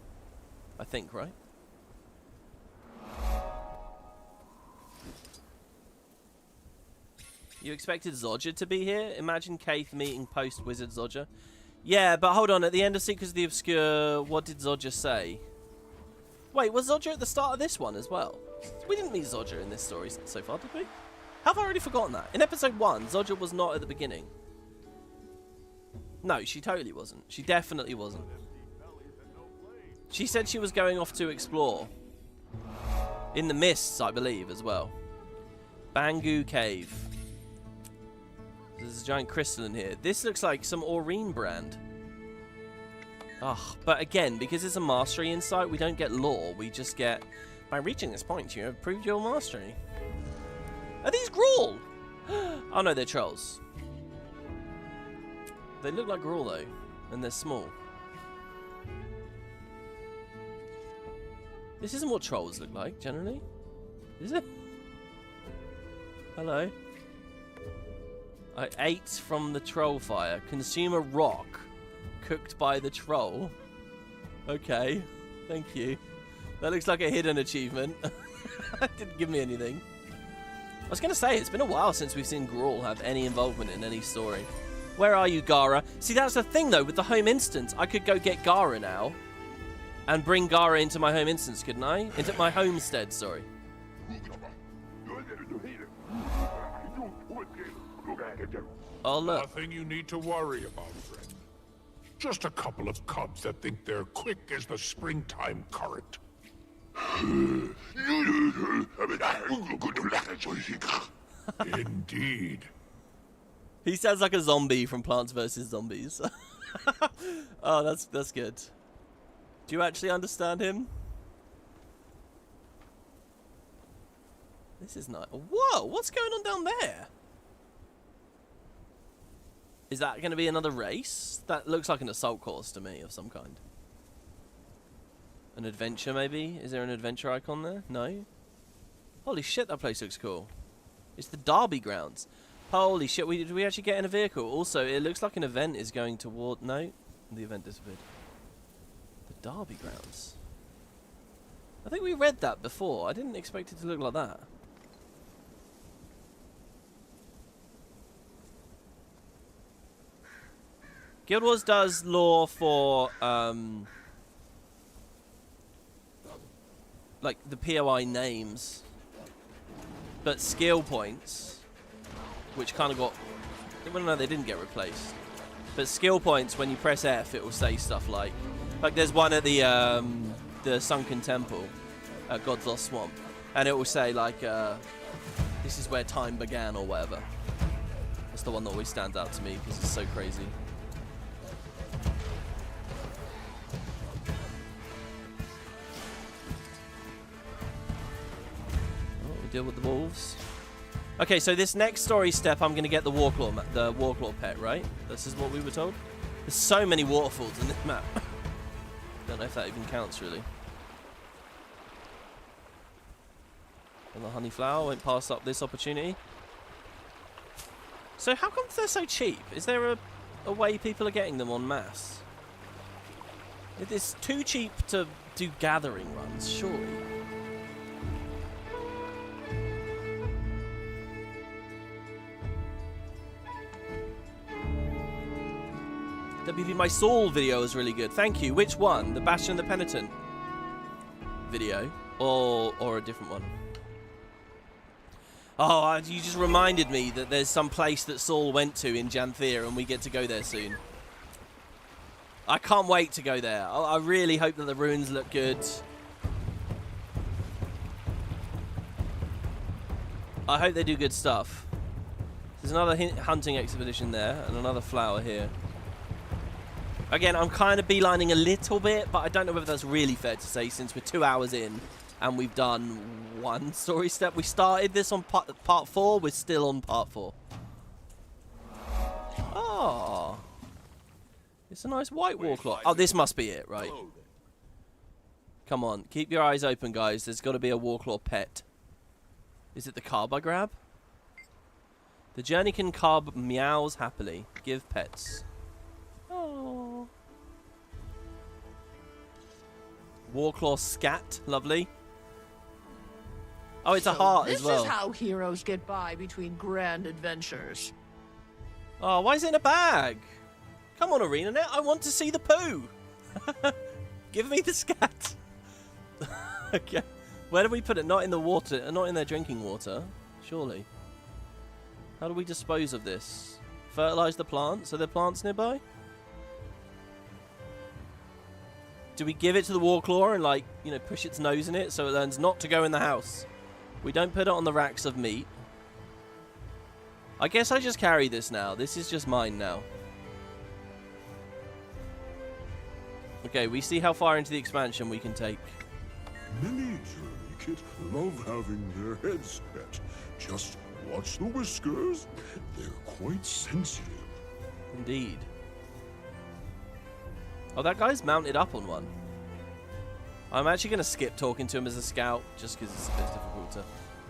I think, right? You expected Zodja to be here? Imagine Kaith meeting post-Wizard Zodja. Yeah, but hold on. At the end of Secrets of the Obscure, what did Zodja say? Wait, was Zodja at the start of this one as well? We didn't meet Zodja in this story so far, did we? Have I already forgotten that? In episode 1, Zodja was not at the beginning. No, she totally wasn't. She definitely wasn't. She said she was going off to explore. In the mists, I believe, as well. Bangu Cave. There's a giant crystal in here. This looks like some Aurene brand. Ugh, but again, because it's a mastery insight, we don't get lore. We just get, by reaching this point, you have proved your mastery. Are these Gruul? Oh no, they're trolls. They look like Gruul though, and they're small. This isn't what trolls look like, generally. Is it? Hello. I ate from the troll fire. Consume a rock cooked by the troll. Okay, thank you. That looks like a hidden achievement. That didn't give me anything. I was going to say, it's been a while since we've seen Gruul have any involvement in any story. Where are you, Gara? See, that's the thing, though, with the home instance. I could go get Gara now and bring Gara into my home instance, couldn't I? Into my homestead, sorry. Oh, look. Nothing you need to worry about, friend. Just a couple of cubs that think they're quick as the springtime current. Indeed. He sounds like a zombie from Plants vs. Zombies. Oh, that's good. Do you actually understand him? This is nice. Whoa, what's going on down there? Is that going to be another race? That looks like an assault course to me of some kind. An adventure, maybe? Is there an adventure icon there? No? Holy shit, that place looks cool. It's the Derby grounds. Holy shit, did we actually get in a vehicle? Also, it looks like an event is going toward... No? The event disappeared. The Derby grounds. I think we read that before. I didn't expect it to look like that. Guild Wars does lore for, like, the POI names. But skill points, which kind of got... Well, no, they didn't get replaced. But skill points, when you press F, it will say stuff like... Like, there's one at the Sunken Temple at God's Lost Swamp. And it will say, like, this is where time began, or whatever. That's the one that always stands out to me, because it's so crazy. Deal with the wolves. Okay, so this next story step, I'm going to get the Warclaw pet, right? This is what we were told. There's so many waterfalls in this map. Don't know if that even counts, really. And the honey flower went past up this opportunity. So how come they're so cheap? Is there a way people are getting them en masse? It's too cheap to do gathering runs, surely. WV, my Saul video is really good. Thank you. Which one? The Bastion the Penitent video? Or a different one? Oh, you just reminded me that there's some place that Saul went to in Janthir and we get to go there soon. I can't wait to go there. I really hope that the ruins look good. I hope they do good stuff. There's another hunting expedition there and another flower here. Again, I'm kind of beelining a little bit, but I don't know whether that's really fair to say since we're 2 hours in and we've done one story step. We started this on part 4. We're still on part 4. Oh. It's a nice white Warclaw. Oh, this must be it, right? Come on. Keep your eyes open, guys. There's got to be a Warclaw pet. Is it the carb I grab? The Journeykin carb meows happily. Give pets. Oh. Warclaw scat, lovely. Oh, it's a heart as well. This is how heroes get by between grand adventures. Oh, why is it in a bag? Come on, ArenaNet, I want to see the poo. Give me the scat. Okay. Where do we put it? Not in the water, not in their drinking water, surely. How do we dispose of this? Fertilize the plants? Are there plants nearby? Do we give it to the Warclaw and, like, you know, push its nose in it so it learns not to go in the house? We don't put it on the racks of meat. I guess I just carry this now. This is just mine now. Okay, we see how far into the expansion we can take. Many Journeykin love having their heads pet. Just watch the whiskers. They're quite sensitive. Indeed. Oh, that guy's mounted up on one. I'm actually going to skip talking to him as a scout, just because it's a bit difficult to...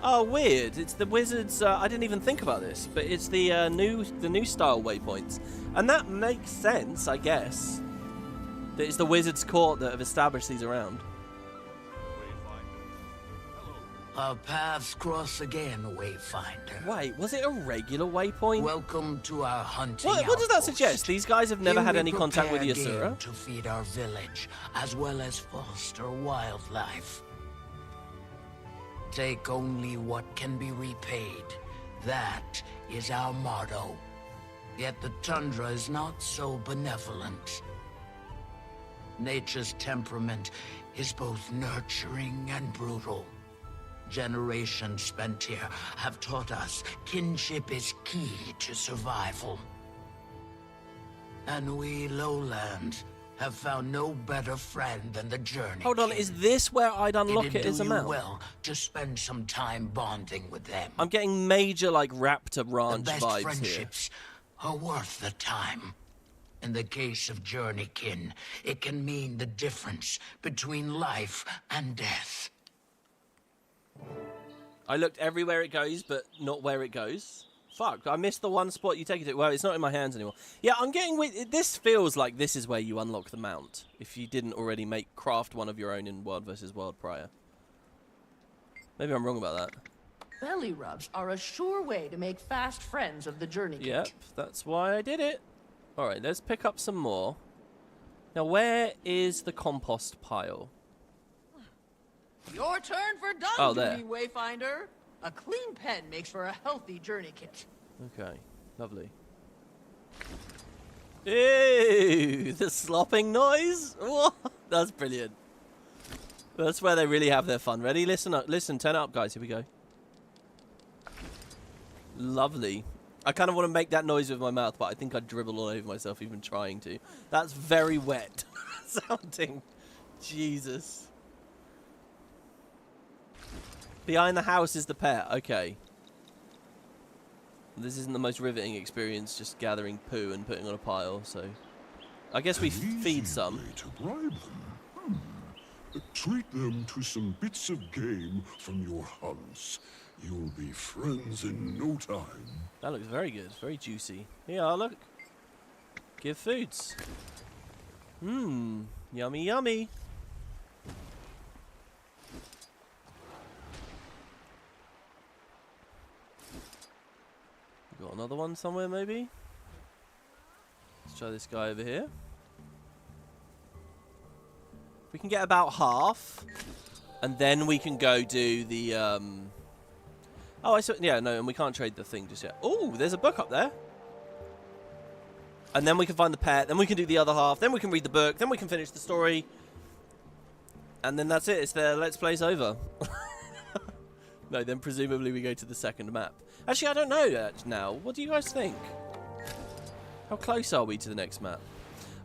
Oh, weird. It's the wizards... I didn't even think about this, but it's the new style waypoints. And that makes sense, I guess. That it's the wizards' court that have established these around. Our paths cross again, Wayfinder. Wait, was it a regular waypoint? Welcome to our hunting What does that suggest? These guys have never Here had we any contact with the prepare Asura? game to feed our village, as well as foster wildlife. Take only what can be repaid. That is our motto. Yet the tundra is not so benevolent. Nature's temperament is both nurturing and brutal. Generations spent here have taught us kinship is key to survival. And we Lowlands have found no better friend than the Journeykin. Hold on, is this where I'd unlock it as a mount? Well, to spend some time bonding with them. I'm getting major, like, Raptor Ranch The best vibes friendships are worth the time. In the case of Journeykin, it can mean the difference between life and death. I looked everywhere it goes, but not where it goes. Fuck, I missed the one spot you take it to. Well, it's not in my hands anymore. Yeah, I'm getting with... This feels like this is where you unlock the mount, if you didn't already craft one of your own in World vs. World prior. Maybe I'm wrong about that. Belly rubs are a sure way to make fast friends of the Journeykin. Yep, that's why I did it. Alright, let's pick up some more. Now, where is the compost pile? Your turn for done Oh, there. duty, Wayfinder. A clean pen makes for a healthy journey kit. Okay, lovely. Ew, the slopping noise? What? That's brilliant. That's where they really have their fun. Ready? Listen up. Listen, turn it up, guys. Here we go. Lovely. I kind of want to make that noise with my mouth, but I think I'd dribble all over myself even trying to. That's very wet sounding. Jesus. Behind the house is the pet. Okay. This isn't the most riveting experience, just gathering poo and putting on a pile, so... I guess we feed some. To bribe them. Treat them to some bits of game from your hunts. You'll be friends in no time. That looks very good. Very juicy. Yeah, look. Give foods. Mmm. Yummy, yummy. Got another one somewhere, maybe? Let's try this guy over here. We can get about half. And then we can go do the, Oh, I saw... Yeah, no, and we can't trade the thing just yet. Oh, there's a book up there. And then we can find the pet. Then we can do the other half. Then we can read the book. Then we can finish the story. And then that's it. It's the Let's Play's over. No, then presumably we go to the second map. Actually, I don't know that now. What do you guys think? How close are we to the next map?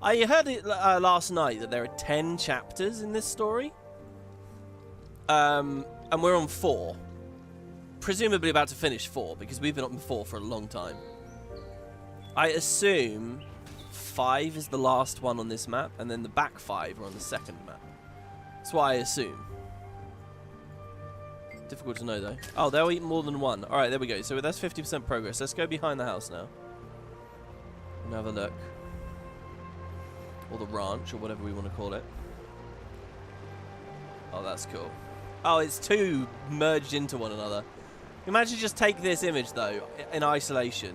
I heard it last night that there are 10 chapters in this story. And we're on 4. Presumably about to finish 4, because we've been on 4 for a long time. I assume 5 is the last one on this map, and then the back 5 are on the second map. That's what I assume. Difficult to know, though. Oh, they'll eat more than one. Alright, there we go. So that's 50% progress. Let's go behind the house now. And have a look. Or the ranch, or whatever we want to call it. Oh, that's cool. Oh, it's 2 merged into one another. Imagine just take this image, though, in isolation.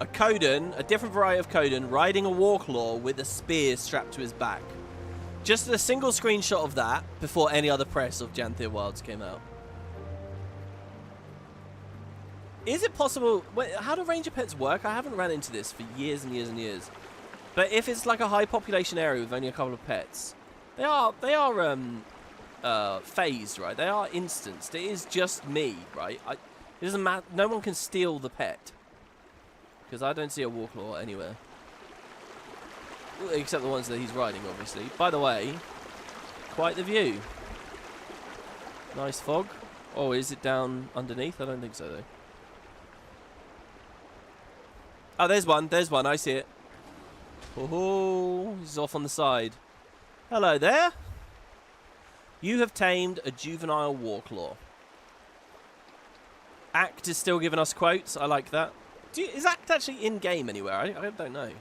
A Coden, a different variety of Coden, riding a Warclaw with a spear strapped to his back. Just a single screenshot of that before any other press of Janthir Wilds came out. Is it possible... Wait, how do ranger pets work? I haven't ran into this for years and years and years. But if it's like a high population area with only a couple of pets, they are phased, right? They are instanced. It is just me, right? It doesn't matter. No one can steal the pet. Because I don't see a Warclaw anywhere. Except the ones that he's riding, obviously. By the way, quite the view. Nice fog. Oh, is it down underneath? I don't think so, though. Oh, there's one. There's one. I see it. Oh, he's off on the side. Hello there. You have tamed a juvenile Warclaw. Act is still giving us quotes. I like that. Is Act actually in-game anywhere? I don't know.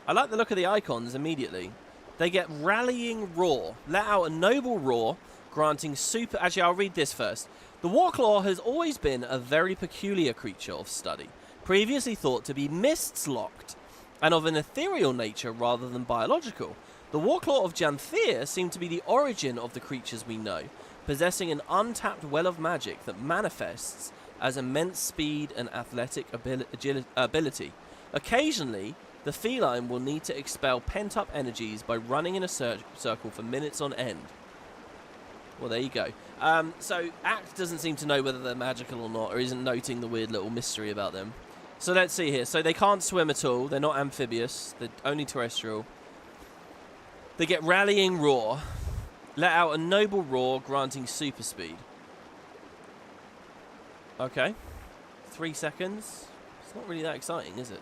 I like the look of the icons immediately. They get Rallying Roar. Let out a noble roar, granting super... Actually, I'll read this first. The Warclaw has always been a very peculiar creature of study, previously thought to be mists-locked, and of an ethereal nature rather than biological. The Warclaw of Janthir seemed to be the origin of the creatures we know, possessing an untapped well of magic that manifests as immense speed and athletic ability. Occasionally, the feline will need to expel pent-up energies by running in a circle for minutes on end. Well, there you go. So, Act doesn't seem to know whether they're magical or not, or isn't noting the weird little mystery about them. So let's see here. So they can't swim at all. They're not amphibious. They're only terrestrial. They get rallying roar. Let out a noble roar, granting super speed. Okay. 3 seconds. It's not really that exciting, is it?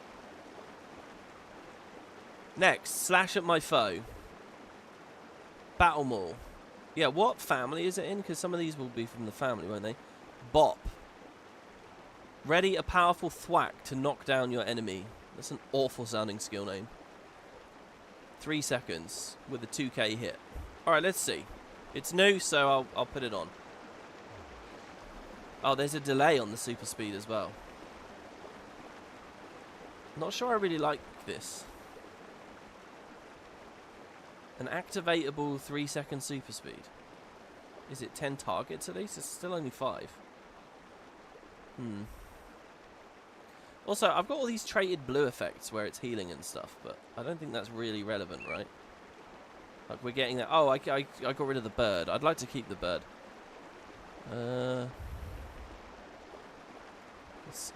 Next, slash at my foe. Battle maul. Yeah, what family is it in? Because some of these will be from the family, won't they? Bop. Ready a powerful thwack to knock down your enemy. That's an awful sounding skill name. 3 seconds with a 2k hit. Alright, let's see. It's new, so I'll put it on. Oh, there's a delay on the super speed as well. Not sure I really like this. An activatable 3-second super speed. Is it 10 targets at least? It's still only 5. Also, I've got all these traded blue effects where it's healing and stuff, but I don't think that's really relevant, right? Like, we're getting that. Oh, I got rid of the bird. I'd like to keep the bird.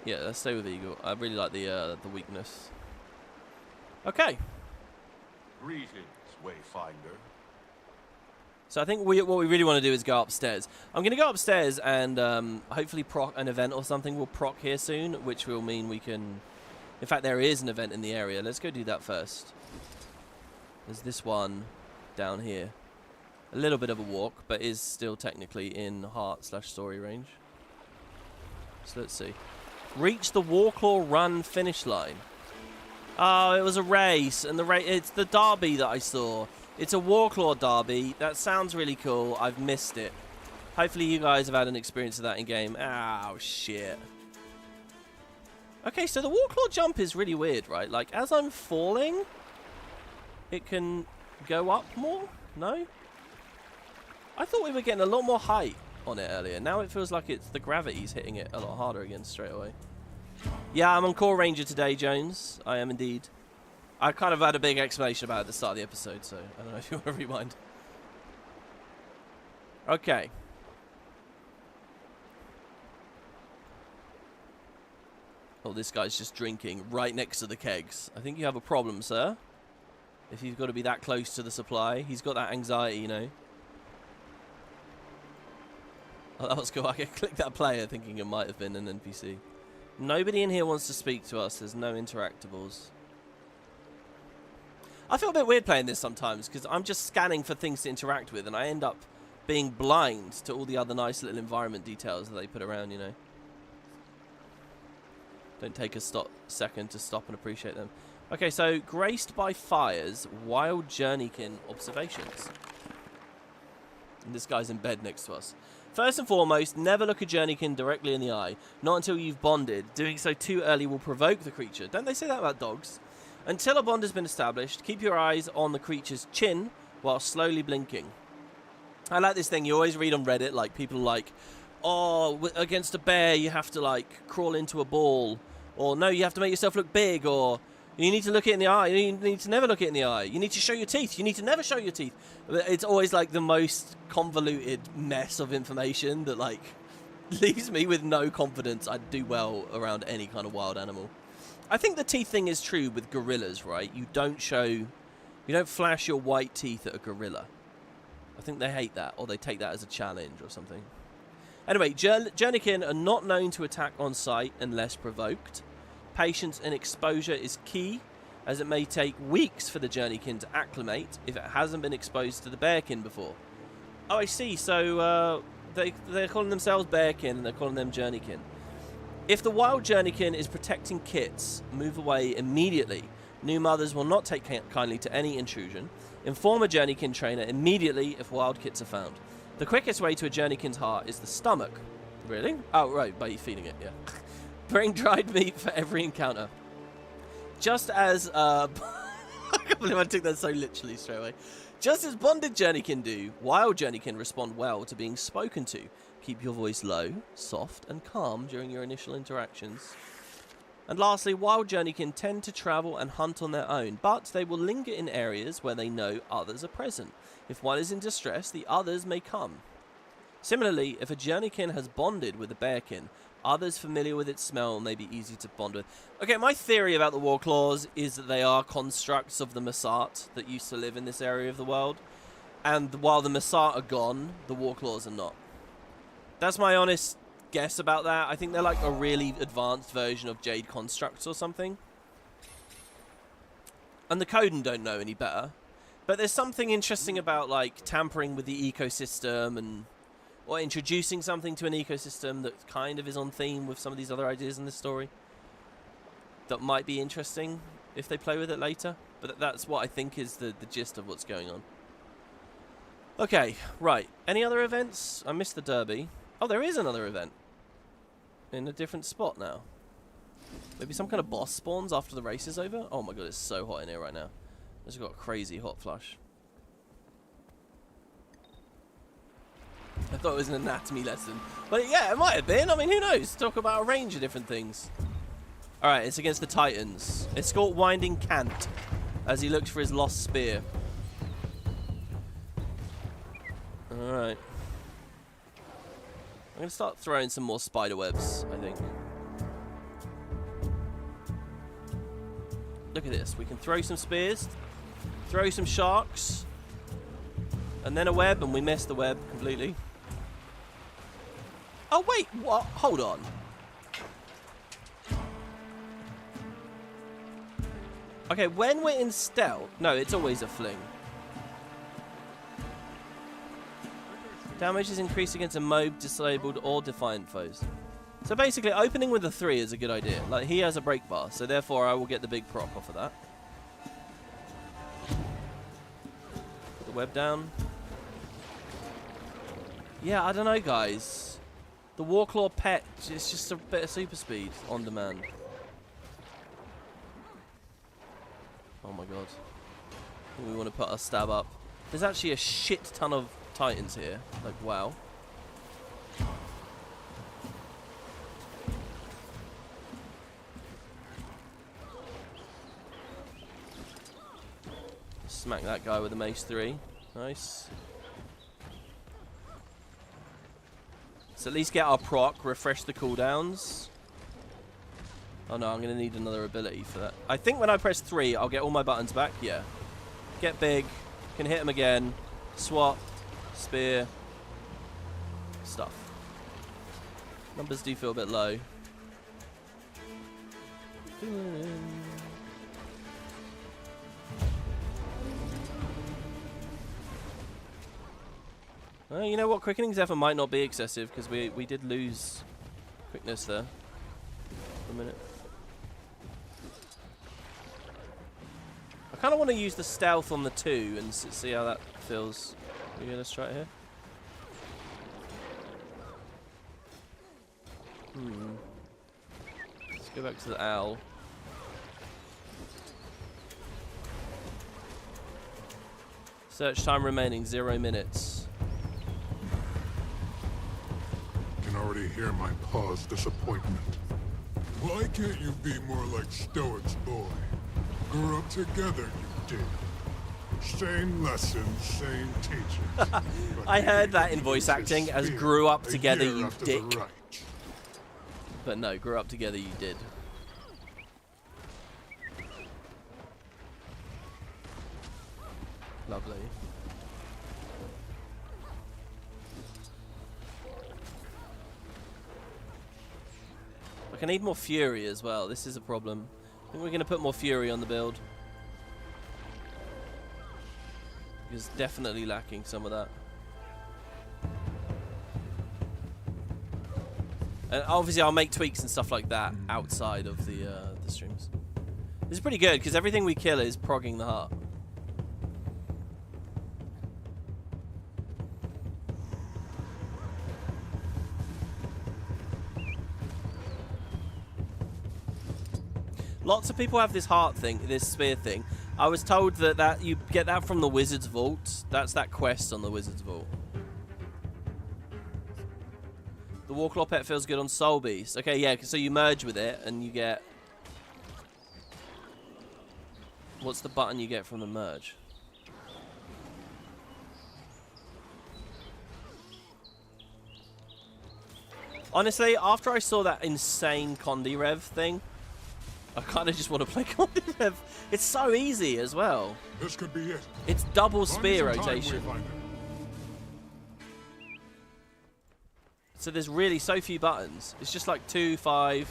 Let's stay with Eagle. I really like the weakness. Okay. Greetings, Wayfinder. So I think what we really want to do is go upstairs. I'm going to go upstairs and hopefully proc an event or something will proc here soon, which will mean we can... In fact, there is an event in the area. Let's go do that first. There's this one down here. A little bit of a walk, but is still technically in heart/story range. So let's see. Reach the Warclaw Run finish line. Oh, it was a race, and it's the derby that I saw. It's a Warclaw derby. That sounds really cool. I've missed it. Hopefully you guys have had an experience of that in game. Oh, shit. Okay, so the Warclaw jump is really weird, right? Like, as I'm falling, it can go up more? No? I thought we were getting a lot more height on it earlier. Now it feels like it's the gravity's hitting it a lot harder again straight away. Yeah, I'm on Core Ranger today, Jones. I am indeed. I kind of had a big explanation about it at the start of the episode, so I don't know if you want to rewind. Okay. Oh, this guy's just drinking right next to the kegs. I think you have a problem, sir. If you've got to be that close to the supply. He's got that anxiety, you know. Oh, that was cool. I clicked that player thinking it might have been an NPC. Nobody in here wants to speak to us. There's no interactables. I feel a bit weird playing this sometimes because I'm just scanning for things to interact with and I end up being blind to all the other nice little environment details that they put around, you know. Don't take a second to stop and appreciate them. Okay, so graced by fires, wild Journeykin observations. And this guy's in bed next to us. First and foremost, never look a Journeykin directly in the eye. Not until you've bonded. Doing so too early will provoke the creature. Don't they say that about dogs? Until a bond has been established, keep your eyes on the creature's chin while slowly blinking. I like this thing you always read on Reddit, like people like, oh, against a bear you have to like crawl into a ball, or no, you have to make yourself look big, or you need to look it in the eye, you need to never look it in the eye, you need to show your teeth, you need to never show your teeth. It's always like the most convoluted mess of information that like leaves me with no confidence I'd do well around any kind of wild animal. I think the teeth thing is true with gorillas, right? You don't flash your white teeth at a gorilla. I think they hate that, or they take that as a challenge or something. Anyway, Journeykin are not known to attack on sight unless provoked. Patience and exposure is key, as it may take weeks for the Journeykin to acclimate if it hasn't been exposed to the bearkin before. Oh, I see. So they're calling themselves bearkin and they're calling them Journeykin. If the wild Journeykin is protecting kits, move away immediately. New mothers will not take kindly to any intrusion. Inform a Journeykin trainer immediately if wild kits are found. The quickest way to a Journeykin's heart is the stomach. Really? Oh, right, by feeding it, yeah. Bring dried meat for every encounter. Just as... I can't believe I took that so literally straight away. Just as bonded Journeykin do, wild Journeykin respond well to being spoken to. Keep your voice low, soft, and calm during your initial interactions. And lastly, wild Journeykin tend to travel and hunt on their own, but they will linger in areas where they know others are present. If one is in distress, the others may come. Similarly, if a Journeykin has bonded with a bearkin, others familiar with its smell may be easy to bond with. Okay, my theory about the Warclaws is that they are constructs of the Masat that used to live in this area of the world. And while the Masat are gone, the Warclaws are not. That's my honest guess about that. I think they're like a really advanced version of Jade Constructs or something. And the Coden don't know any better. But there's something interesting about like tampering with the ecosystem and or introducing something to an ecosystem that kind of is on theme with some of these other ideas in this story that might be interesting if they play with it later. But that's what I think is the gist of what's going on. Okay, right. Any other events? I missed the Derby. Oh, there is another event. In a different spot now. Maybe some kind of boss spawns after the race is over? Oh my god, it's so hot in here right now. I just got a crazy hot flush. I thought it was an anatomy lesson. But yeah, it might have been. I mean, who knows? Talk about a range of different things. Alright, it's against the Titans. Escort Winding Cant as he looks for his lost spear. Alright. I'm going to start throwing some more spider webs, I think. Look at this. We can throw some spears, throw some sharks, and then a web, and we missed the web completely. Oh, wait. What? Hold on. Okay, when we're in stealth... No, it's always a fling. Damage is increased against a mob, disabled, or defiant foes. So basically, opening with a 3 is a good idea. Like, he has a break bar, so therefore I will get the big proc off of that. Put the web down. Yeah, I don't know, guys. The Warclaw pet is just a bit of super speed on demand. Oh my god. We want to put our stab up. There's actually a shit ton of Titans here. Like, wow. Smack that guy with a mace 3. Nice. So at least get our proc, refresh the cooldowns. Oh no, I'm going to need another ability for that. I think when I press 3, I'll get all my buttons back. Yeah. Get big. Can hit him again. Swap. Spear. Stuff. Numbers do feel a bit low. Well, you know what? Quickening's effort might not be excessive because we did lose quickness there for a minute. I kind of want to use the stealth on the 2 and see how that feels. Yeah, let's try it here. Let's go back to the owl. Search time remaining 0 minutes. Can already hear my paw's disappointment. Why can't you be more like Stoic's boy? Grew up together, you did. Same lessons, same teachers. I heard that in voice acting as grew up together, you dick. But no, grew up together, you did. Lovely. Like, I need more fury as well. This is a problem. I think we're going to put more fury on the build. It's definitely lacking some of that. And obviously I'll make tweaks and stuff like that outside of the streams. This is pretty good because everything we kill is progging the heart. Lots of people have this heart thing, this spear thing. I was told that you get that from the Wizard's Vault. That's that quest on the Wizard's Vault. The Warclaw pet feels good on Soul Beast. Okay, yeah, so you merge with it and you get... What's the button you get from the merge? Honestly, after I saw that insane Condi Rev thing, I kind of just want to play Condi Rev. It's so easy as well. This could be it. It's double spear Find some time, rotation. Wayfinder. So there's really so few buttons. It's just like 2, 5.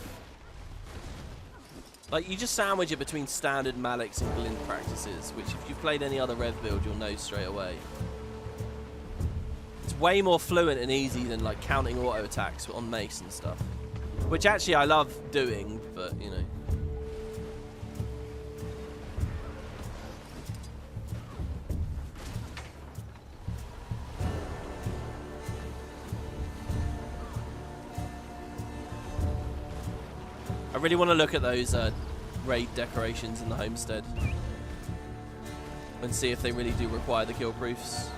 Like, you just sandwich it between standard Malix and Glint practices, which if you've played any other Rev build, you'll know straight away. It's way more fluent and easy than like counting auto attacks on Mace and stuff. Which actually I love doing, but you know. I really want to look at those raid decorations in the homestead and see if they really do require the kill proofs.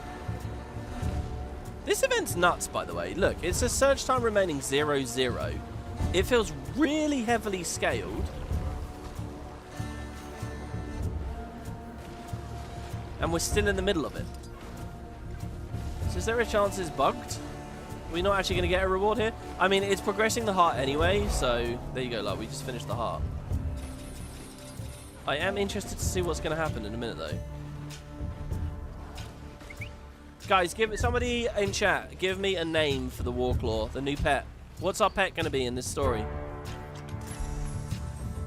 This event's nuts, by the way. Look, it says search time remaining 0-0. It feels really heavily scaled. And we're still in the middle of it. So is there a chance it's bugged? Are we not actually going to get a reward here? I mean, it's progressing the heart anyway, so there you go, like, we just finished the heart. I am interested to see what's going to happen in a minute, though. Guys, give somebody in chat, give me a name for the Warclaw, the new pet. What's our pet going to be in this story?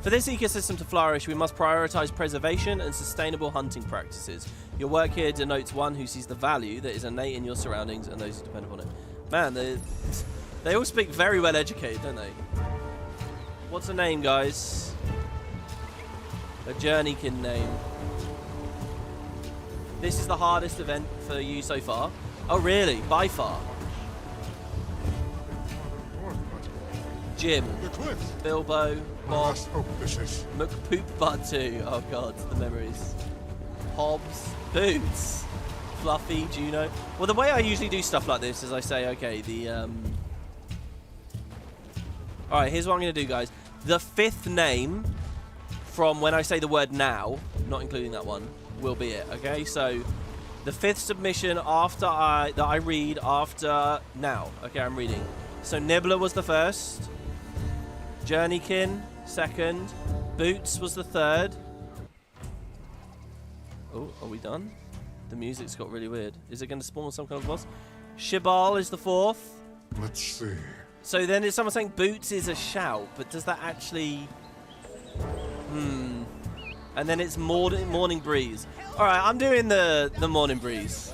For this ecosystem to flourish, we must prioritize preservation and sustainable hunting practices. Your work here denotes one who sees the value that is innate in your surroundings and those who depend upon it. Man, they all speak very well educated, don't they? What's a name, guys? A Journeykin name. This is the hardest event for you so far. Oh, really? By far. Jim, Bilbo, Bob, McPoopbutt2. Oh god, the memories. Hobbs, Boots, Fluffy, Juno. Well, the way I usually do stuff like this is I say, okay, Alright, here's what I'm going to do, guys. The 5th name from when I say the word now, not including that one, will be it, okay? So, the 5th submission that I read after now. Okay, I'm reading. So, Nibbler was the 1st. Journeykin, 2nd. Boots was the 3rd. Oh, are we done? The music's got really weird. Is it going to spawn some kind of boss? Shibal is the 4th. Let's see. So then is someone saying Boots is a shout, but does that actually... And then it's Morning Breeze. Alright, I'm doing the Morning Breeze.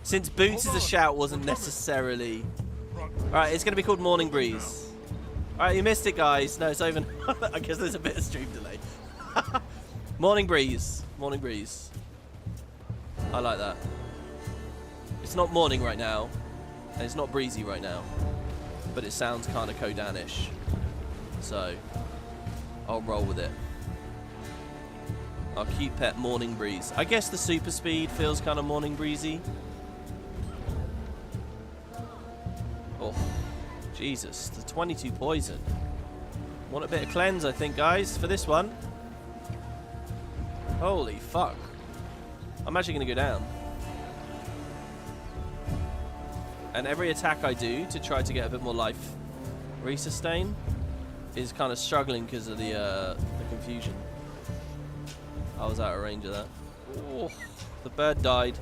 Since Boots is a shout wasn't necessarily... Alright, it's going to be called Morning Breeze. Alright, you missed it, guys. No, it's over. I guess there's a bit of stream delay. Morning Breeze. Morning Breeze. I like that. It's not morning right now, and it's not breezy right now, but it sounds kind of Kodanish. So, I'll roll with it. Our cute pet Morning Breeze. I guess the super speed feels kind of morning breezy. Oh, Jesus, the 22 poison. Want a bit of cleanse, I think, guys, for this one. Holy fuck. I'm actually going to go down. And every attack I do to try to get a bit more life resustain is kind of struggling because of the confusion. I was out of range of that. Oh, the bird died.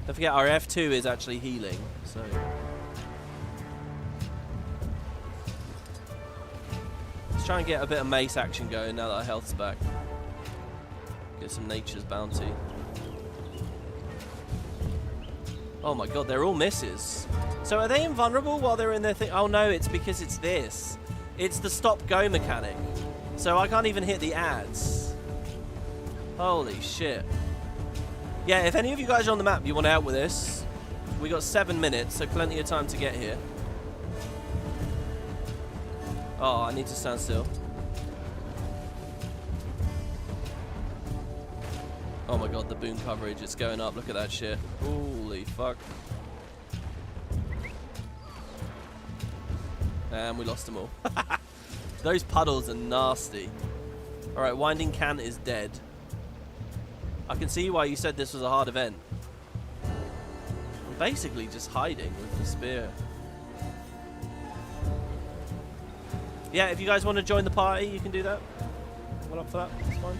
Don't forget, our F2 is actually healing, so... Let's try and get a bit of mace action going now that our health's back. Get some nature's bounty. Oh my god, they're all misses. So are they invulnerable while they're in their thing? Oh no, it's because it's this. It's the stop-go mechanic. So I can't even hit the ads. Holy shit. Yeah, if any of you guys are on the map, you want to help with this, we got 7 minutes, so plenty of time to get here. Oh, I need to stand still. Oh my god, the boom coverage, it's going up. Look at that shit. Holy fuck. And we lost them all. Those puddles are nasty. Alright, Winding Can is dead. I can see why you said this was a hard event. I'm basically just hiding with the spear. Yeah, if you guys want to join the party, you can do that. Well up for that. It's fine.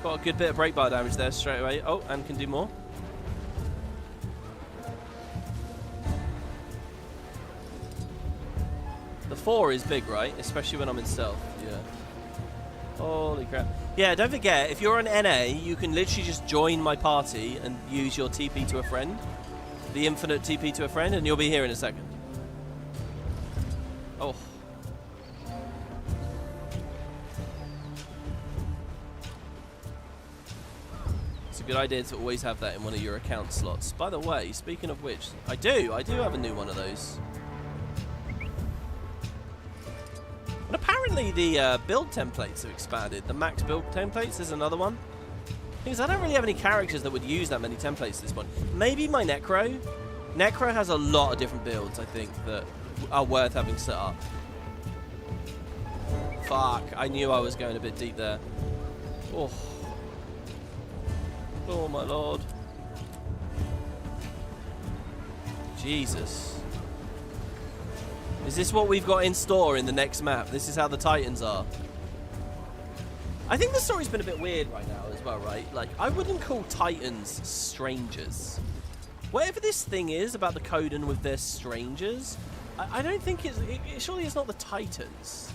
Got a good bit of break bar damage there straight away. Oh, and can do more. The 4 is big, right? Especially when I'm in stealth. Yeah. Holy crap. Yeah, don't forget, if you're an NA, you can literally just join my party and use your TP to a friend. The infinite TP to a friend, and you'll be here in a second. Oh. It's a good idea to always have that in one of your account slots. By the way, speaking of which, I do have a new one of those. And apparently the build templates have expanded. The max build templates is another one. Because I don't really have any characters that would use that many templates at this point. Maybe my Necro. Necro has a lot of different builds, I think, that are worth having set up. Fuck, I knew I was going a bit deep there. Oh. Oh my lord. Jesus. Is this what we've got in store in the next map? This is how the Titans are. I think the story's been a bit weird right now as well, right? Like, I wouldn't call Titans strangers. Whatever this thing is about the Coden with their strangers, I don't think surely it's not the Titans.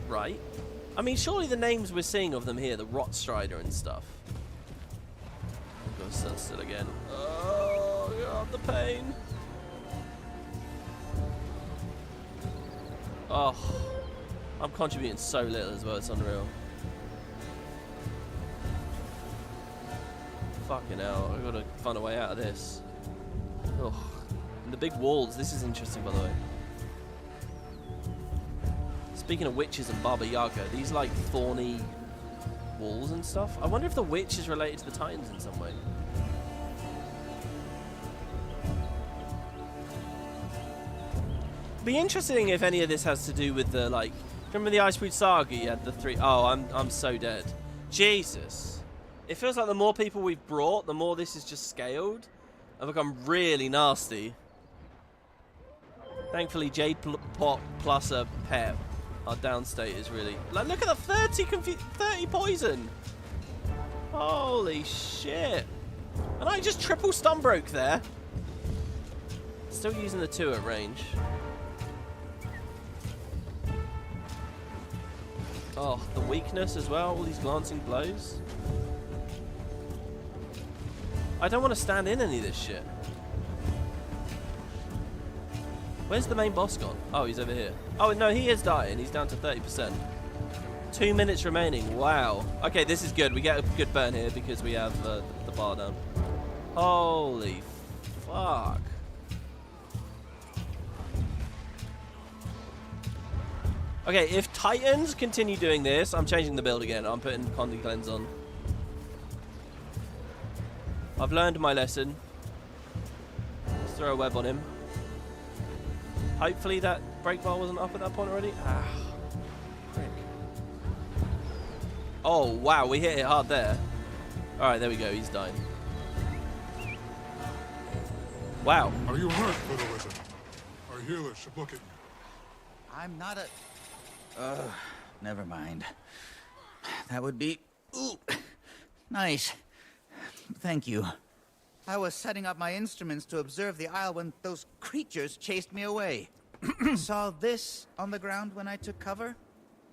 Right? I mean, surely the names we're seeing of them here, the Rotstrider and stuff. Go stand still again. Oh, God, the pain. Oh, I'm contributing so little as well, it's unreal. Fucking hell, I've got to find a way out of this. Oh, and the big walls, this is interesting, by the way. Speaking of witches and Baba Yaga, these like thorny walls and stuff. I wonder if the witch is related to the Titans in some way. Be interesting if any of this has to do with the like. Remember the Icebreed Saga? You had the 3. Oh, I'm so dead. Jesus, it feels like the more people we've brought, the more this is just scaled and become really nasty. Thankfully, Jade Pot plus a pet. Our downstate is really like. Look at the 30 poison. Holy shit! And I just triple stun broke there. Still using the 2 at range. Oh, the weakness as well, all these glancing blows. I don't want to stand in any of this shit. Where's the main boss gone? Oh, he's over here. Oh, no, he is dying. He's down to 30%. 2 minutes remaining. Wow. Okay, this is good. We get a good burn here because we have the bar down. Holy fuck. Okay, if Titans continue doing this, I'm changing the build again. I'm putting Condi Cleanse on. I've learned my lesson. Let's throw a web on him. Hopefully that break bar wasn't up at that point already. Ah, frick. Oh, wow, we hit it hard there. Alright, there we go, he's dying. Wow. Are you hurt, little wizard? Our healer should look at you. I'm not a... never mind. That would be... Ooh, nice. Thank you. I was setting up my instruments to observe the isle when those creatures chased me away. Saw this on the ground when I took cover?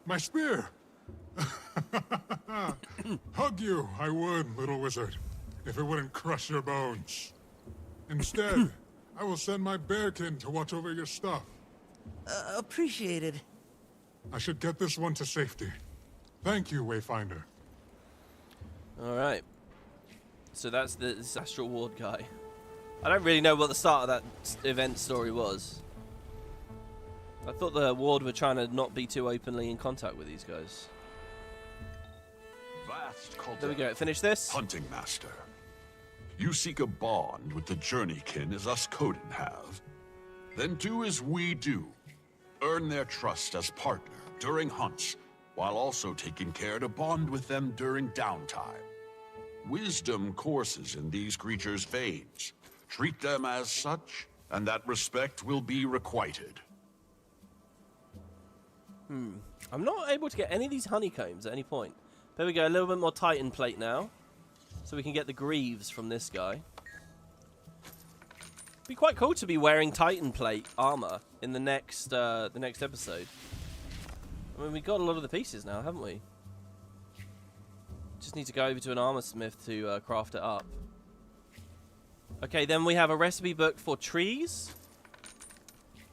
My spear! Hug you, I would, little wizard, if it wouldn't crush your bones. Instead, I will send my bearkin to watch over your stuff. Appreciated. I should get this one to safety. Thank you, Wayfinder. Alright. So that's the Astral Ward guy. I don't really know what the start of that event story was. I thought the Ward were trying to not be too openly in contact with these guys. Vast There we go, finish this. Hunting Master. You seek a bond with the Journeykin as us Coden have. Then do as we do. Earn their trust as partner during hunts, while also taking care to bond with them during downtime. Wisdom courses in these creatures' veins. Treat them as such, and that respect will be requited. I'm not able to get any of these honeycombs at any point. There we go, a little bit more Titan plate now. So we can get the greaves from this guy. It'd be quite cool to be wearing Titan plate armor in the next episode. I mean, we got a lot of the pieces now, haven't we? Just need to go over to an armor smith to craft it up. Okay, then we have a recipe book for trees,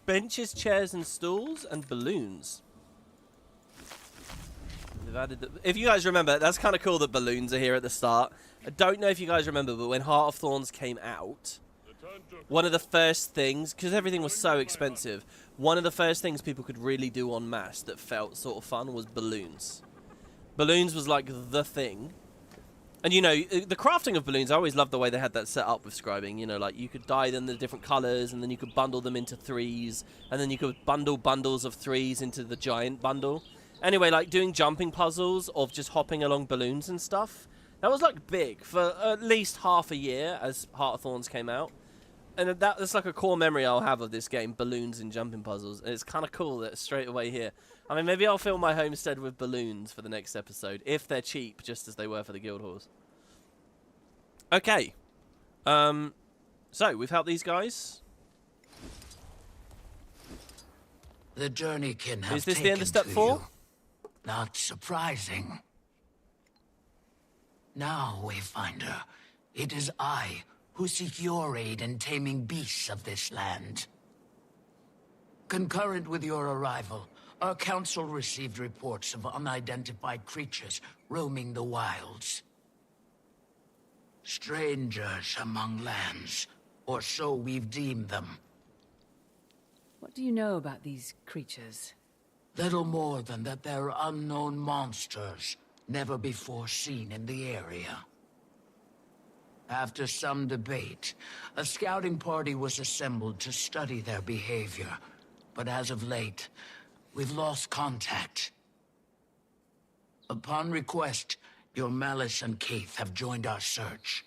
benches, chairs, and stools, and balloons. They've added if you guys remember, that's kind of cool that balloons are here at the start. I don't know if you guys remember, but when Heart of Thorns came out, one of the first things, because everything was so expensive, one of the first things people could really do en masse that felt sort of fun was balloons. Balloons was like the thing. And, you know, the crafting of balloons, I always loved the way they had that set up with scribing. You know, like, you could dye them the different colours, and then you could bundle them into threes, and then you could bundle bundles of threes into the giant bundle. Anyway, like, doing jumping puzzles of just hopping along balloons and stuff, that was, like, big for at least half a year as Heart of Thorns came out. And that's, like, a core memory I'll have of this game, balloons and jumping puzzles. And it's kind of cool that straight away here. I mean, maybe I'll fill my homestead with balloons for the next episode, if they're cheap, just as they were for the guild halls. Okay. So, we've helped these guys. The Journeykin have Is this the end of step 4? you. Not surprising. Now, Wayfinder, it is I who seek your aid in taming beasts of this land. Concurrent with your arrival, our council received reports of unidentified creatures roaming the wilds. Strangers among lands, or so we've deemed them. What do you know about these creatures? Little more than that they're unknown monsters, never before seen in the area. After some debate, a scouting party was assembled to study their behavior, but as of late, we've lost contact. Upon request, your Malice and Keith have joined our search.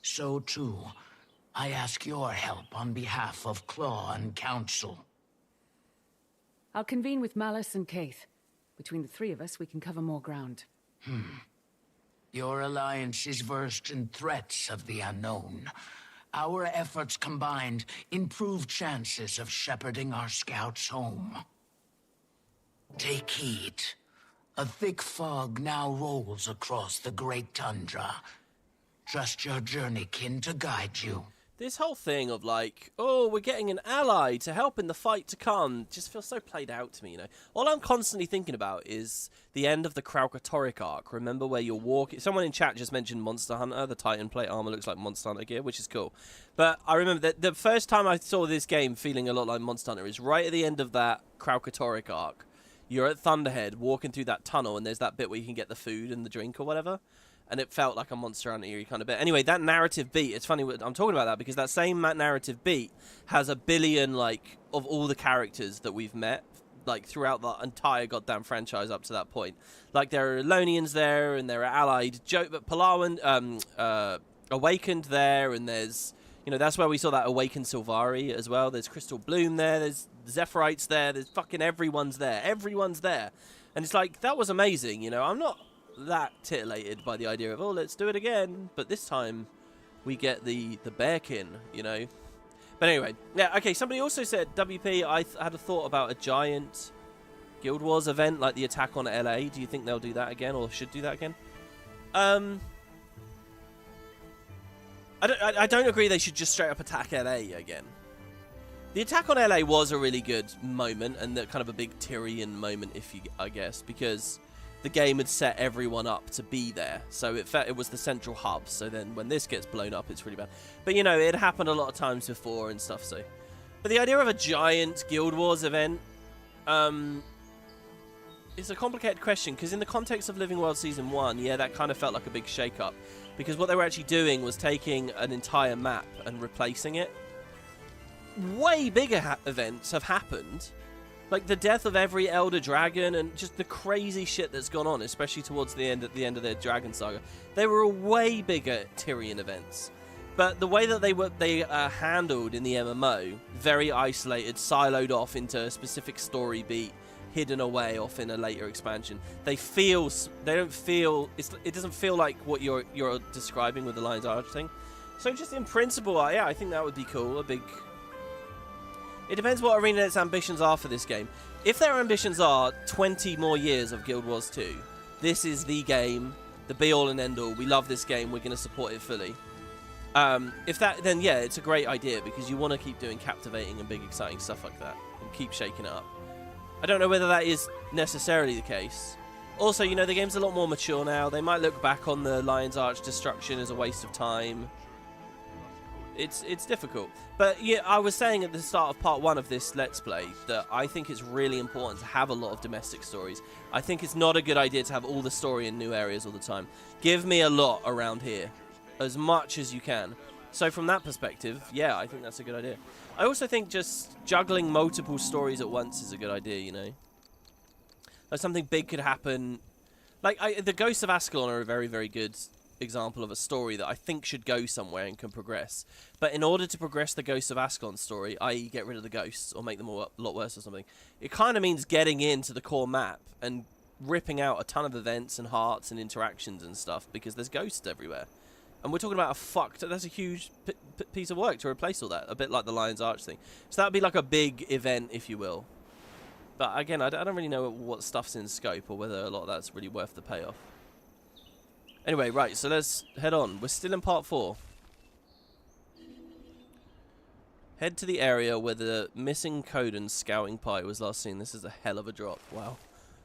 So too, I ask your help on behalf of Claw and Council. I'll convene with Malice and Keith. Between the three of us, we can cover more ground. Your alliance is versed in threats of the unknown. Our efforts combined improve chances of shepherding our scouts home. Take heed. A thick fog now rolls across the great tundra. Trust your Journeykin to guide you. This whole thing of like, oh, we're getting an ally to help in the fight to come, just feels so played out to me, you know. All I'm constantly thinking about is the end of the Kralkatorrik arc. Remember where you're walking? Someone in chat just mentioned Monster Hunter. The Titan plate armor looks like Monster Hunter gear, which is cool. But I remember that the first time I saw this game feeling a lot like Monster Hunter is right at the end of that Kralkatorrik arc. You're at Thunderhead, walking through that tunnel, and there's that bit where you can get the food and the drink or whatever. And it felt like a Monster Hunter kind of bit. Anyway, that narrative beat, it's funny I'm talking about that because that same narrative beat has a billion, like, of all the characters that we've met, like, throughout the entire goddamn franchise up to that point. Like, there are Elonians there, and there are allied Palawan, Awakened there, and there's, you know, that's where we saw that Awakened Sylvari as well. There's Crystal Bloom there, there's Zephyrites there, there's fucking everyone's there. Everyone's there. And it's like, that was amazing, you know. I'm not that titillated by the idea of, oh, let's do it again, but this time we get the bearkin, you know. But anyway, yeah, okay, somebody also said, WP, I had a thought about a giant Guild Wars event like the attack on LA. Do you think they'll do that again, or should do that again? I don't agree they should just straight up attack LA again. The attack on LA was a really good moment, and kind of a big Tyrion moment, I guess, because the game had set everyone up to be there, so it was the central hub. So then when this gets blown up, it's really bad. But you know, it happened a lot of times before and stuff. So, but the idea of a giant Guild Wars event, is a complicated question, because in the context of Living World Season 1, yeah, that kind of felt like a big shake-up, because what they were actually doing was taking an entire map and replacing it. Way bigger events have happened. Like the death of every Elder Dragon and just the crazy shit that's gone on, especially towards the end, at the end of their Dragon Saga. They were way bigger Tyrion events. But the way that they are handled in the MMO, very isolated, siloed off into a specific story beat, hidden away off in a later expansion. It doesn't feel like what you're describing with the Lion's Arch thing. So just in principle, yeah, I think that would be cool. It depends what ArenaNet's ambitions are for this game. If their ambitions are 20 more years of Guild Wars 2, this is the game, the be-all and end-all. We love this game. We're going to support it fully. Then yeah, it's a great idea because you want to keep doing captivating and big, exciting stuff like that and keep shaking it up. I don't know whether that is necessarily the case. Also, you know, the game's a lot more mature now. They might look back on the Lion's Arch destruction as a waste of time. It's difficult. But yeah, I was saying at the start of part 1 of this Let's Play that I think it's really important to have a lot of domestic stories. I think it's not a good idea to have all the story in new areas all the time. Give me a lot around here. As much as you can. So from that perspective, yeah, I think that's a good idea. I also think just juggling multiple stories at once is a good idea, you know? Like something big could happen. Like, the Ghosts of Ascalon are a very, very good example of a story that I think should go somewhere and can progress. But in order to progress the Ghosts of Ascalon story, i.e. get rid of the ghosts or make them a lot worse or something, it kind of means getting into the core map and ripping out a ton of events and hearts and interactions and stuff because there's ghosts everywhere. And we're talking about that's a huge piece of work to replace all that, a bit like the Lion's Arch thing. So that would be like a big event, if you will. But again, I don't really know what stuff's in scope or whether a lot of that's really worth the payoff. Anyway, right, so let's head on. We're still in part 4. Head to the area where the missing Coden scouting pie was last seen. This is a hell of a drop. Wow.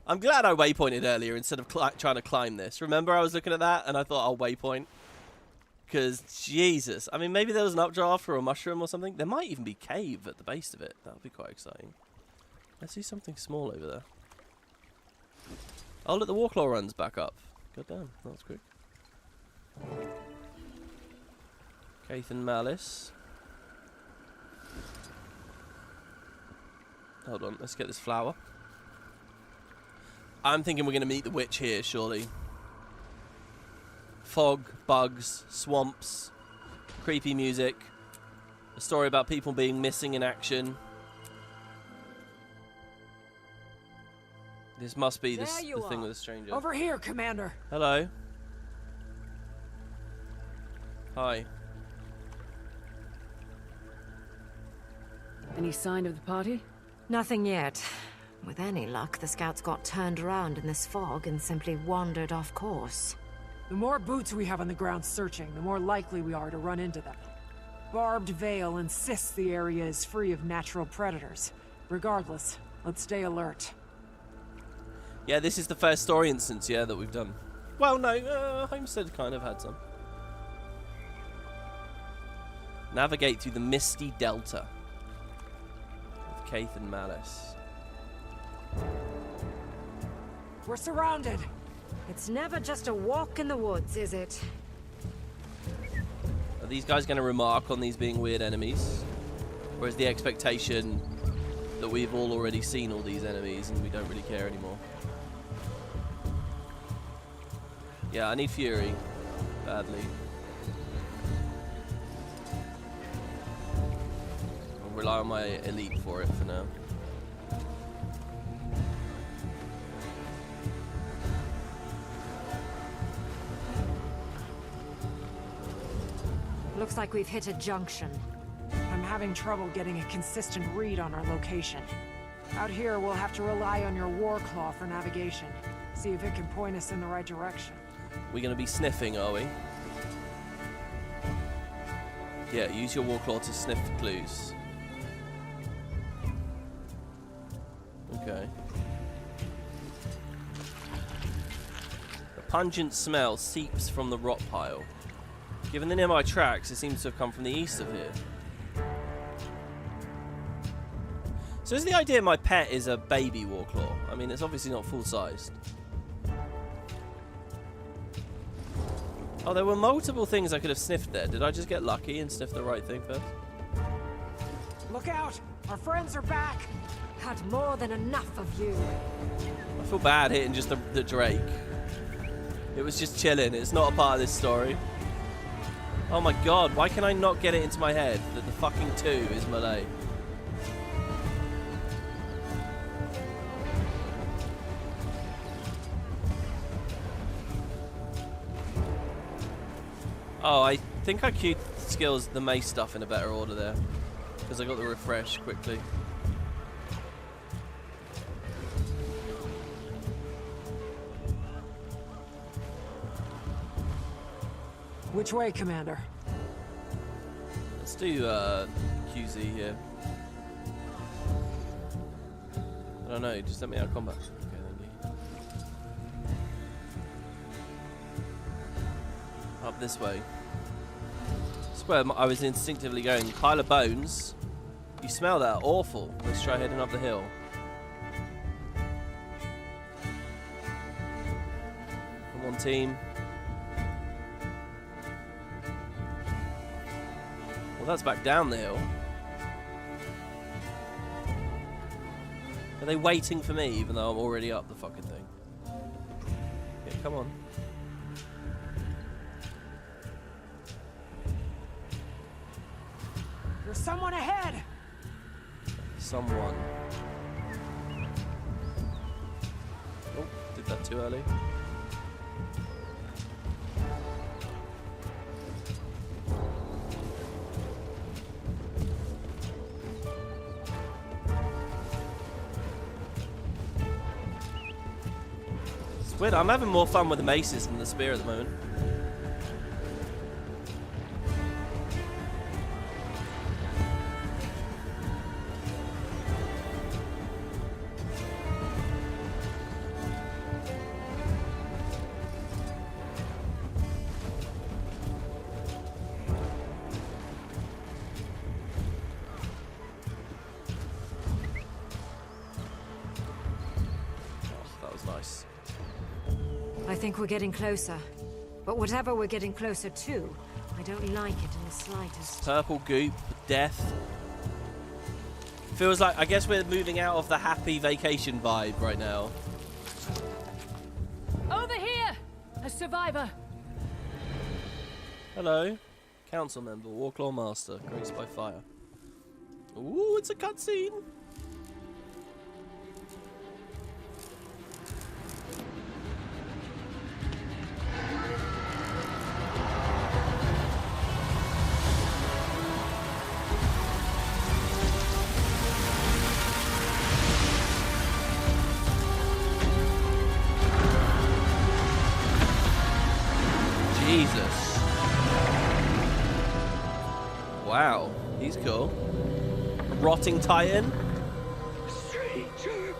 I'm glad I waypointed earlier instead of trying to climb this. Remember I was looking at that and I thought I'll waypoint? Because, Jesus. I mean, maybe there was an updraft or a mushroom or something. There might even be cave at the base of it. That would be quite exciting. I see something small over there. Oh, look, the Warclaw runs back up. God damn, that was quick. Kaith and Malice. Hold on, let's get this flower. I'm thinking we're going to meet the witch here, surely. Fog, bugs, swamps, creepy music, a story about people being missing in action. This must be the thing with the stranger. Over here, Commander. Hello. Hi. Any sign of the party? Nothing yet. With any luck, the scouts got turned around in this fog and simply wandered off course. The more boots we have on the ground searching, the more likely we are to run into them. Barbed Veil insists the area is free of natural predators. Regardless, let's stay alert. Yeah, this is the first story instance, yeah, that we've done. Well, no, Homestead kind of had some. Navigate through the misty delta with Kaith and Malice. We're surrounded. It's never just a walk in the woods, is it? Are these guys going to remark on these being weird enemies? Or is the expectation that we've all already seen all these enemies and we don't really care anymore? Yeah, I need Fury. Badly. I'll rely on my elite for it for now. Looks like we've hit a junction. I'm having trouble getting a consistent read on our location. Out here, we'll have to rely on your Warclaw for navigation. See if it can point us in the right direction. We're going to be sniffing, are we? Yeah, use your Warclaw to sniff for clues. Okay. A pungent smell seeps from the rot pile. Given the nearby tracks, it seems to have come from the east of here. So is the idea my pet is a baby Warclaw? I mean, it's obviously not full-sized. Oh, there were multiple things I could have sniffed there. Did I just get lucky and sniff the right thing first? Look out! Our friends are back! Had more than enough of you. I feel bad hitting just the Drake. It was just chilling. It's not a part of this story. Oh my god, why can I not get it into my head that the fucking 2 is Malay? Oh, I think I queued skills, the mace stuff in a better order there. Because I got the refresh quickly. Which way, Commander? Let's do QZ here. I don't know, just let me out of combat. Okay, thank you. Up this way. That's where I was instinctively going. Pile of bones. You smell that? Awful. Let's try heading up the hill. Come on, team. Well, that's back down the hill. Are they waiting for me, even though I'm already up the fucking thing? Yeah, come on. There's someone ahead! Someone. Oh, did that too early. It's weird, I'm having more fun with the maces than the spear at the moment. I think we're getting closer. But whatever we're getting closer to, I don't like it in the slightest. Purple goop, death. Feels like, I guess we're moving out of the happy vacation vibe right now. Over here! A survivor. Hello. Council member, Warclaw Master, graced by fire. Ooh, it's a cutscene. Jesus. Wow, he's cool. A rotting titan? Stranger.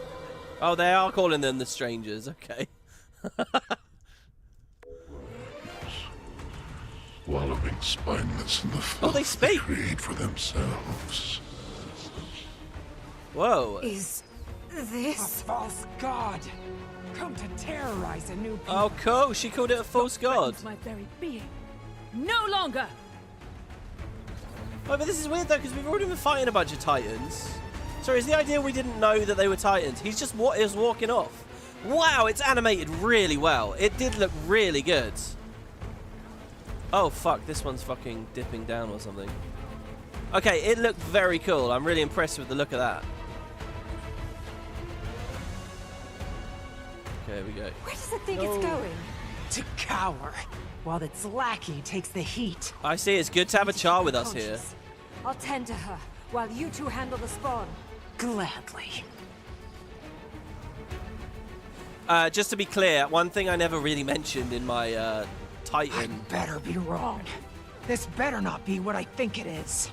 Oh, they are calling them the strangers, okay. Wallowing spineless in the filth they speak. create for themselves. Whoa. Is this a false god? Come to terrorize a new people. Oh, cool. She called it a false god. My very being. No longer. Oh, but this is weird though, because we've already been fighting a bunch of titans. Sorry, is the idea we didn't know that they were titans? He's just is walking off. Wow, it's animated really well. It did look really good. Oh fuck, this one's fucking dipping down or something. Okay, it looked very cool. I'm really impressed with the look of that. Okay, here we go. Where does it think it's going? To cower, while its lackey takes the heat. I see, it's good to have a Char with us here. I'll tend to her, while you two handle the spawn. Gladly. Just to be clear, one thing I never really mentioned in my Titan... I better be wrong. This better not be what I think it is.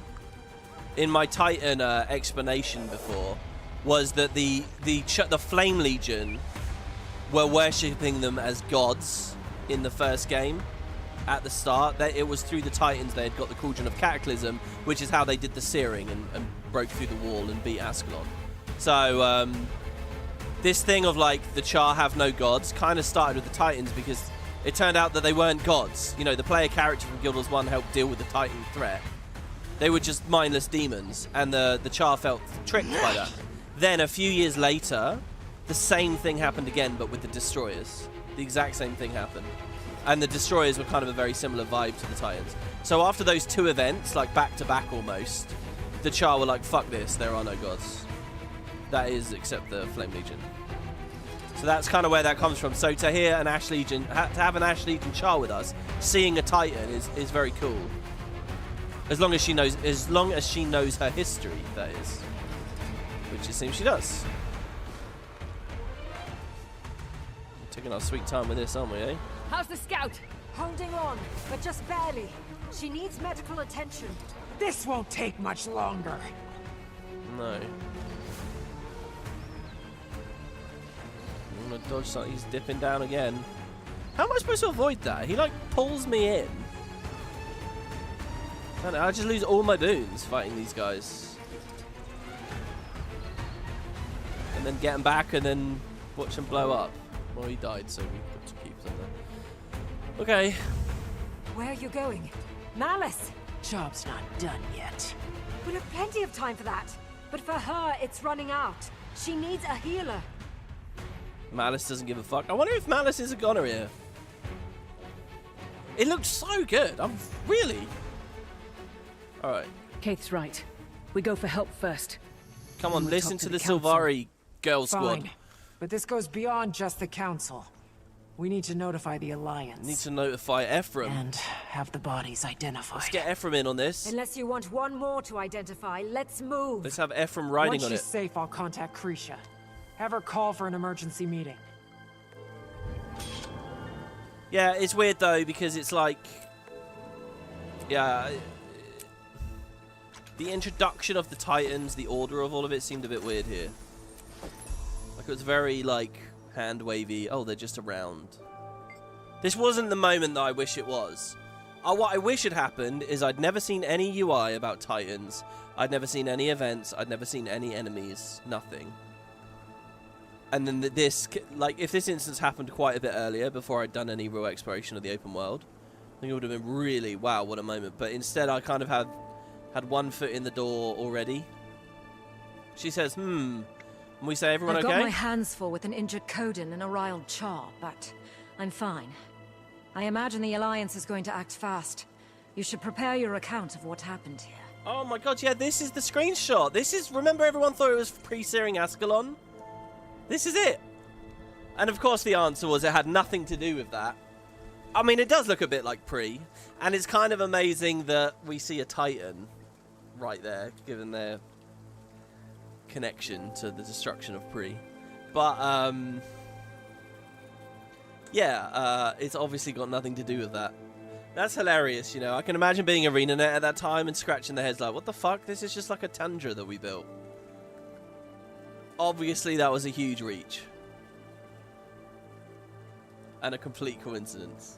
In my Titan explanation before, was that the Flame Legion were worshipping them as gods in the first game. At the start, it was through the Titans they had got the Cauldron of Cataclysm, which is how they did the searing and broke through the wall and beat Ascalon. So this thing of like the Char have no gods kind of started with the Titans, because it turned out that they weren't gods. You know, the player character from Guild Wars 1 helped deal with the Titan threat. They were just mindless demons, and the Char felt tricked by that. Then a few years later, the same thing happened again, but with the Destroyers. The exact same thing happened. And the Destroyers were kind of a very similar vibe to the Titans. So after those 2 events, like back to back almost, the Char were like, fuck this, there are no gods. That is, except the Flame Legion. So that's kind of where that comes from. So to hear an Ash Legion, to have an Ash Legion Char with us, seeing a Titan is very cool. As long as she knows her history, that is. Which it seems she does. We're taking our sweet time with this, aren't we, eh? How's the scout? Holding on, but just barely. She needs medical attention. This won't take much longer. No. I'm gonna dodge something. He's dipping down again. How am I supposed to avoid that? He like pulls me in. I don't know, I just lose all my boons fighting these guys. And then get him back and then watch him blow up. Well, he died, so we put 2 keeps on there. Okay. Where are you going? Malice! Job's not done yet. We'll have plenty of time for that. But for her, it's running out. She needs a healer. Malice doesn't give a fuck. I wonder if Malice is a gonorrhea. It looks so good. I'm really... Alright. Kaith's right. We go for help first. Come on, We'll listen talk to to the the council. Sylvari girl Fine. squad. But this goes beyond just the council. We need to notify the Alliance. Need to notify Ephraim. And have the bodies identified. Let's get Ephraim in on this. Unless you want one more to identify, let's move. Let's have Ephraim riding Once on she's it. safe, I'll contact Krisha. Have her call for an emergency meeting. Yeah, it's weird though because it's like... Yeah... The introduction of the Titans, the order of all of it seemed a bit weird here. Like it was very like hand wavy. Oh, they're just around. This wasn't the moment that I wish it was. What I wish had happened is I'd never seen any UI about Titans. I'd never seen any events. I'd never seen any enemies. Nothing. And then this, like, if this instance happened quite a bit earlier, before I'd done any real exploration of the open world, I think it would have been really, wow, what a moment. But instead I kind of had 1 foot in the door already. She says, and we say, everyone I've okay? got my hands full with an injured Coden and a riled Char, but I'm fine. I imagine the Alliance is going to act fast. You should prepare your account of what happened here. Oh my god, yeah, this is the screenshot. This is, remember everyone thought it was pre-searing Ascalon? This is it. And of course the answer was it had nothing to do with that. I mean, it does look a bit like pre, and it's kind of amazing that we see a Titan right there, given their connection to the destruction of pre. But, yeah, it's obviously got nothing to do with that. That's hilarious, you know. I can imagine being ArenaNet at that time and scratching their heads like, what the fuck? This is just like a tundra that we built. Obviously, that was a huge reach. And a complete coincidence.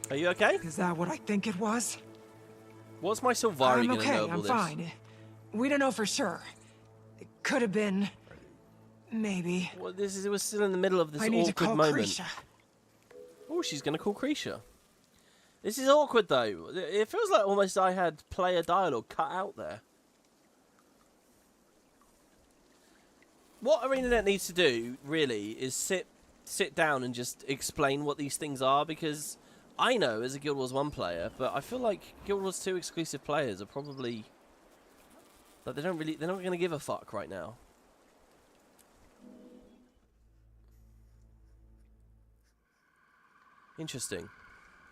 Are you okay? Is that what I think it was? What's my Sylvari I'm gonna okay, know about I'm this? fine. We don't know for sure. It could have been... maybe. Well, it was still in the middle of this I need to awkward call moment. Krisha. Oh, she's gonna call Krisha. This is awkward though. It feels like almost I had player dialogue cut out there. What ArenaNet needs to do, really, is sit down and just explain what these things are, because I know as a Guild Wars 1 player, but I feel like Guild Wars 2 exclusive players are probably... like they're not going to give a fuck right now. Interesting.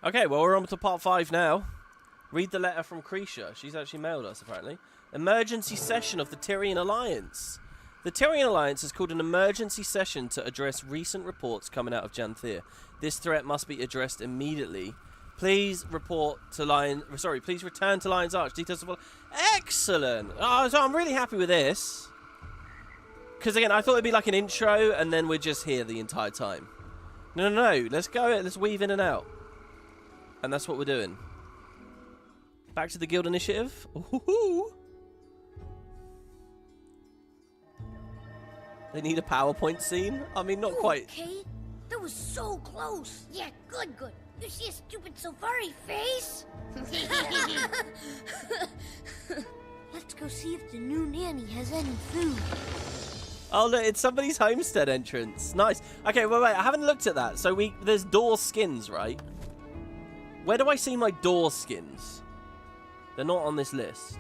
Okay, well, we're on to part 5 now. Read the letter from Krisha. She's actually mailed us, apparently. Emergency session of the Tyrian Alliance. The Tyrian Alliance has called an emergency session to address recent reports coming out of Janthir. This threat must be addressed immediately. Please report to please return to Lion's Arch. Details of... Excellent! Oh, so I'm really happy with this. Because, again, I thought it'd be like an intro, and then we're just here the entire time. No. Let's go. Let's weave in and out. And that's what we're doing. Back to the Guild Initiative. Ooh-hoo-hoo. They need a PowerPoint scene? I mean, not quite. Okay, that was so close. Yeah, good. You see a stupid Sylvari face? Let's go see if the new nanny has any food. Oh, look, it's somebody's homestead entrance. Nice. Okay, wait, I haven't looked at that. So there's door skins, right? Where do I see my door skins? They're not on this list.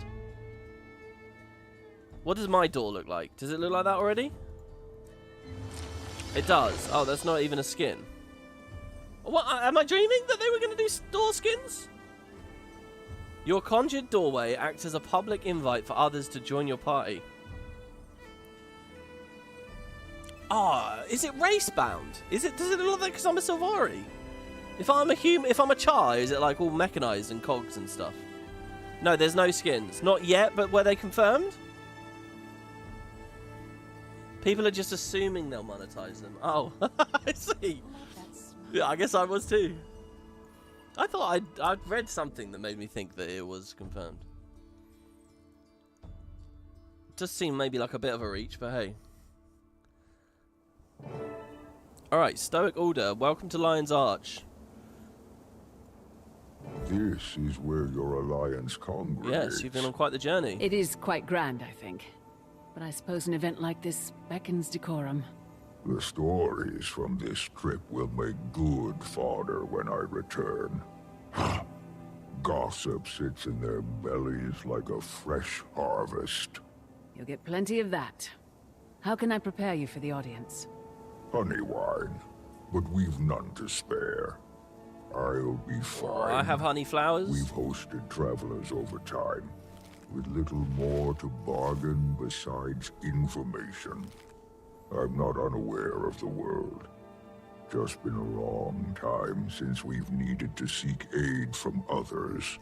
What does my door look like? Does it look like that already? It does. Oh, that's not even a skin. What? Am I dreaming that they were going to do door skins? Your conjured doorway acts as a public invite for others to join your party. Ah, is it race bound? Does it look like because I'm a Silvari? If I'm a Char, is it like all mechanized and cogs and stuff? No, there's no skins. Not yet, but were they confirmed? People are just assuming they'll monetize them. Oh, I see. Yeah, I guess I was too. I thought I'd read something that made me think that it was confirmed. It does seem maybe like a bit of a reach, but hey. Alright, Stoic Order, welcome to Lion's Arch. This is where your alliance congregates. Yes, you've been on quite the journey. It is quite grand, I think. But I suppose an event like this beckons decorum. The stories from this trip will make good fodder when I return. Gossip sits in their bellies like a fresh harvest. You'll get plenty of that. How can I prepare you for the audience? Honey wine, but we've none to spare. I'll be fine. I have honey flowers. We've hosted travelers over time, with little more to bargain besides information. I'm not unaware of the world. Just been a long time since we've needed to seek aid from others.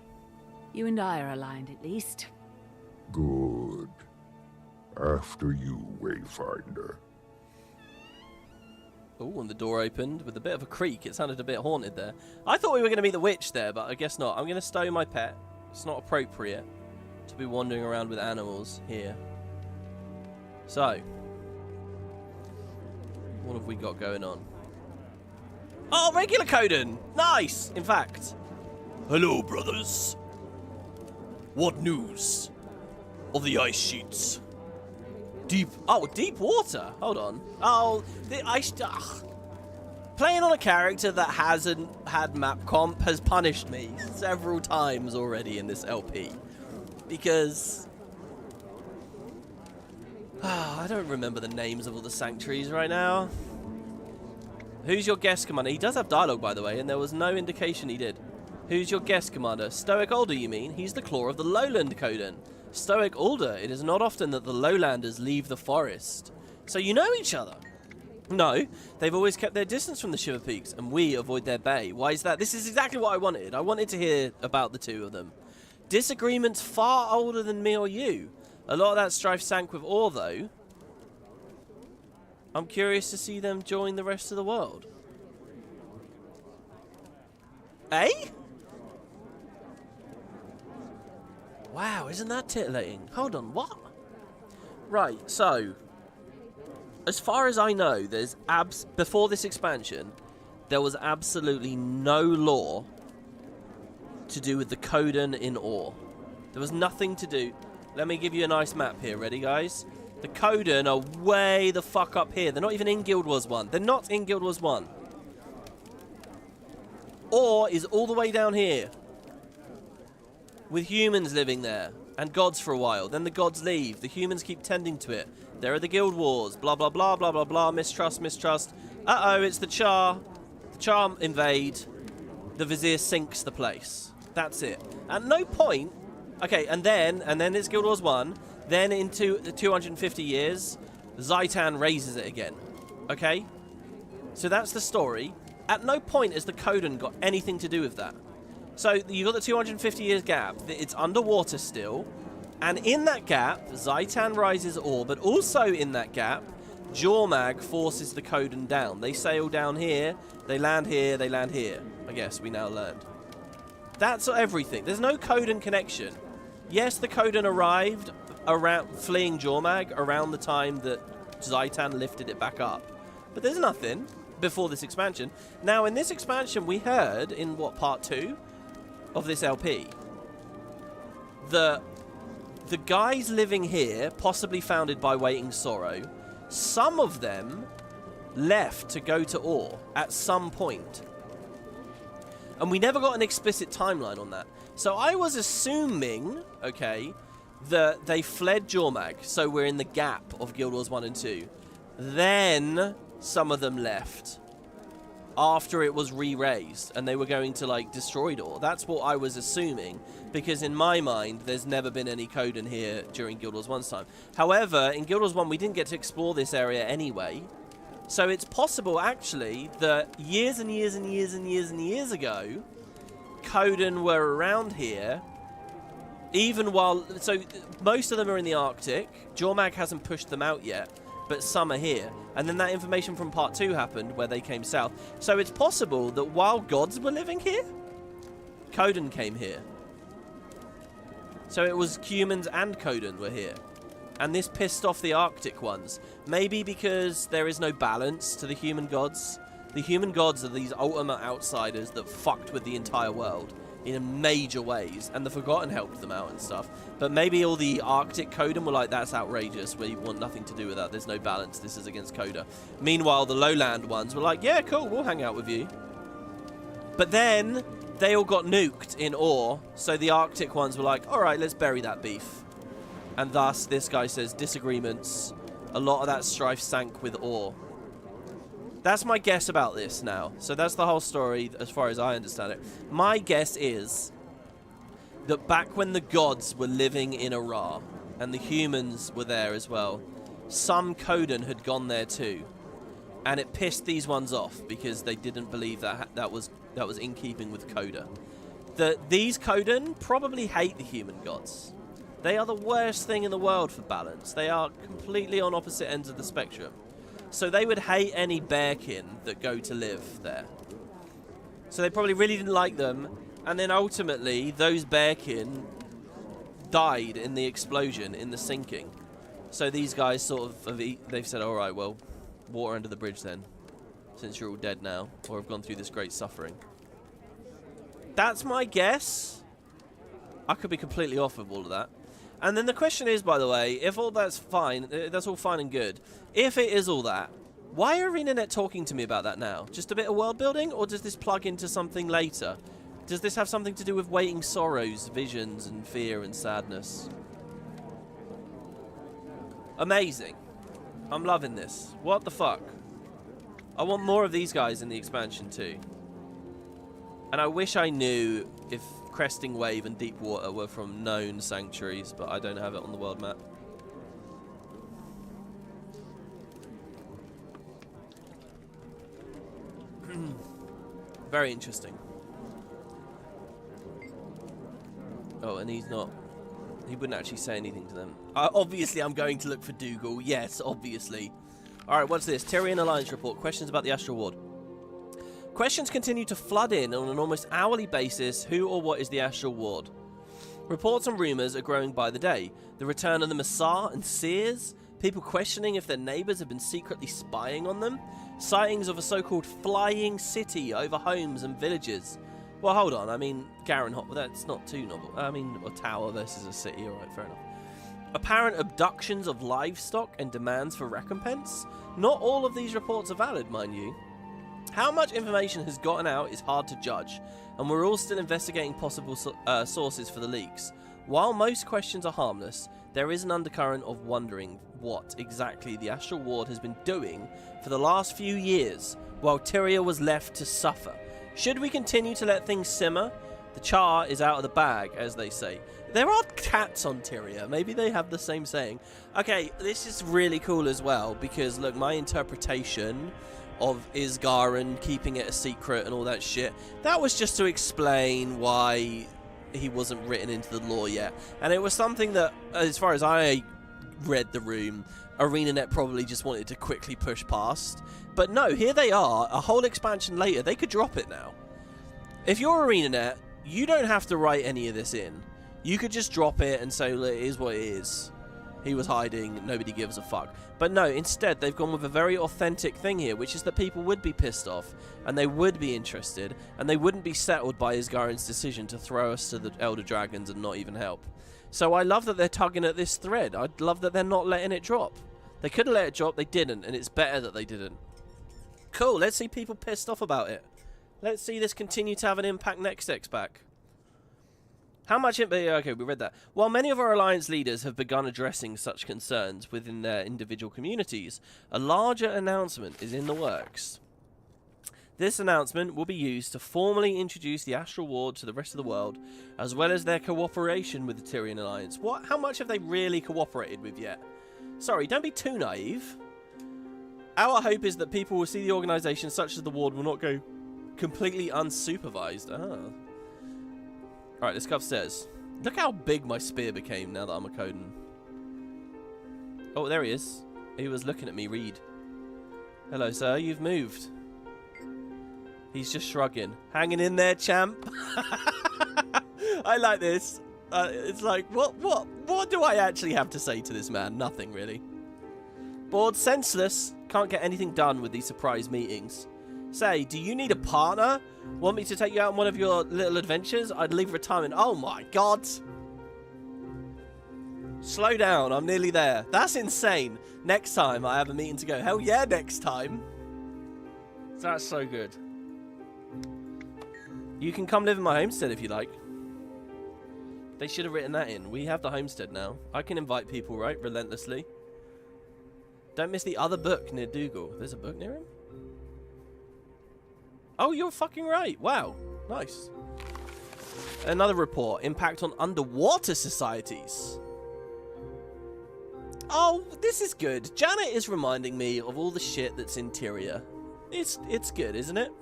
You and I are aligned, at least. Good. After you, Wayfinder. Oh, and the door opened with a bit of a creak. It sounded a bit haunted there. I thought we were going to meet the witch there, but I guess not. I'm going to stow my pet. It's not appropriate to be wandering around with animals here. So, what have we got going on? Oh, regular Coden! Nice! In fact. Hello, brothers. What news of the ice sheets? Deep water. Hold on. Oh, the ice. Playing on a character that hasn't had map comp has punished me several times already in this LP. Because I don't remember the names of all the sanctuaries right now. Who's your guest commander? He does have dialogue, by the way, and there was no indication he did. Who's your guest commander? Stoic Alder, you mean? He's the claw of the Lowland Coden. Stoic Alder, it is not often that the Lowlanders leave the forest. So you know each other? No, they've always kept their distance from the Shiver Peaks, and we avoid their bay. Why is that? This is exactly what I wanted. I wanted to hear about the two of them. Disagreements far older than me or you. A lot of that strife sank with ore, though. I'm curious to see them join the rest of the world. Eh? Wow, isn't that titillating? Hold on, what? Right, so as far as I know, there's before this expansion, there was absolutely no lore to do with the Coden in ore. There was nothing to do. Let me give you a nice map here. Ready, guys? The Coden are way the fuck up here. They're not even in Guild Wars 1. They're not in Guild Wars 1. Ore is all the way down here, with humans living there, and gods for a while. Then the gods leave. The humans keep tending to it. There are the guild wars. Blah, blah, blah, blah, blah, blah. Mistrust, mistrust. Uh-oh, it's the Char. The Char invade. The Vizier sinks the place. That's it. At no point... Okay, and then it's Guild Wars 1. Then into the 250 years, Zaitan raises it again. Okay? So that's the story. At no point has the Coden got anything to do with that. So you've got the 250 years gap. It's underwater still. And in that gap, Zaitan rises ore, but also in that gap, Jormag forces the Coden down. They sail down here, they land here, they land here. I guess we now learned. That's everything. There's no Coden connection. Yes, the Coden arrived around fleeing Jormag around the time that Zaitan lifted it back up. But there's nothing before this expansion. Now, in this expansion, we heard in, what, part 2 of this LP, the guys living here, possibly founded by Waiting Sorrow, some of them left to go to Ore at some point. And we never got an explicit timeline on that. So I was assuming, okay, that they fled Jormag, so we're in the gap of Guild Wars 1 and 2. Then some of them left after it was re-raised, and they were going to, like, destroy Dor. That's what I was assuming, because in my mind, there's never been any Coden here during Guild Wars 1's time. However, in Guild Wars 1, we didn't get to explore this area anyway. So it's possible, actually, that years and years and years and years and years ago, Coden were around here, even while... So most of them are in the Arctic. Jormag hasn't pushed them out yet, but some are here. And then that information from Part 2 happened, where they came south. So it's possible that while gods were living here, Coden came here. So it was humans and Coden were here. And this pissed off the Arctic ones. Maybe because there is no balance to the human gods. The human gods are these ultimate outsiders that fucked with the entire world in major ways. And the Forgotten helped them out and stuff. But maybe all the Arctic Coden were like, that's outrageous. We want nothing to do with that. There's no balance. This is against Coda. Meanwhile, the Lowland ones were like, yeah, cool, we'll hang out with you. But then they all got nuked in ore. So the Arctic ones were like, all right, let's bury that beef. And thus, this guy says, disagreements. A lot of that strife sank with ore. That's my guess about this now. So that's the whole story as far as I understand it. My guess is that back when the gods were living in Ra, and the humans were there as well, some Coden had gone there too. And it pissed these ones off because they didn't believe that was in keeping with Coda. These Coden probably hate the human gods. They are the worst thing in the world for balance. They are completely on opposite ends of the spectrum. So they would hate any bearkin that go to live there. So they probably really didn't like them. And then ultimately, those bearkin died in the explosion, in the sinking. So these guys sort of, they've said, all right, well, water under the bridge then. Since you're all dead now, or have gone through this great suffering. That's my guess. I could be completely off with all of that. And then the question is, by the way, if all that's fine, that's all fine and good. If it is all that, why are ArenaNet talking to me about that now? Just a bit of world building, or does this plug into something later? Does this have something to do with waiting sorrows, visions, and fear and sadness? Amazing. I'm loving this. What the fuck? I want more of these guys in the expansion too. And I wish I knew if Cresting Wave and Deep Water were from known sanctuaries, but I don't have it on the world map. Very interesting. Oh, and he's not... He wouldn't actually say anything to them. Obviously, I'm going to look for Dougal. Yes, obviously. Alright, what's this? Tyrion Alliance report. Questions about the Astral Ward. Questions continue to flood in on an almost hourly basis. Who or what is the Astral Ward? Reports and rumours are growing by the day. The return of the Massar and Seers. People questioning if their neighbours have been secretly spying on them. Sightings of a so-called flying city over homes and villages. Well, hold on. I mean, Garenhot, that's not too novel. I mean, a tower versus a city. Alright, fair enough. Apparent abductions of livestock and demands for recompense. Not all of these reports are valid, mind you. How much information has gotten out is hard to judge, and we're all still investigating possible sources for the leaks. While most questions are harmless, there is an undercurrent of wondering what exactly the Astral Ward has been doing for the last few years, while Tyria was left to suffer. Should we continue to let things simmer? The char is out of the bag, as they say. There are cats on Tyria. Maybe they have the same saying. Okay, this is really cool as well, because, look, my interpretation of Isgaran keeping it a secret and all that shit, that was just to explain why he wasn't written into the lore yet. And it was something that, as far as I read the room, ArenaNet probably just wanted to quickly push past. But no, here they are, a whole expansion later. They could drop it now. If you're ArenaNet, you don't have to write any of this in. You could just drop it and say, well, it is what it is. He was hiding, nobody gives a fuck. But no, instead, they've gone with a very authentic thing here, which is that people would be pissed off, and they would be interested, and they wouldn't be settled by Isgaran's decision to throw us to the Elder Dragons and not even help. So I love that they're tugging at this thread. I love that they're not letting it drop. They could have let it drop, they didn't, and it's better that they didn't. Cool, let's see people pissed off about it. Let's see this continue to have an impact next X-Pack. How much... Okay, we read that. While many of our Alliance leaders have begun addressing such concerns within their individual communities, a larger announcement is in the works. This announcement will be used to formally introduce the Astral Ward to the rest of the world, as well as their cooperation with the Tyrian Alliance. What? How much have they really cooperated with yet? Sorry, don't be too naive. Our hope is that people will see the organisation such as the Ward will not go completely unsupervised. Ah. Alright, let's go upstairs. Look how big my spear became now that I'm a Coden. Oh, there he is. He was looking at me read. Hello, sir. You've moved. He's just shrugging. Hanging in there, champ. I like this. It's like, what do I actually have to say to this man? Nothing, really. Bored senseless. Can't get anything done with these surprise meetings. Say, do you need a partner? Want me to take you out on one of your little adventures? I'd leave retirement. Oh my god. Slow down. I'm nearly there. That's insane. Next time I have a meeting to go. Hell yeah, next time. That's so good. You can come live in my homestead if you like. They should have written that in. We have the homestead now. I can invite people, right? Relentlessly. Don't miss the other book near Dougal. There's a book near him? Oh, you're fucking right. Wow. Nice. Another report. Impact on underwater societies. Oh, this is good. Janet is reminding me of all the shit that's interior. It's good, isn't it?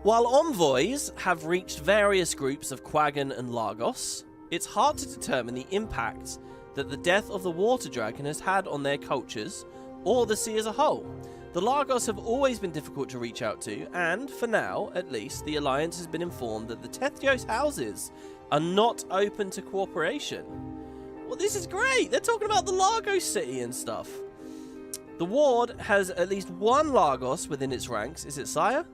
While envoys have reached various groups of Quaggan and Lagos, it's hard to determine the impact that the death of the water dragon has had on their cultures or the sea as a whole. The Lagos have always been difficult to reach out to, and, for now, at least, the Alliance has been informed that the Tethjos houses are not open to cooperation. Well, this is great! They're talking about the Lagos city and stuff. The Ward has at least one Lagos within its ranks, is it Sire?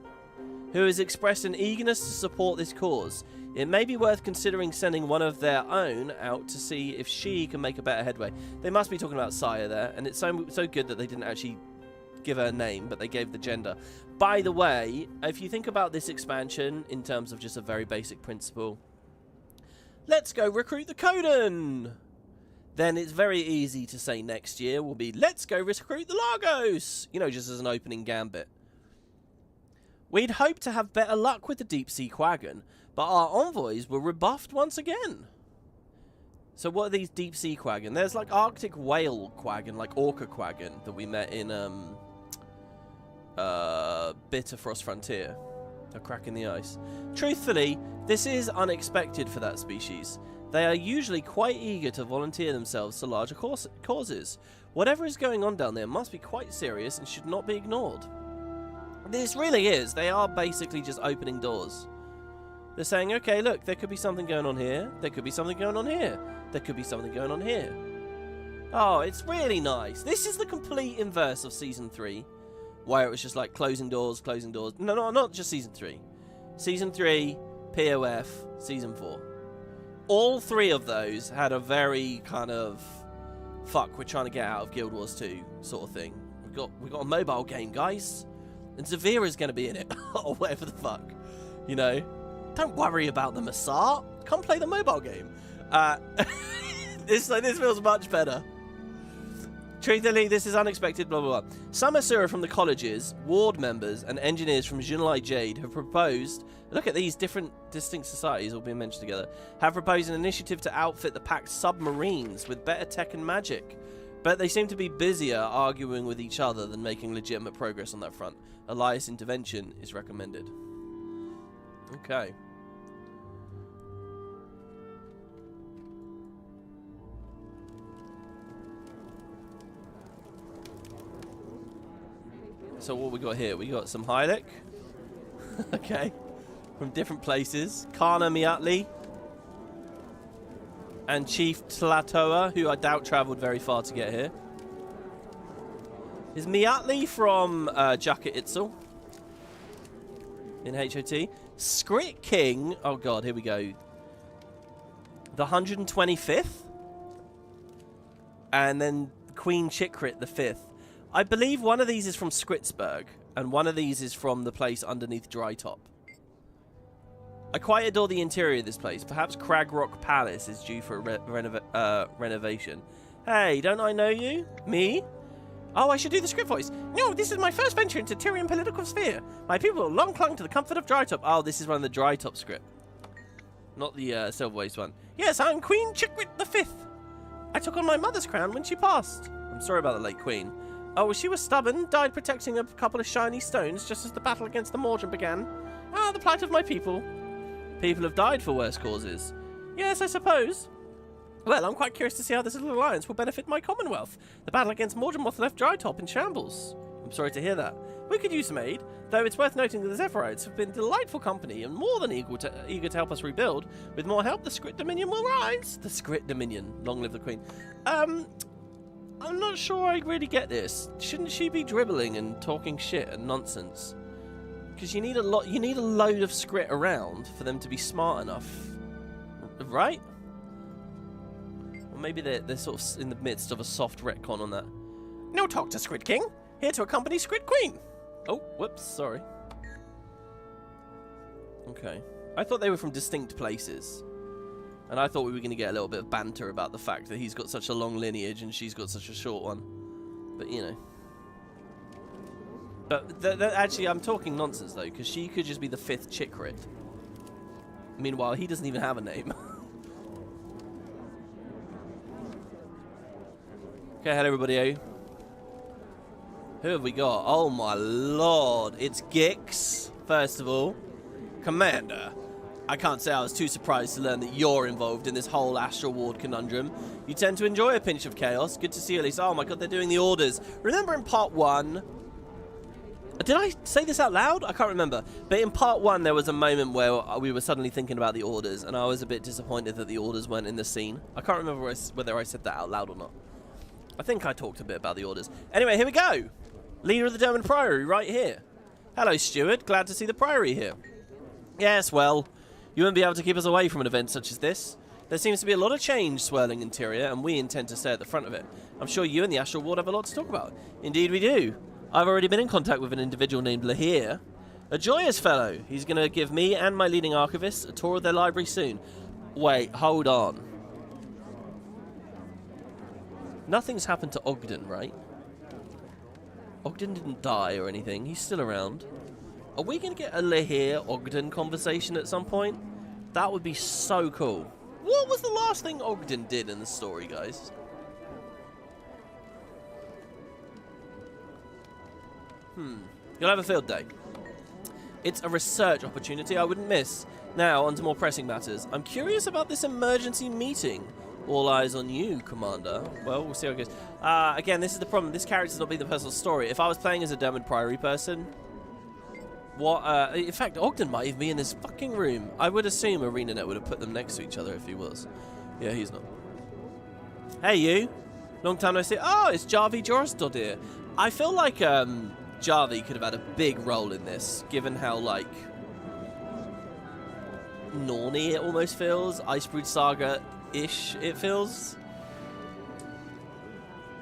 Who has expressed an eagerness to support this cause. It may be worth considering sending one of their own out to see if she can make a better headway. They must be talking about Sire there, and it's so good that they didn't actually give her a name, but they gave the gender. By the way, if you think about this expansion in terms of just a very basic principle, let's go recruit the Coden! Then it's very easy to say next year will be, let's go recruit the Lagos! You know, just as an opening gambit. We'd hoped to have better luck with the Deep Sea Quaggan, but our envoys were rebuffed once again. So what are these Deep Sea Quaggan? There's like Arctic Whale Quaggan, like Orca Quaggan, that we met in Bitterfrost Frontier. A crack in the ice. Truthfully, this is unexpected for that species. They are usually quite eager to volunteer themselves to larger causes. Whatever is going on down there must be quite serious and should not be ignored. This really is. They are basically just opening doors. They're saying, okay, look, there could be something going on here. There could be something going on here. There could be something going on here. Oh, it's really nice. This is the complete inverse of Season 3, where it was just like closing doors, closing doors. No, not just Season 3. Season 3, POF, Season 4. All three of those had a very kind of, fuck, we're trying to get out of Guild Wars 2 sort of thing. We got a mobile game, guys. And Zavira's going to be in it, or whatever the fuck, you know. Don't worry about the Massar. Come play the mobile game. This feels much better. Truthfully, this is unexpected, blah, blah, blah. Some Asura from the colleges, ward members, and engineers from Junlai Jade have proposed, look at these different distinct societies all being mentioned together, have proposed an initiative to outfit the Pact submarines with better tech and magic. But they seem to be busier arguing with each other than making legitimate progress on that front. Elias intervention is recommended. Okay. So what we got here? We got some Hylic. Okay. From different places. Kana Miatli. And Chief Tlatoa, who I doubt travelled very far to get here. Is Miatli from Jaka Itzel in HOT? Skrit King, oh god, here we go. The 125th? And then Queen Chikrit the 5th. I believe one of these is from Skritsburg. and one of these is from the place underneath Dry Top. I quite adore the interior of this place. Perhaps Cragrock Palace is due for a renovation. Hey, don't I know you? Me? Oh, I should do the script voice. No, this is my first venture into Tyrian political sphere. My people have long clung to the comfort of Dry Top. Oh, this is one of the Dry Top script. Not the Silver Waste one. Yes, I'm Queen Chickwit V. I took on my mother's crown when she passed. I'm sorry about the late queen. Oh, she was stubborn, died protecting a couple of shiny stones just as the battle against the Mordred began. Ah, the plight of my people. People have died for worse causes. Yes, I suppose. Well, I'm quite curious to see how this little alliance will benefit my Commonwealth. The battle against Mordred left Dry Top in shambles. I'm sorry to hear that. We could use some aid, though it's worth noting that the Zephyrites have been delightful company and more than eager to help us rebuild. With more help, the Skrit Dominion will rise. The Skrit Dominion. Long live the Queen. I'm not sure I really get this. Shouldn't she be dribbling and talking shit and nonsense? Because you need a load of Skrit around for them to be smart enough, right? Or maybe they're sort of in the midst of a soft retcon on that. No talk to Skrit King. Here to accompany Skrit Queen. Oh, whoops, sorry. Okay. I thought they were from distinct places. And I thought we were going to get a little bit of banter about the fact that he's got such a long lineage and she's got such a short one. But, you know. But actually, I'm talking nonsense, though, because she could just be the 5th Chikrit. Meanwhile, he doesn't even have a name. Okay, hello, everybody. Who have we got? Oh, my lord. It's Gix, first of all. Commander. I can't say I was too surprised to learn that you're involved in this whole Astral Ward conundrum. You tend to enjoy a pinch of chaos. Good to see you, at least. Oh, my god, they're doing the orders. Remember in part 1... Did I say this out loud? I can't remember. But in part 1, there was a moment where we were suddenly thinking about the orders, and I was a bit disappointed that the orders weren't in the scene. I can't remember whether I said that out loud or not. I think I talked a bit about the orders. Anyway, here we go. Leader of the Derwent Priory, right here. Hello, Steward. Glad to see the Priory here. Yes, well, you won't be able to keep us away from an event such as this. There seems to be a lot of change swirling interior, and we intend to stay at the front of it. I'm sure you and the Astral Ward have a lot to talk about. Indeed we do. I've already been in contact with an individual named Lahir. A joyous fellow. He's going to give me and my leading archivist a tour of their library soon. Wait, hold on. Nothing's happened to Ogden, right? Ogden didn't die or anything. He's still around. Are we going to get a Lahir-Ogden conversation at some point? That would be so cool. What was the last thing Ogden did in the story, guys? You'll have a field day. It's a research opportunity I wouldn't miss. Now, on to more pressing matters. I'm curious about this emergency meeting. All eyes on you, Commander. Well, we'll see how it goes. Again, this is the problem. This character's not being the personal story. If I was playing as a Derwent Priory person... in fact, Ogden might even be in this fucking room. I would assume ArenaNet would have put them next to each other if he was. Yeah, he's not. Hey, you. Long time no see. Oh, it's Jarvi Jorisdod. I feel like, Jarvi could have had a big role in this, given how, like, Norny it almost feels. Icebrood Saga-ish it feels.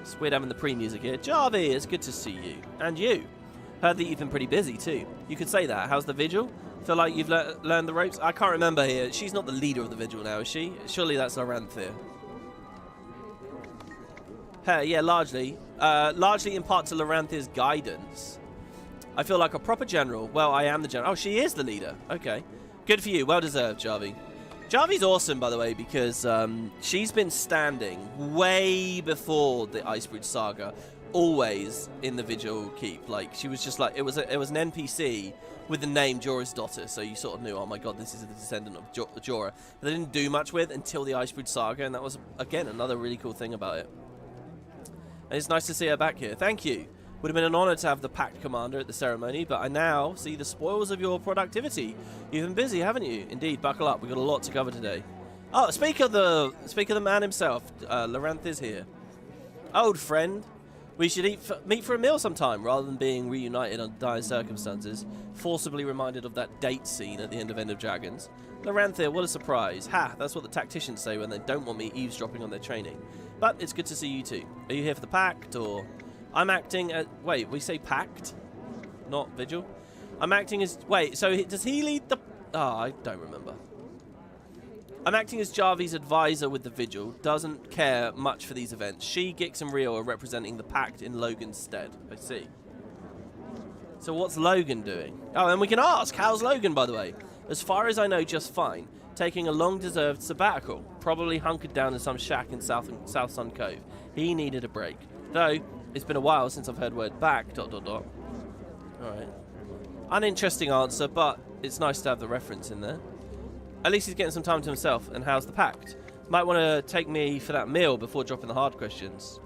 It's weird having the pre-music here. Jarvi, it's good to see you. And you. Heard that you've been pretty busy, too. You could say that. How's the Vigil? Feel like you've learned the ropes? I can't remember here. She's not the leader of the Vigil now, is she? Surely that's Laranthir. Yeah, largely. Largely in part to Laranthir's guidance. I feel like a proper general. Well, I am the general. Oh, she is the leader. Okay. Good for you. Well deserved, Jarvi. Jarvi's awesome, by the way, because she's been standing way before the Icebrood Saga, always in the Vigil Keep. Like, she was just like, it was an NPC with the name Jorah's daughter, so you sort of knew, oh my god, this is the descendant of Jorah. But they didn't do much with until the Icebrood Saga, and that was, again, another really cool thing about it. And it's nice to see her back here. Thank you. Would have been an honor to have the Pact Commander at the ceremony, but I now see the spoils of your productivity. You've been busy, haven't you? Indeed, buckle up. We've got a lot to cover today. Oh, speak of the man himself. Laranth is here. Old friend. We should meet for a meal sometime, rather than being reunited under dire circumstances. Forcibly reminded of that date scene at the end of Dragons. Laranthir, what a surprise. Ha, that's what the tacticians say when they don't want me eavesdropping on their training. But it's good to see you too. Are you here for the Pact, or... I'm acting at... Wait, we say Pact? not Vigil. I'm acting as... Wait, so does he lead the... Oh, I don't remember. I'm acting as Jarvi's advisor with the Vigil. Doesn't care much for these events. She, Gix, and Rio are representing the Pact in Logan's stead. I see. So what's Logan doing? Oh, and we can ask. How's Logan, by the way? As far as I know, just fine. Taking a long-deserved sabbatical. Probably hunkered down in some shack in South Sun Cove. He needed a break. Though, it's been a while since I've heard word back, ... Alright. Uninteresting answer, but it's nice to have the reference in there. At least he's getting some time to himself. And how's the Pact? Might want to take me for that meal before dropping the hard questions.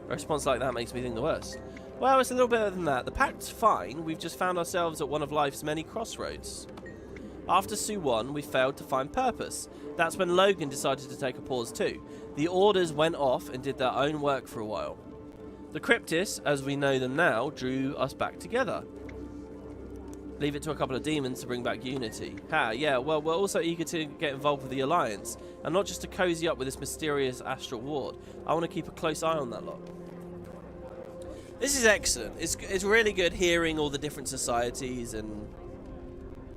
A response like that makes me think the worst. Well, it's a little better than that. The Pact's fine. We've just found ourselves at one of life's many crossroads. After Sue won, we failed to find purpose. That's when Logan decided to take a pause too. The Orders went off and did their own work for a while. The Cryptists, as we know them now, drew us back together. Leave it to a couple of demons to bring back unity. Yeah, well, we're also eager to get involved with the Alliance, and not just to cozy up with this mysterious astral ward. I want to keep a close eye on that lot. This is excellent. It's really good hearing all the different societies and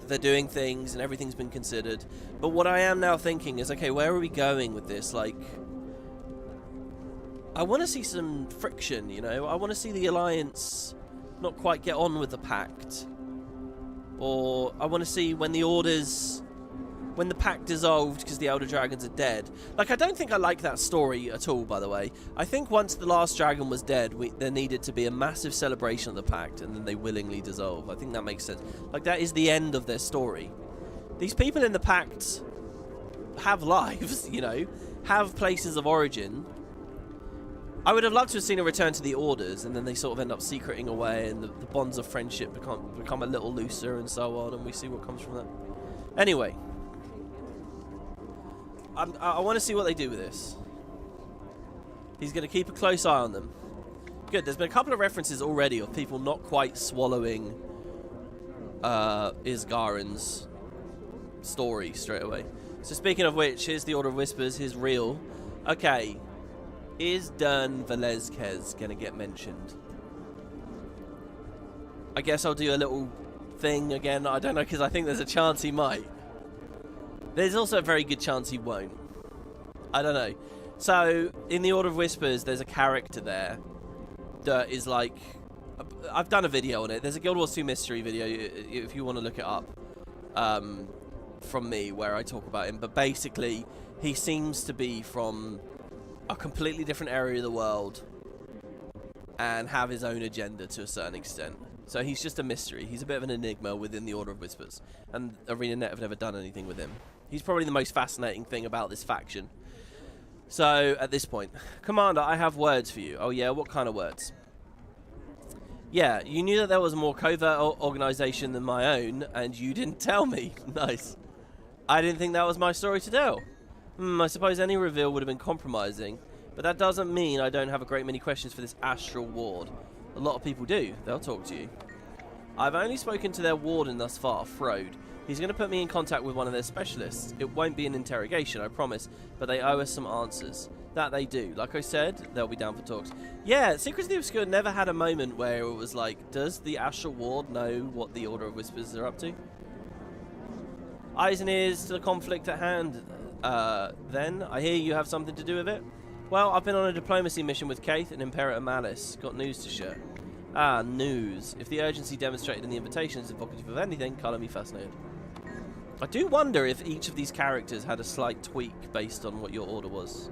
they're doing things and everything's been considered. But what I am now thinking is, okay, where are we going with this? Like, I want to see some friction, you know? I want to see the Alliance not quite get on with the Pact. Or I want to see when the Orders... When the Pact dissolved because the Elder Dragons are dead. Like, I don't think I like that story at all, by the way. I think once the last dragon was dead, there needed to be a massive celebration of the Pact, and then they willingly dissolve. I think that makes sense. Like, that is the end of their story. These people in the Pact have lives, you know, have places of origin. I would have loved to have seen a return to the Orders, and then they sort of end up secreting away, and the bonds of friendship become a little looser, and so on, and we see what comes from that. Anyway. I want to see what they do with this. He's going to keep a close eye on them. Good, there's been a couple of references already of people not quite swallowing Isgaren's story straight away. So speaking of which, here's the Order of Whispers, here's Real. Okay, is Dern Velezquez going to get mentioned? I guess I'll do a little thing again. I don't know, because I think there's a chance he might. There's also a very good chance he won't. I don't know. So, in the Order of Whispers, there's a character there that is like... I've done a video on it. There's a Guild Wars 2 mystery video, if you want to look it up, from me, where I talk about him. But basically, he seems to be from a completely different area of the world and have his own agenda to a certain extent. So he's just a mystery. He's a bit of an enigma within the Order of Whispers. And ArenaNet have never done anything with him. He's probably the most fascinating thing about this faction. So, at this point, Commander, I have words for you. Oh yeah, what kind of words? Yeah, you knew that there was a more covert organization than my own, and you didn't tell me. Nice. I didn't think that was my story to tell. I suppose any reveal would have been compromising, but that doesn't mean I don't have a great many questions for this astral ward. A lot of people do. They'll talk to you. I've only spoken to their warden thus far, Frode. He's going to put me in contact with one of their specialists. It won't be an interrogation, I promise, but they owe us some answers. That they do. Like I said, they'll be down for talks. Yeah, Secrets of the Obscure never had a moment where it was like, does the Astral Ward know what the Order of Whispers are up to? Eyes and ears to the conflict at hand. Then, I hear you have something to do with it? Well, I've been on a diplomacy mission with Kaith and Imperator Malice. Got news to share. Ah, news. If the urgency demonstrated in the invitation is evocative of anything, colour me fascinated. I do wonder if each of these characters had a slight tweak based on what your order was.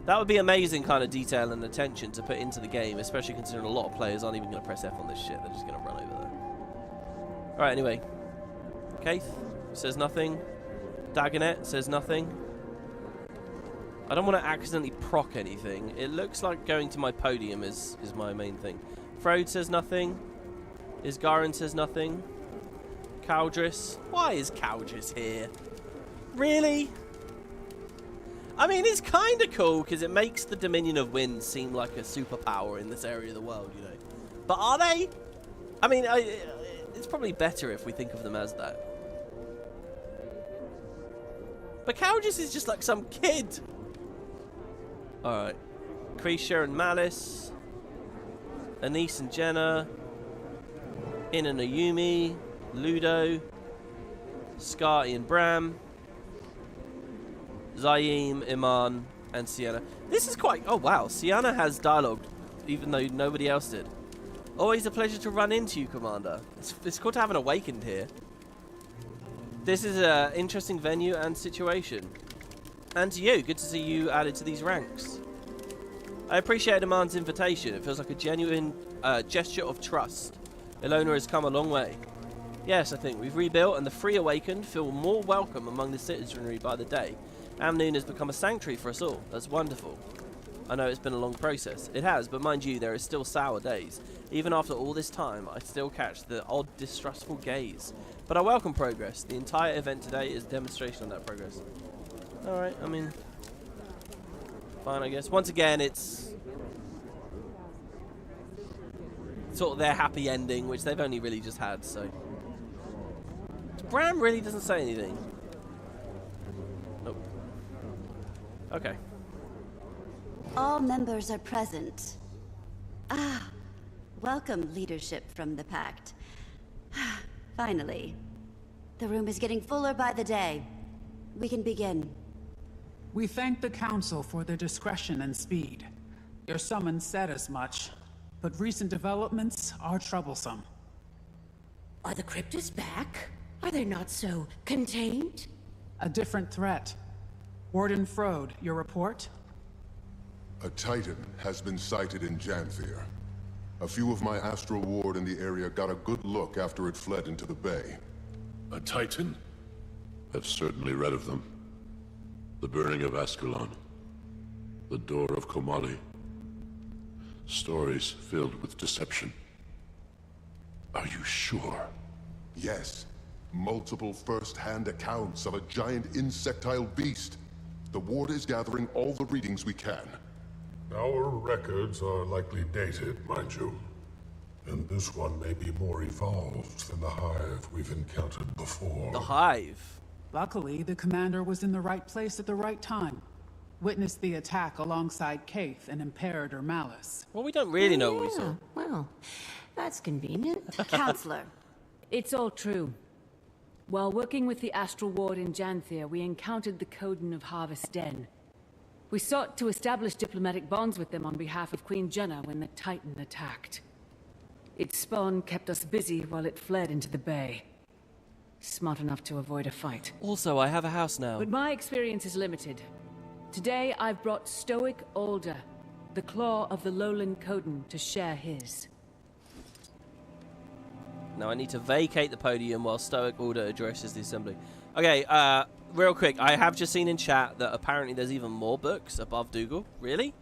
That would be amazing kind of detail and attention to put into the game, especially considering a lot of players aren't even going to press F on this shit. They're just going to run over there. Alright, anyway. Kaith says nothing. Dagonet says nothing. I don't want to accidentally proc anything. It looks like going to my podium is my main thing. Frode says nothing. Isgaren says nothing. Caldris. Why is Caldris here? Really? I mean, it's kind of cool because it makes the Dominion of Wind seem like a superpower in this area of the world, you know. But are they? I mean, it's probably better if we think of them as that. But Caldris is just like some kid. Alright. Kreisha and Malice. Anise and Jenna. Inanayumi, Ludo, Skadi and Bram, Zaim, Iman, and Sienna. This is quite... Oh, wow. Sienna has dialogue, even though nobody else did. Always a pleasure to run into you, Commander. It's cool to have an Awakened here. This is an interesting venue and situation. And to you, good to see you added to these ranks. I appreciate Iman's invitation. It feels like a genuine gesture of trust. Ilona has come a long way. Yes, I think we've rebuilt, and the Free Awakened feel more welcome among the citizenry by the day. Amnoon has become a sanctuary for us all. That's wonderful. I know it's been a long process. It has, but mind you, there is still sour days. Even after all this time, I still catch the odd, distrustful gaze. But I welcome progress. The entire event today is a demonstration of that progress. Alright, I mean... fine, I guess. Once again, it's... sort of their happy ending, which they've only really just had, so... Bram really doesn't say anything. Nope. Okay. All members are present. Ah, welcome leadership from the Pact. Finally. The room is getting fuller by the day. We can begin. We thank the Council for their discretion and speed. Your summons said as much, but recent developments are troublesome. Are the cryptids back? Are they not so contained? A different threat. Warden Frode, your report? A Titan has been sighted in Janthir. A few of my Astral Ward in the area got a good look after it fled into the bay. A Titan? I've certainly read of them. The burning of Ascalon. The door of Komali. Stories filled with deception. Are you sure? Yes. Multiple first-hand accounts of a giant insectile beast. The Ward is gathering all the readings we can. Our records are likely dated, mind you. And this one may be more evolved than the hive we've encountered before. The hive? Luckily, the commander was in the right place at the right time. Witnessed the attack alongside Kaith and Imperator Malice. Well, we don't really know what we saw. Well, that's convenient. Counselor. It's all true. While working with the Astral Ward in Janthir, we encountered the Coden of Harvest Den. We sought to establish diplomatic bonds with them on behalf of Queen Jenna when the Titan attacked. Its spawn kept us busy while it fled into the bay. Smart enough to avoid a fight. Also, I have a house now. But my experience is limited. Today, I've brought Stoic Alder, the claw of the Lowland Coden, to share his. Now I need to vacate the podium while Stoic Alder addresses the assembly. Okay, real quick, I have just seen in chat that apparently there's even more books above Dougal. Really?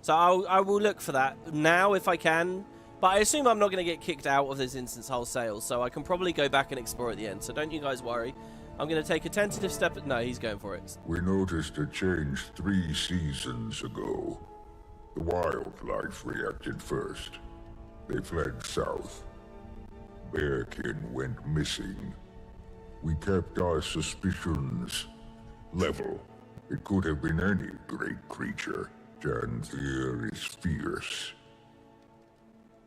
So I will look for that now if I can. But I assume I'm not going to get kicked out of this instance wholesale, so I can probably go back and explore at the end. So don't you guys worry. I'm going to take a tentative step. No, he's going for it. We noticed a change 3 seasons ago. The wildlife reacted first. They fled south. Bearkin went missing. We kept our suspicions level. It could have been any great creature. Janthir is fierce.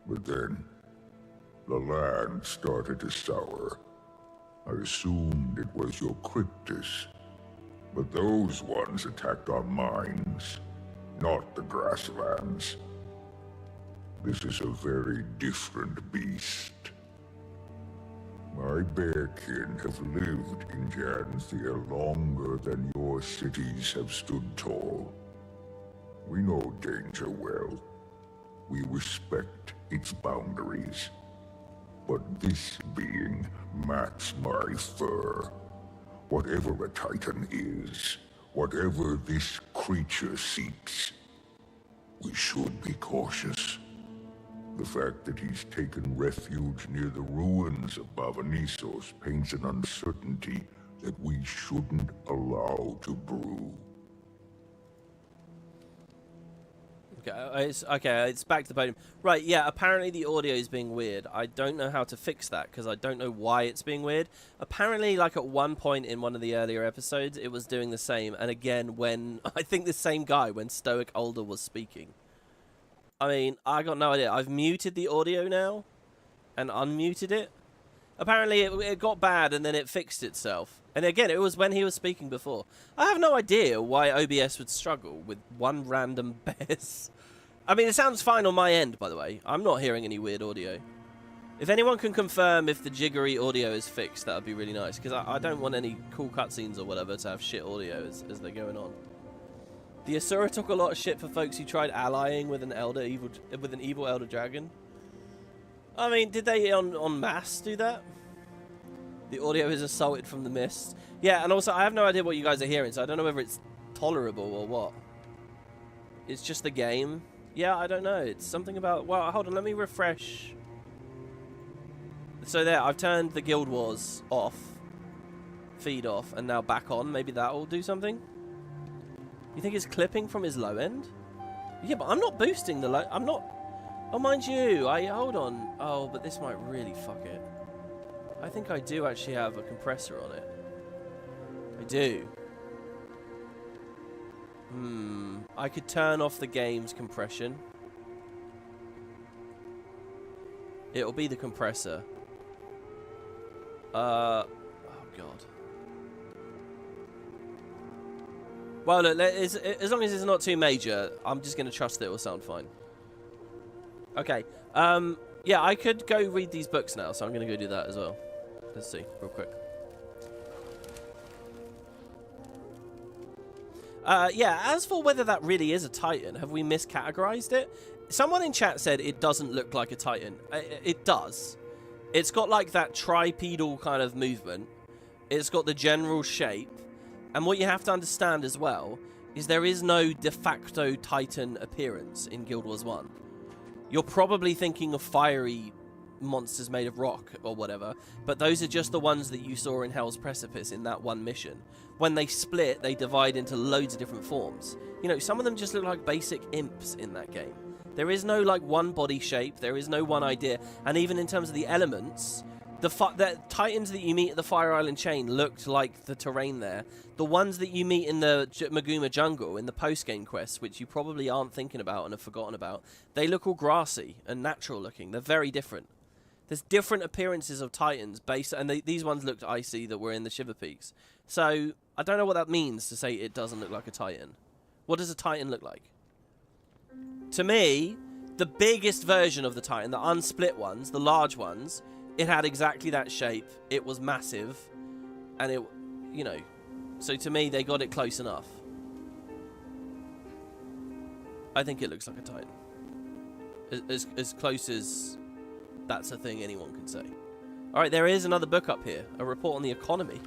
But then, the land started to sour. I assumed it was your cryptis. But those ones attacked our mines, not the grasslands. This is a very different beast. My bearkin have lived in Janthir longer than your cities have stood tall. We know danger well. We respect its boundaries. But this being mats my fur. Whatever a Titan is, whatever this creature seeks, we should be cautious. The fact that he's taken refuge near the ruins of Bavanisos paints an uncertainty that we shouldn't allow to brew. Okay, it's back to the podium. Right, yeah, apparently the audio is being weird. I don't know how to fix that, because I don't know why it's being weird. Apparently, like at one point in one of the earlier episodes, it was doing the same. And again, when, I think the same guy, when Stoic Alder was speaking. I mean, I got no idea. I've muted the audio now. and unmuted it. Apparently it got bad and then it fixed itself. And again, it was when he was speaking before. I have no idea why OBS would struggle with one random bass. I mean, it sounds fine on my end, by the way. I'm not hearing any weird audio. If anyone can confirm if the jiggery audio is fixed, that would be really nice. Because I don't want any cool cutscenes or whatever to have shit audio as they're going on. The Asura took a lot of shit for folks who tried allying with an evil elder dragon. I mean, did they en masse do that? The audio is assaulted from the mist. Yeah, and also I have no idea what you guys are hearing, so I don't know whether it's tolerable or what. It's just the game. Yeah, I don't know. It's something about... Well, hold on, let me refresh. So there, I've turned the Guild Wars off. Feed off, and now back on. Maybe that'll do something? You think it's clipping from his low end? Yeah, but I'm not boosting the low... I'm not... Oh, mind you, hold on. Oh, but this might really fuck it. I think I do actually have a compressor on it. I do. I could turn off the game's compression. It'll be the compressor. Oh, God. Well, look, as long as it's not too major, I'm just going to trust that it will sound fine. Okay. Yeah, I could go read these books now, so I'm going to go do that as well. Let's see, real quick. Yeah, as for whether that really is a Titan, have we miscategorized it? Someone in chat said it doesn't look like a Titan. It does. It's got like that tripedal kind of movement. It's got the general shape. And what you have to understand as well is there is no de facto Titan appearance in Guild Wars 1. You're probably thinking of fiery monsters made of rock or whatever, but those are just the ones that you saw in Hell's Precipice in that one mission. When they split, they divide into loads of different forms. You know, some of them just look like basic imps in that game. There is no like one body shape, there is no one idea, and even in terms of the elements, the Titans that you meet at the Fire Island chain looked like the terrain there. The ones that you meet in the Maguma jungle, in the post-game quests, which you probably aren't thinking about and have forgotten about, they look all grassy and natural looking. They're very different. There's different appearances of Titans, and these ones looked icy that were in the Shiver Peaks. So, I don't know what that means to say it doesn't look like a Titan. What does a Titan look like? To me, the biggest version of the Titan, the unsplit ones, the large ones, it had exactly that shape. It was massive. And it, you know, so to me, they got it close enough. I think it looks like a Titan. As close as that's a thing anyone can say. Alright, there is another book up here. A report on the economy.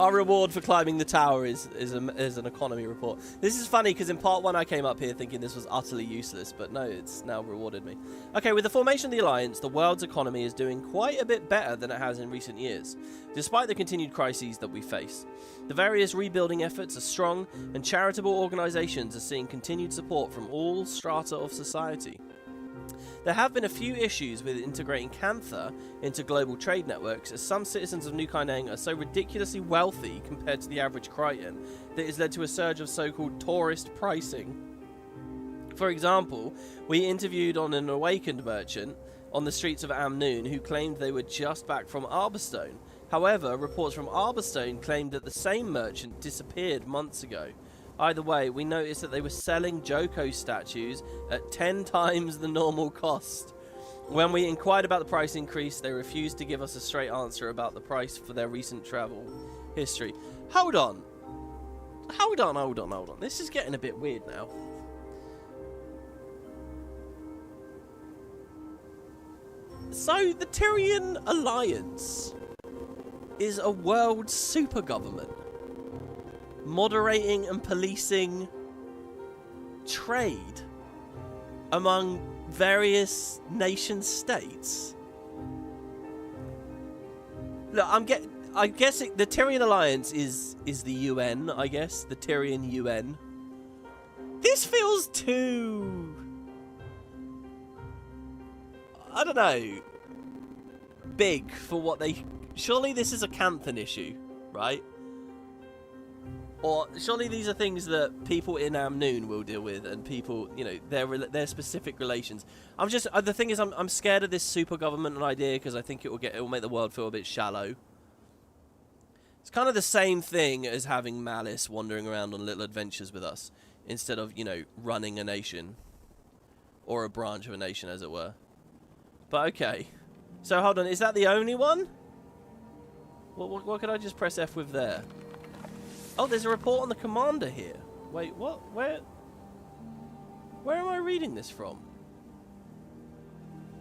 Our reward for climbing the tower is an economy report. This is funny because in part 1 I came up here thinking this was utterly useless, but no, it's now rewarded me. Okay, with the formation of the Alliance, the world's economy is doing quite a bit better than it has in recent years, despite the continued crises that we face. The various rebuilding efforts are strong, and charitable organisations are seeing continued support from all strata of society. There have been a few issues with integrating Janthir into global trade networks, as some citizens of New Kaineng are so ridiculously wealthy compared to the average Crichton that it has led to a surge of so-called tourist pricing. For example, we interviewed on an awakened merchant on the streets of Amnoon who claimed they were just back from Arborstone. However, reports from Arborstone claimed that the same merchant disappeared months ago. Either way, we noticed that they were selling Joko statues at 10 times the normal cost. When we inquired about the price increase, they refused to give us a straight answer about the price for their recent travel history. Hold on. Hold on. This is getting a bit weird now. So, the Tyrian Alliance is a world super government, moderating and policing trade among various nation states. Look, I guess the Tyrian Alliance is the UN, I guess, the Tyrian UN. This feels too, I don't know, big for what they... Surely this is a Canthan issue, right? Or surely these are things that people in Amnoon will deal with, and people, you know, their specific relations. I'm just the thing is, I'm scared of this super government idea because I think it will make the world feel a bit shallow. It's kind of the same thing as having Malice wandering around on little adventures with us instead of, you know, running a nation or a branch of a nation, as it were. But okay, so hold on, is that the only one? What could I just press F with there? Oh, there's a report on the commander here. Wait, what? Where am I reading this from?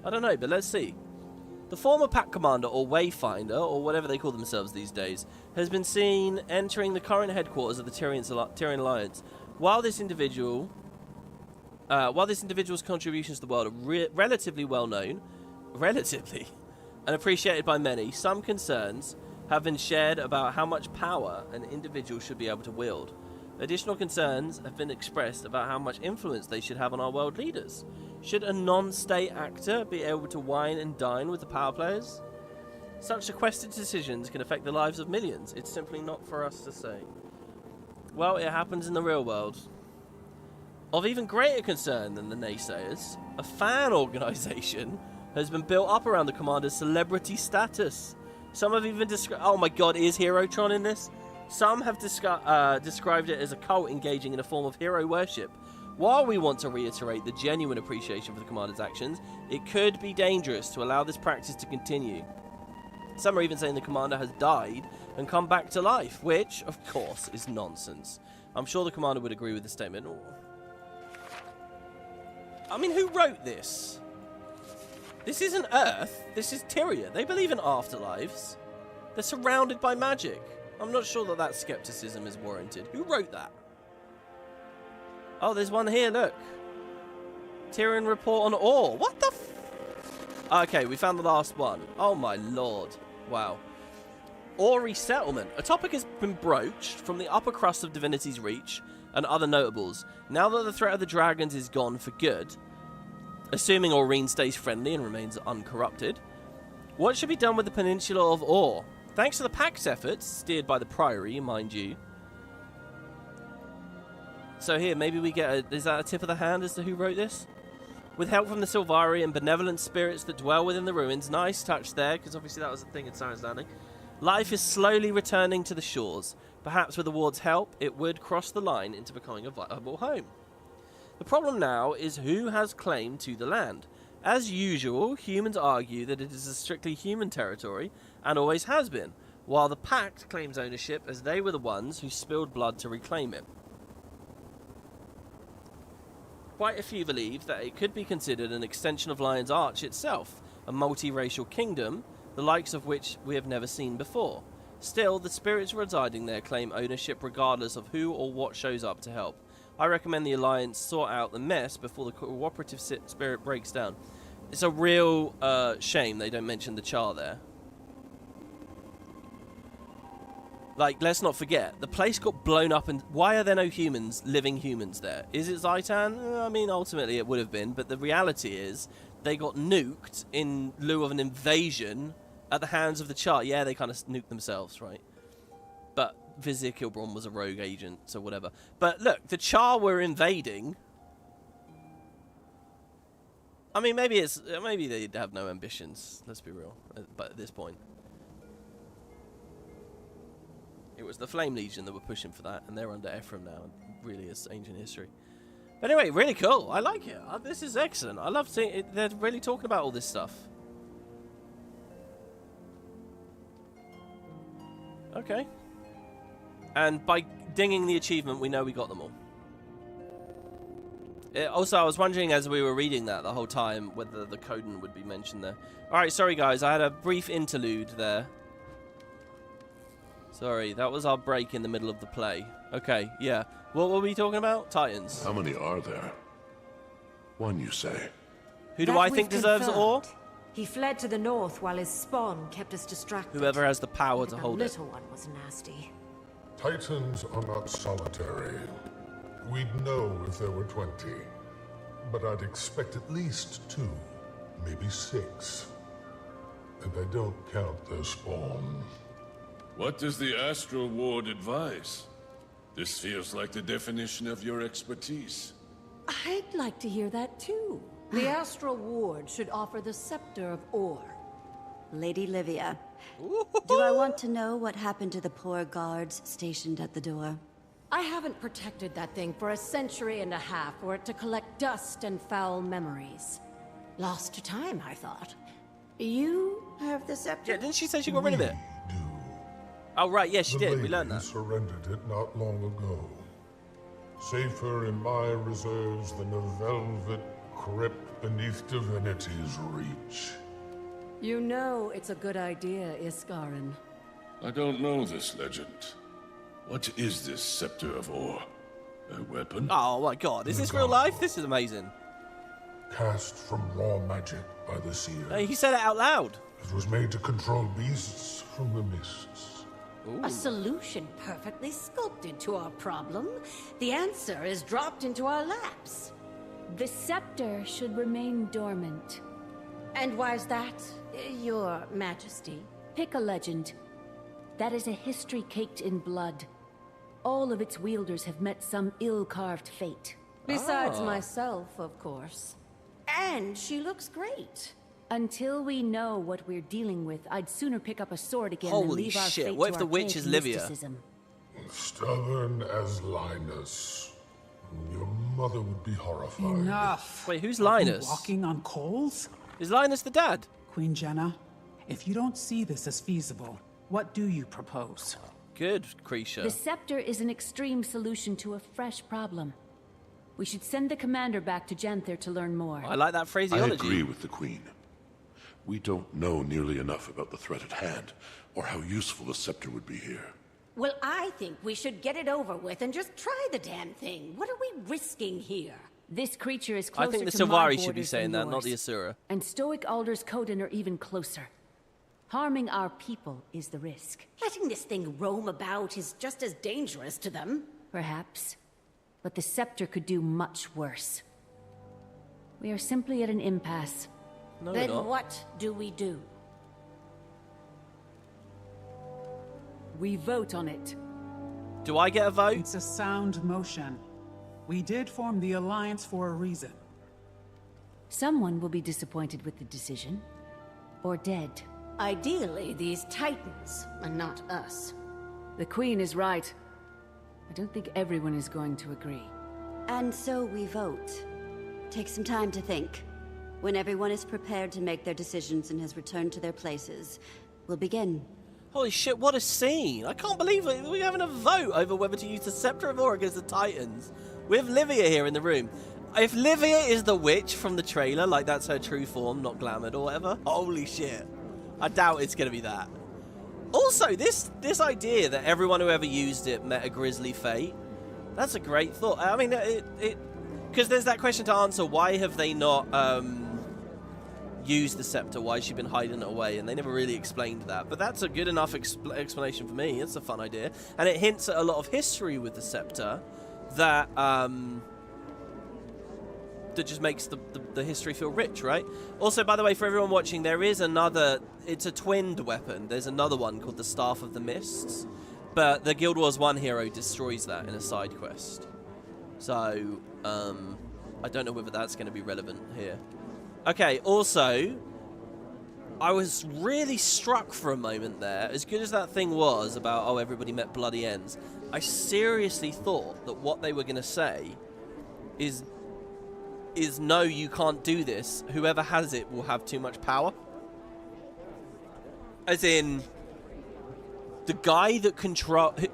I don't know, but let's see. The former pack commander, or wayfinder, or whatever they call themselves these days, has been seen entering the current headquarters of the Tyrian Alliance. While this individual's contributions to the world are relatively well known, and appreciated by many, some concerns have been shared about how much power an individual should be able to wield. Additional concerns have been expressed about how much influence they should have on our world leaders. Should a non-state actor be able to wine and dine with the power players? Such sequestered decisions can affect the lives of millions. It's simply not for us to say. Well, it happens in the real world. Of even greater concern than the naysayers, a fan organisation has been built up around the commander's celebrity status. Some have even described... Oh my god, is Herotron in this? Some have described it as a cult engaging in a form of hero worship. While we want to reiterate the genuine appreciation for the commander's actions, it could be dangerous to allow this practice to continue. Some are even saying the commander has died and come back to life, which, of course, is nonsense. I'm sure the commander would agree with the statement. I mean, who wrote this? This isn't Earth, this is Tyria. They believe in afterlives. They're surrounded by magic. I'm not sure that skepticism is warranted. Who wrote that? Oh, there's one here, look. Tyrian report on ore. What the Okay, we found the last one. Oh my lord. Wow. Ore resettlement. A topic has been broached from the upper crust of Divinity's Reach and other notables. Now that the threat of the dragons is gone for good, assuming Aurene stays friendly and remains uncorrupted, what should be done with the peninsula of Ore? Thanks to the Pack's efforts, steered by the Priory, mind you. So here, maybe we get is that a tip of the hand as to who wrote this? With help from the Sylvari and benevolent spirits that dwell within the ruins. Nice touch there, because obviously that was a thing in Science Landing. Life is slowly returning to the shores. Perhaps with the ward's help, it would cross the line into becoming a viable home. The problem now is who has claim to the land. As usual, humans argue that it is a strictly human territory, and always has been, while the Pact claims ownership as they were the ones who spilled blood to reclaim it. Quite a few believe that it could be considered an extension of Lion's Arch itself, a multiracial kingdom, the likes of which we have never seen before. Still, the spirits residing there claim ownership regardless of who or what shows up to help. I recommend the Alliance sort out the mess before the cooperative spirit breaks down. It's a real shame they don't mention the Char there. Like, let's not forget, the place got blown up, and why are there no living humans there? Is it Zaitan? I mean, ultimately it would have been, but the reality is they got nuked in lieu of an invasion at the hands of the Char. Yeah, they kind of nuked themselves, right? But Vizier Kilbron was a rogue agent, so whatever. But look, the Char were invading. I mean, maybe they have no ambitions, let's be real, but at this point. It was the Flame Legion that were pushing for that, and they're under Ephraim now. Really is ancient history. But anyway, really cool. I like it. This is excellent. I love seeing it. They're really talking about all this stuff. Okay. And by dinging the achievement, we know we got them all. Also, I was wondering as we were reading that the whole time whether the Coden would be mentioned there. Alright, sorry guys. I had a brief interlude there. Sorry, that was our break in the middle of the play. Okay, yeah. What were we talking about? Titans. How many are there? One, you say. Who do I think deserves ore? He fled to the north while his spawn kept us distracted. Whoever has the power to hold it. The little one was nasty. Titans are not solitary. We'd know if there were 20. But I'd expect at least 2, maybe 6. And I don't count their spawn. What does the Astral Ward advise? This feels like the definition of your expertise. I'd like to hear that too. The Astral Ward should offer the Scepter of Ore. Lady Livia, do I want to know what happened to the poor guards stationed at the door? I haven't protected that thing for a century and a half for it to collect dust and foul memories. Lost to time, I thought. You have the scepter? Yeah, didn't she say she got rid of it? Oh, right, yeah, she did. We learned that. Surrendered it not long ago. Safer in my reserves than a velvet crypt beneath divinity's reach. You know it's a good idea, Iskarin. I don't know this legend. What is this Scepter of Ore? A weapon? Oh my god, is this real life? This is amazing. Cast from raw magic by the seer. Hey, he said it out loud. It was made to control beasts from the mists. Ooh. A solution perfectly sculpted to our problem. The answer is dropped into our laps. The scepter should remain dormant. And why's that, Your Majesty? Pick a legend. That is a history caked in blood. All of its wielders have met some ill-carved fate. Besides myself, of course. And she looks great. Until we know what we're dealing with, I'd sooner pick up a sword again Holy than leave our shit, fate what to if the our witch is Livia? mysticism. Stubborn as Linus. Your mother would be horrified. Enough. Wait, who's Are you Linus? walking on coals? Is Linus the dad? Queen Jenna, if you don't see this as feasible, what do you propose? Good, Creature. The scepter is an extreme solution to a fresh problem. We should send the commander back to Janthir to learn more. I like that phraseology. I agree with the Queen. We don't know nearly enough about the threat at hand, or how useful the scepter would be here. Well, I think we should get it over with and just try the damn thing. What are we risking here? This creature is closer I think the to my Sylvari should be borders saying than that, not the yours. Asura. And Stoic Alders Coden are even closer. Harming our people is the risk. Letting this thing roam about is just as dangerous to them. Perhaps. But the scepter could do much worse. We are simply at an impasse. No, then we're not. what do we do? We vote on it. Do I get a vote? It's a sound motion. We did form the Alliance for a reason. Someone will be disappointed with the decision. Or dead. Ideally, these Titans, and not us. The Queen is right. I don't think everyone is going to agree. And so we vote. Take some time to think. When everyone is prepared to make their decisions and has returned to their places, we'll begin. Holy shit, what a scene! I can't believe it. We're having a vote over whether to use the Scepter of Ore against the Titans. With Livia here in the room. If Livia is the witch from the trailer, like that's her true form, not glamoured or whatever, holy shit. I doubt it's going to be that. Also, this idea that everyone who ever used it met a grisly fate, that's a great thought. I mean, because there's that question to answer, why have they not used the scepter? Why has she been hiding it away? And they never really explained that. But that's a good enough explanation for me. It's a fun idea. And it hints at a lot of history with the scepter that that just makes the history feel rich, right? Also, by the way, for everyone watching, there is another, it's a twinned weapon. There's another one called the Staff of the Mists, but the Guild Wars 1 hero destroys that in a side quest. So, I don't know whether that's going to be relevant here. Okay, also, I was really struck for a moment there, as good as that thing was about, oh, everybody met bloody ends, I seriously thought that what they were going to say is no, you can't do this. Whoever has it will have too much power. As in, the guy that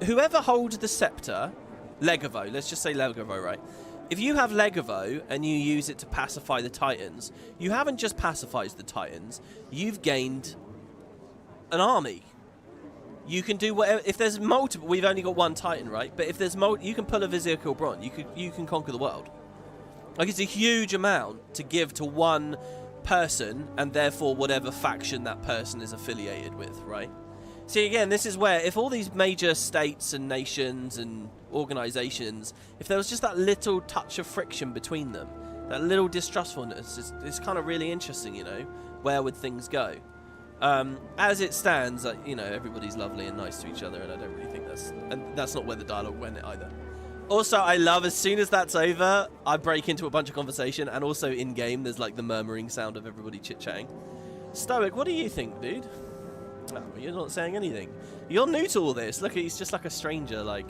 whoever holds the scepter, Legavo, let's just say Legavo, right? If you have Legavo and you use it to pacify the Titans, you haven't just pacified the Titans, you've gained an army. You can do whatever. If there's multiple, we've only got one Titan, right? But if there's you can pull a Vizier Kilbron. You can conquer the world. Like, it's a huge amount to give to one person, and therefore whatever faction that person is affiliated with, right? See, again, this is where, if all these major states and nations and organizations, if there was just that little touch of friction between them, that little distrustfulness, it's kind of really interesting, you know? Where would things go? As it stands, you know, everybody's lovely and nice to each other, and I don't really think that's not where the dialogue went either. Also, I love as soon as that's over, I break into a bunch of conversation, and also in game, there's like the murmuring sound of everybody chit-chatting. Stoic, what do you think, dude? Oh, you're not saying anything. You're new to all this. Look, he's just like a stranger. Like,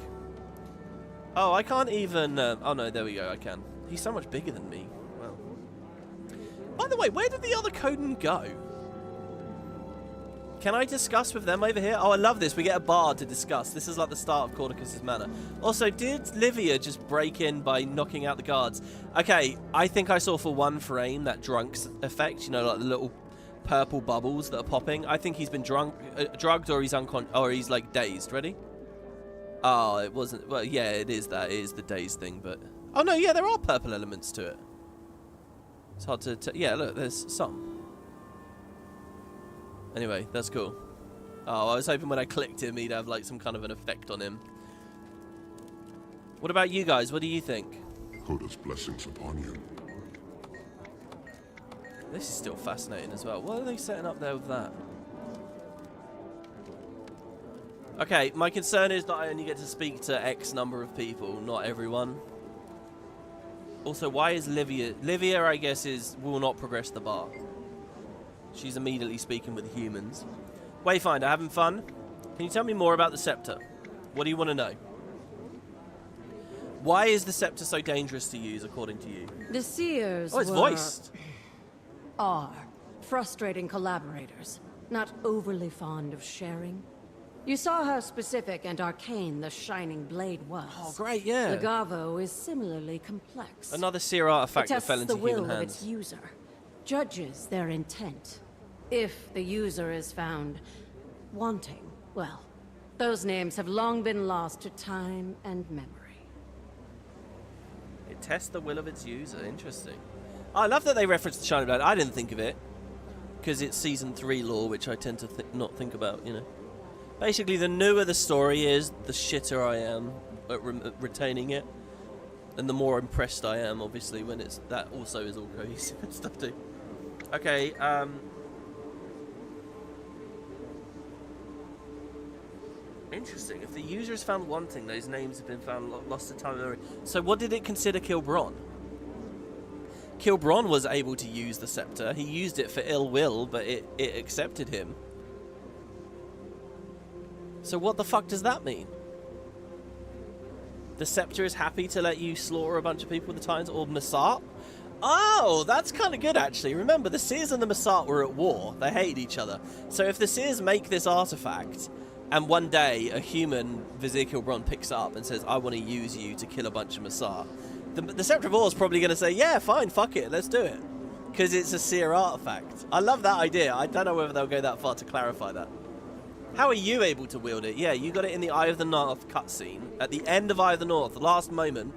oh, I can't even. Oh no, there we go. I can. He's so much bigger than me. Wow. By the way, where did the other Coden go? Can I discuss with them over here? Oh, I love this. We get a bard to discuss. This is like the start of Caudicus's manor. Also, did Livia just break in by knocking out the guards? Okay, I think I saw for one frame that drunk's effect. You know, like the little purple bubbles that are popping. I think he's been drugged, or he's or he's like dazed. Ready? Oh, it wasn't. Well, yeah, it is that. It is the dazed thing, but oh no, yeah, there are purple elements to it. It's hard to. Yeah, look, there's some. Anyway, that's cool. Oh, I was hoping when I clicked him, he'd have like some kind of an effect on him. What about you guys? What do you think? Coda's blessings upon you. This is still fascinating as well. What are they setting up there with that? Okay, my concern is that I only get to speak to X number of people, not everyone. Also, why is Livia... Livia, I guess, will not progress the bar. She's immediately speaking with humans. Wayfinder, having fun? Can you tell me more about the scepter? What do you want to know? Why is the scepter so dangerous to use, according to you? The seers it's voiced. Are frustrating collaborators, not overly fond of sharing. You saw how specific and arcane the Shining Blade was. Oh, great, yeah. Legavo is similarly complex. Another seer artifact that fell into human hands. It tests the will of its user, judges their intent. If the user is found wanting, well, those names have long been lost to time and memory. It tests the will of its user. Interesting. I love that they referenced the Shining Blade. I didn't think of it because it's Season 3 lore, which I tend to not think about, you know. Basically, the newer the story is, the shitter I am at retaining it. And the more impressed I am, obviously, when it's... That also is all cohesive and stuff, too. Okay, interesting. If the user is found wanting, those names have been found lost to time and memory. So what did it consider Kilbron? Kilbron was able to use the scepter. He used it for ill will, but it accepted him. So what the fuck does that mean? The scepter is happy to let you slaughter a bunch of people at the times, or Masat? Oh, that's kind of good, actually. Remember, the Seers and the Masat were at war. They hated each other. So if the Seers make this artifact, and one day a human, Vizier Kilbron, picks up and says, I want to use you to kill a bunch of Masat, the Scepter of War is probably going to say, yeah, fine, fuck it, let's do it. Because it's a Seer artifact. I love that idea. I don't know whether they'll go that far to clarify that. How are you able to wield it? Yeah, you got it in the Eye of the North cutscene. At the end of Eye of the North, the last moment.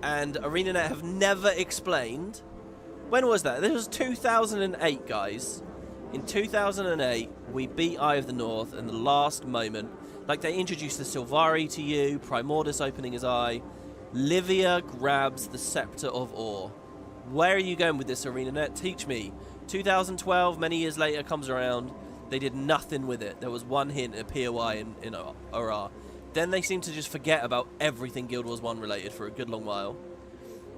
And ArenaNet have never explained. When was that? This was 2008, guys. In 2008, we beat Eye of the North in the last moment. Like, they introduced the Sylvari to you, Primordus opening his eye. Livia grabs the Scepter of Ore. Where are you going with this, ArenaNet? Teach me. 2012, many years later, comes around. They did nothing with it. There was one hint at POI in OR. Then they seemed to just forget about everything Guild Wars 1 related for a good long while.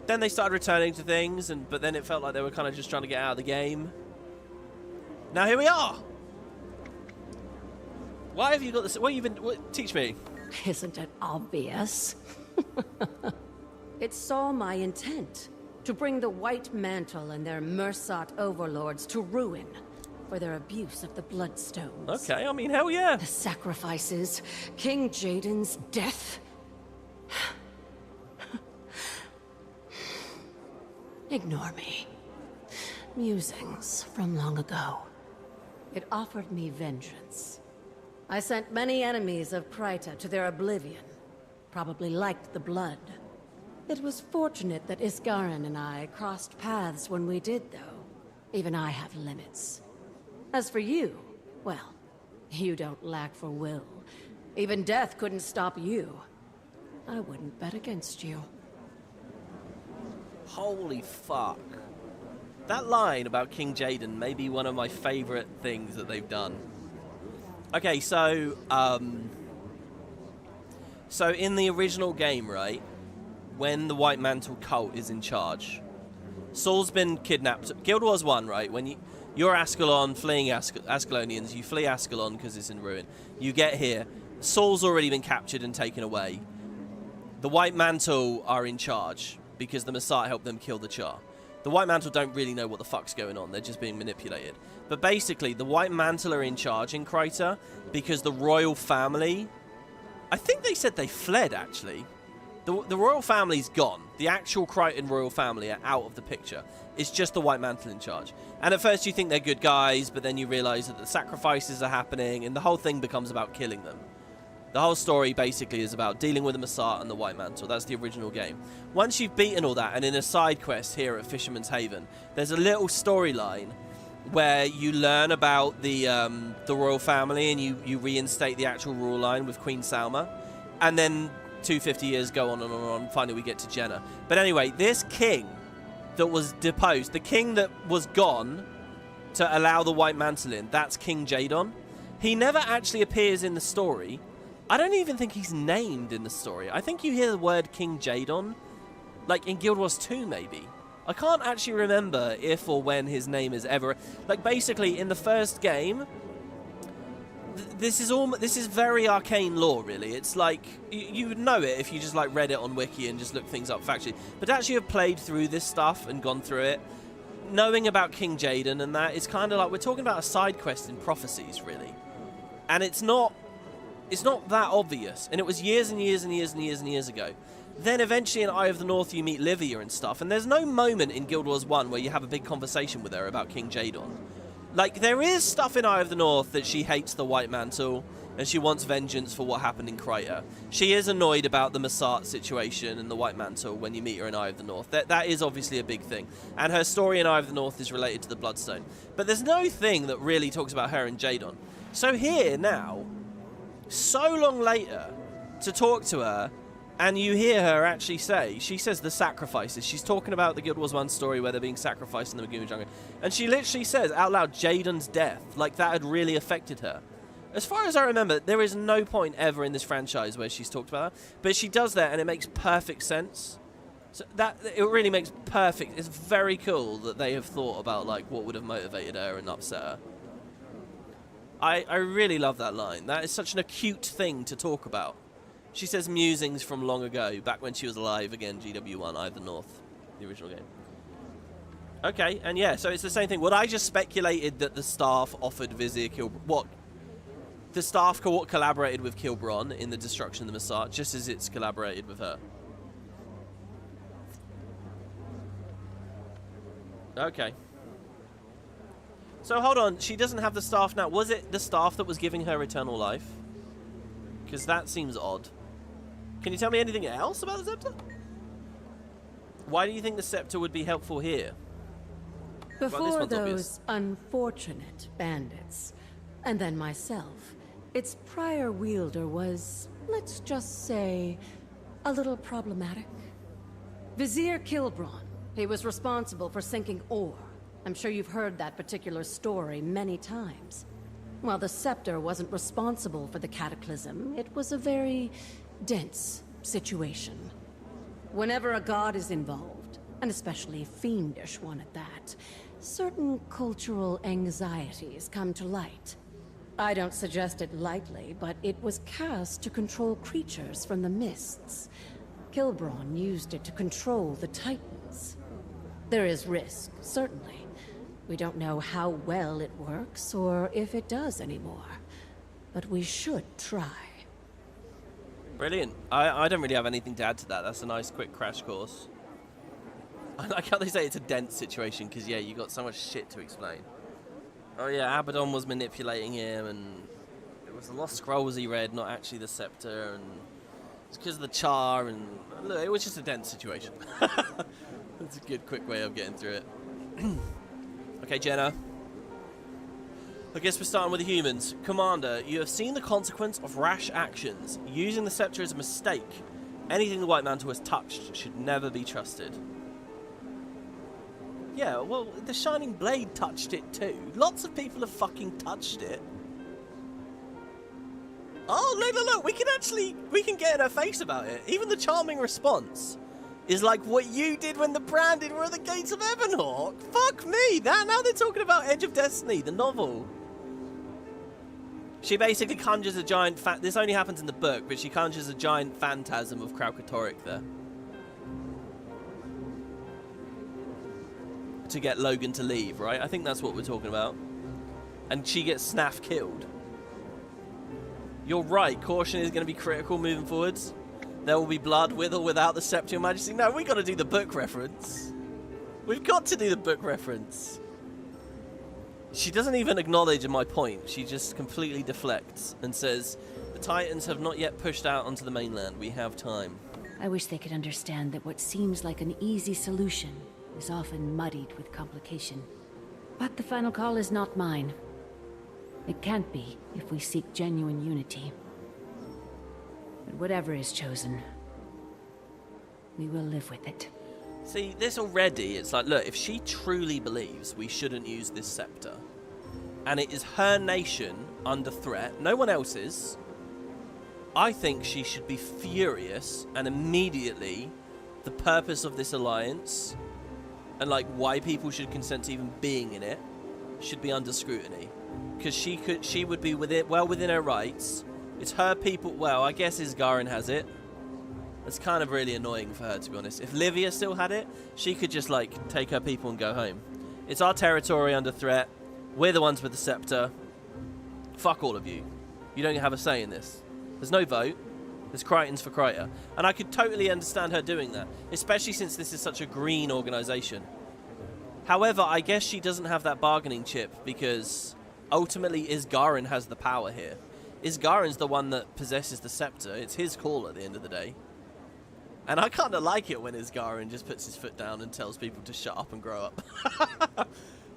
Then they started returning to things, but then it felt like they were kind of just trying to get out of the game. Now here we are. Why have you got this? What have you been? Teach me. Isn't it obvious? It saw my intent to bring the White Mantle and their Mursat overlords to ruin for their abuse of the Bloodstones. Okay, I mean, hell yeah. The sacrifices, King Jaden's death. Ignore me. Musings from long ago. It offered me vengeance. I sent many enemies of Kryta to their oblivion. Probably liked the blood. It was fortunate that Isgarin and I crossed paths when we did, though. Even I have limits. As for you, well, you don't lack for will. Even death couldn't stop you. I wouldn't bet against you. Holy fuck. That line about King Jaden may be one of my favorite things that they've done. Okay, so in the original game, right, when the White Mantle cult is in charge, Saul's been kidnapped. Guild Wars 1, right, when you're Ascalon, fleeing Ascalonians, you flee Ascalon because it's in ruin. You get here, Saul's already been captured and taken away. The White Mantle are in charge because the Messiah helped them kill the Char. The White Mantle don't really know what the fuck's going on. They're just being manipulated. But basically, the White Mantle are in charge in Crater because the royal family... I think they said they fled, actually. The royal family's gone. The actual Crichton royal family are out of the picture. It's just the White Mantle in charge. And at first you think they're good guys, but then you realise that the sacrifices are happening, and the whole thing becomes about killing them. The whole story basically is about dealing with the Messiah and the White Mantle. That's the original game. Once you've beaten all that, and in a side quest here at Fisherman's Haven, there's a little storyline where you learn about the royal family, and you reinstate the actual rule line with Queen Salma. And then 250 years go on and on. Finally, we get to Jenna. But anyway, this king that was deposed, the king that was gone to allow the White Mantle in, that's King Jadon. He never actually appears in the story. I don't even think he's named in the story. I think you hear the word King Jadon, like in Guild Wars 2 maybe. I can't actually remember if or when his name is ever... Like, basically, in the first game, this is very arcane lore, really. It's like, you would know it if you just, like, read it on Wiki and just looked things up factually. But to actually have played through this stuff and gone through it, knowing about King Jaden and that, it's kind of like, we're talking about a side quest in Prophecies, really. And it's not that obvious. And it was years and years and years and years and years ago. Then eventually in Eye of the North you meet Livia and stuff, and there's no moment in Guild Wars 1 where you have a big conversation with her about King Jadon. Like, there is stuff in Eye of the North that she hates the White Mantle, and she wants vengeance for what happened in Crater. She is annoyed about the Massart situation and the White Mantle when you meet her in Eye of the North. That is obviously a big thing. And her story in Eye of the North is related to the Bloodstone. But there's no thing that really talks about her and Jadon. So here, now, so long later, to talk to her, and you hear her actually say, she says the sacrifices. She's talking about the Guild Wars 1 story where they're being sacrificed in the Maguma Jungle. And she literally says out loud, Jadon's death. Like, that had really affected her. As far as I remember, there is no point ever in this franchise where she's talked about that. But she does that, and it makes perfect sense. So it really makes perfect... It's very cool that they have thought about, like, what would have motivated her and upset her. I really love that line. That is such an acute thing to talk about. She says musings from long ago, back when she was alive again, GW1, Eye of the North, the original game. Okay, and yeah, so it's the same thing. What I just speculated that the staff offered Vizier Kilbron... What? The staff collaborated with Kilbron in the destruction of the Massart, just as it's collaborated with her. Okay. So hold on, she doesn't have the staff now. Was it the staff that was giving her eternal life? Because that seems odd. Can you tell me anything else about the scepter? Why do you think the scepter would be helpful here? Before those unfortunate bandits, and then myself, its prior wielder was, let's just say, a little problematic. Vizier Kilbron. He was responsible for sinking ore. I'm sure you've heard that particular story many times. While the scepter wasn't responsible for the cataclysm, it was a very dense situation. Whenever a god is involved, and especially a fiendish one at that, certain cultural anxieties come to light. I don't suggest it lightly, but it was cast to control creatures from the mists. Kilbron used it to control the Titans. There is risk, certainly. We don't know how well it works, or if it does anymore. But we should try. Brilliant. I don't really have anything to add to that. That's a nice quick crash course. I like how they say it's a dense situation, because, yeah, you got so much shit to explain. Oh, yeah, Abaddon was manipulating him, and it was the Lost Scrolls he read, not actually the Scepter, and it's because of the Char, and look, it was just a dense situation. That's a good, quick way of getting through it. Okay, Jenna. I guess we're starting with the humans. Commander, you have seen the consequence of rash actions. Using the scepter is a mistake. Anything the White Mantle has touched should never be trusted. Yeah, well, the Shining Blade touched it too. Lots of people have fucking touched it. Oh, look, we can get in her face about it. Even the charming response is like what you did when the Branded were at the gates of Ebonhawk. Fuck me, now they're talking about Edge of Destiny, the novel. She basically conjures a giant this only happens in the book, but she conjures a giant phantasm of Kralkatorrik there. To get Logan to leave, right? I think that's what we're talking about. And she gets Snaff killed. You're right, caution is going to be critical moving forwards. There will be blood with or without the Scepter of Your Majesty. No, we got to do the book reference. We've got to do the book reference. She doesn't even acknowledge my point. She just completely deflects and says, the Titans have not yet pushed out onto the mainland. We have time. I wish they could understand that what seems like an easy solution is often muddied with complication. But the final call is not mine. It can't be if we seek genuine unity. But whatever is chosen, we will live with it. See, this already, it's like, look, if she truly believes we shouldn't use this scepter, and it is her nation under threat, no one else's, I think she should be furious, and immediately the purpose of this alliance, and like why people should consent to even being in it, should be under scrutiny. Because she would be well within her rights. It's her people. Well, I guess Isgarin has it. It's kind of really annoying for her, to be honest. If Livia still had it, she could just like take her people and go home. It's our territory under threat. We're the ones with the scepter. Fuck all of you. You don't have a say in this. There's no vote. There's Crichton's for Kryta. And I could totally understand her doing that, especially since this is such a green organization. However, I guess she doesn't have that bargaining chip because ultimately Isgarin has the power here. Isgarin's the one that possesses the scepter. It's his call at the end of the day. And I kind of like it when Isgarin just puts his foot down and tells people to shut up and grow up.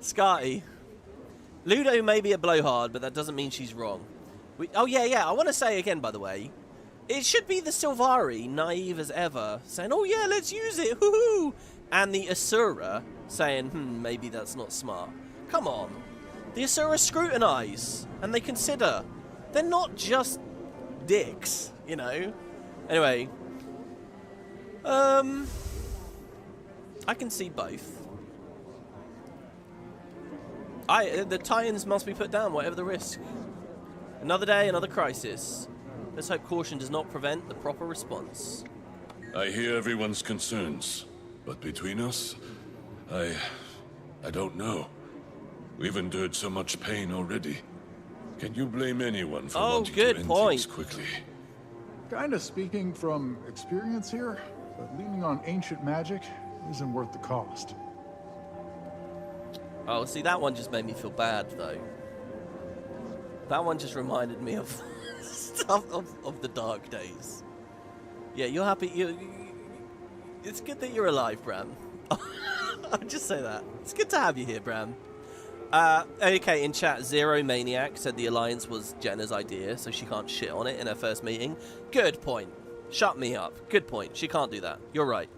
Scarty. Ludo may be a blowhard, but that doesn't mean she's wrong. Oh, yeah. I want to say again, by the way, it should be the Sylvari, naive as ever, saying, oh, yeah, let's use it. Woohoo! And the Asura saying, maybe that's not smart. Come on. The Asura scrutinize, and they consider. They're not just dicks, you know? Anyway. I can see both. The Titans must be put down, whatever the risk. Another day, another crisis. Let's hope caution does not prevent the proper response. I hear everyone's concerns, but between us, I don't know. We've endured so much pain already. Can you blame anyone for wanting to end things quickly? Kinda speaking from experience here, but leaning on ancient magic isn't worth the cost. Oh, see, that one just made me feel bad, though. That one just reminded me of stuff of the dark days. Yeah, you're happy. It's good that you're alive, Bram. I'll just say that. It's good to have you here, Bram. Okay, in chat, Zero Maniac said the alliance was Jenna's idea, so she can't shit on it in her first meeting. Good point. Shut me up. Good point. She can't do that. You're right.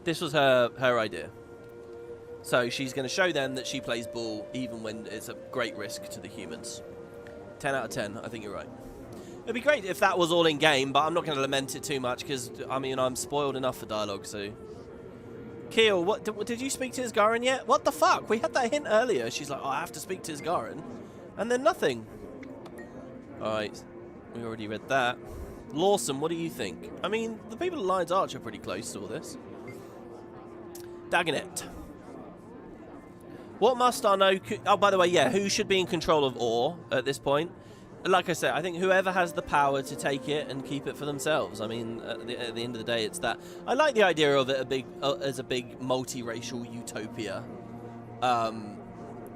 This was her idea. So she's going to show them that she plays ball even when it's a great risk to the humans. 10 out of 10. I think you're right. It'd be great if that was all in game, but I'm not going to lament it too much because, I mean, I'm spoiled enough for dialogue, so... Keel, what did you speak to Isgarin yet? What the fuck? We had that hint earlier. She's like, oh, I have to speak to Isgarin. And then nothing. Alright. We already read that. Lawson, what do you think? I mean, the people at Lion's Arch are pretty close to all this. Dagonet. What must I know? Oh, by the way, yeah, who should be in control of Ore at this point? Like I said, I think whoever has the power to take it and keep it for themselves. I mean, at the end of the day, it's that. I like the idea of it as a big multiracial utopia.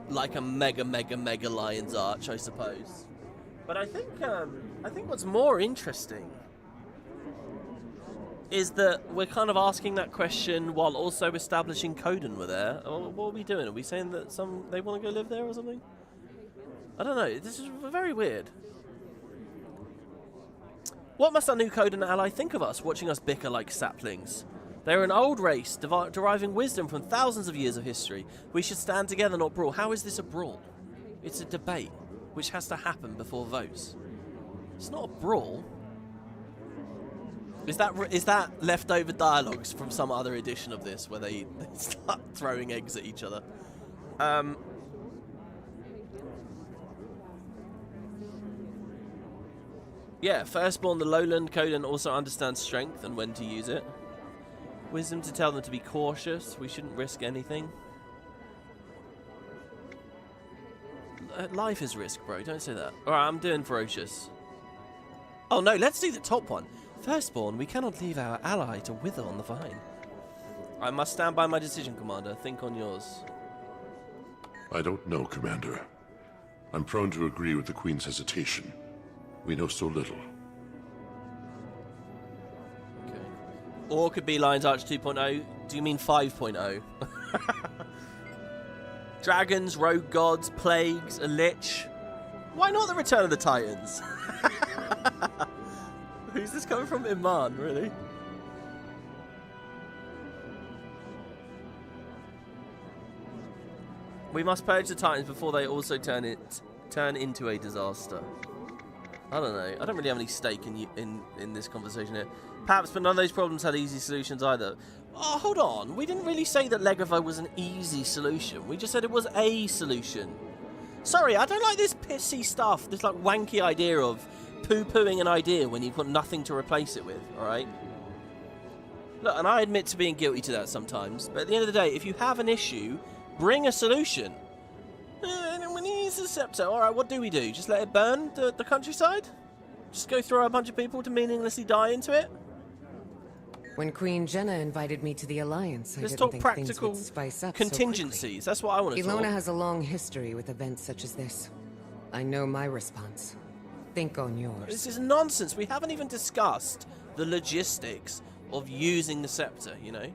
Like a mega Lion's Arch, I suppose. But I think what's more interesting is that we're kind of asking that question while also establishing Coden were there. What are we doing? Are we saying that they want to go live there or something? I don't know. This is very weird. What must our new Coden ally think of us, watching us bicker like saplings? They're an old race, deriving wisdom from thousands of years of history. We should stand together, not brawl. How is this a brawl? It's a debate, which has to happen before votes. It's not a brawl. Is that leftover dialogues from some other edition of this, where they start throwing eggs at each other? Yeah, firstborn, the Lowland Coden also understands strength and when to use it. Wisdom to tell them to be cautious. We shouldn't risk anything. Life is risk, bro. Don't say that. Alright, I'm doing ferocious. Oh no, let's do the top one. Firstborn, we cannot leave our ally to wither on the vine. I must stand by my decision, Commander. Think on yours. I don't know, Commander. I'm prone to agree with the Queen's hesitation. We know so little. Or could be Lions Arch 2.0. Do you mean 5.0? Dragons, rogue gods, plagues, a lich. Why not the Return of the Titans? Who's this coming from? Iman, really? We must purge the Titans before they also turn into a disaster. I don't know. I don't really have any stake in this conversation here. Perhaps, but none of those problems had easy solutions either. Oh, hold on. We didn't really say that Legovo was an easy solution. We just said it was a solution. Sorry, I don't like this pissy stuff. This like wanky idea of poo-pooing an idea when you've got nothing to replace it with, alright? Look, and I admit to being guilty to that sometimes, but at the end of the day, if you have an issue, bring a solution. We need the scepter. Alright, what do we do? Just let it burn the countryside? Just go throw a bunch of people to meaninglessly die into it? When Queen Jenna invited me to the Alliance, I Let's didn't talk think practical things would spice up contingencies. That's what I want to talk. Ilona has a long history with events such as this. I know my response. Think on yours. This is nonsense. We haven't even discussed the logistics of using the scepter, you know?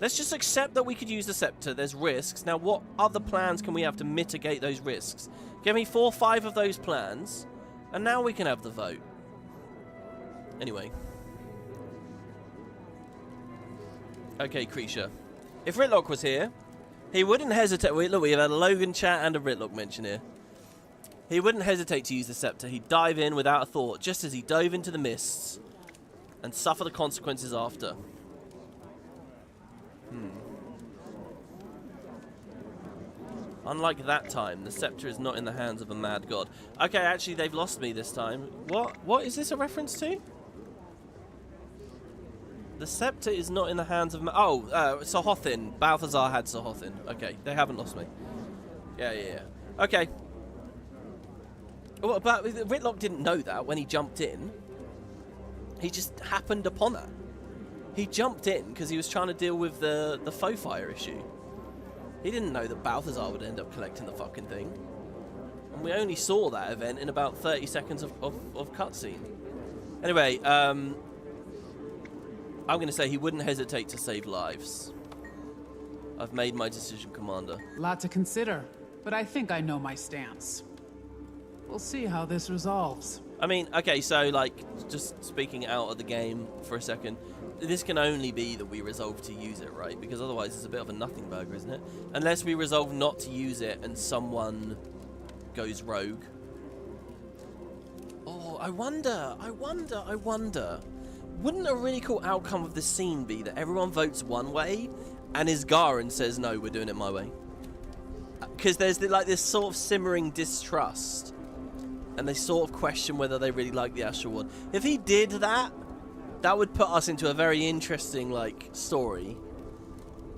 Let's just accept that we could use the scepter. There's risks. Now, what other plans can we have to mitigate those risks? Give me 4 or 5 of those plans, and now we can have the vote. Anyway. Okay, Creature. If Ritlock was here, he wouldn't hesitate. Look, we have a Logan chat and a Ritlock mention here. He wouldn't hesitate to use the scepter. He'd dive in without a thought, just as he dove into the mists, and suffer the consequences after. Unlike that time, the scepter is not in the hands of a mad god. Okay, actually, they've lost me this time. What is this a reference to? The scepter is not in the hands of... Sahothin. Balthazar had Sahothin. Okay, they haven't lost me. Yeah. Okay. Well, but Ritlock didn't know that when he jumped in. He just happened upon that. He jumped in because he was trying to deal with the faux fire issue. He didn't know that Balthazar would end up collecting the fucking thing. And we only saw that event in about 30 seconds of cutscene. Anyway, I'm going to say he wouldn't hesitate to save lives. I've made my decision, Commander. Lot to consider, but I think I know my stance. We'll see how this resolves. I mean, okay, so, like, just speaking out of the game for a second, this can only be that we resolve to use it, right? Because otherwise it's a bit of a nothing burger, isn't it? Unless we resolve not to use it and someone goes rogue. Oh, I wonder. Wouldn't a really cool outcome of the scene be that everyone votes one way and Isgarin says, no, we're doing it my way? Because there's like this sort of simmering distrust. And they sort of question whether they really like the Astral Ward. If he did that, that would put us into a very interesting, like, story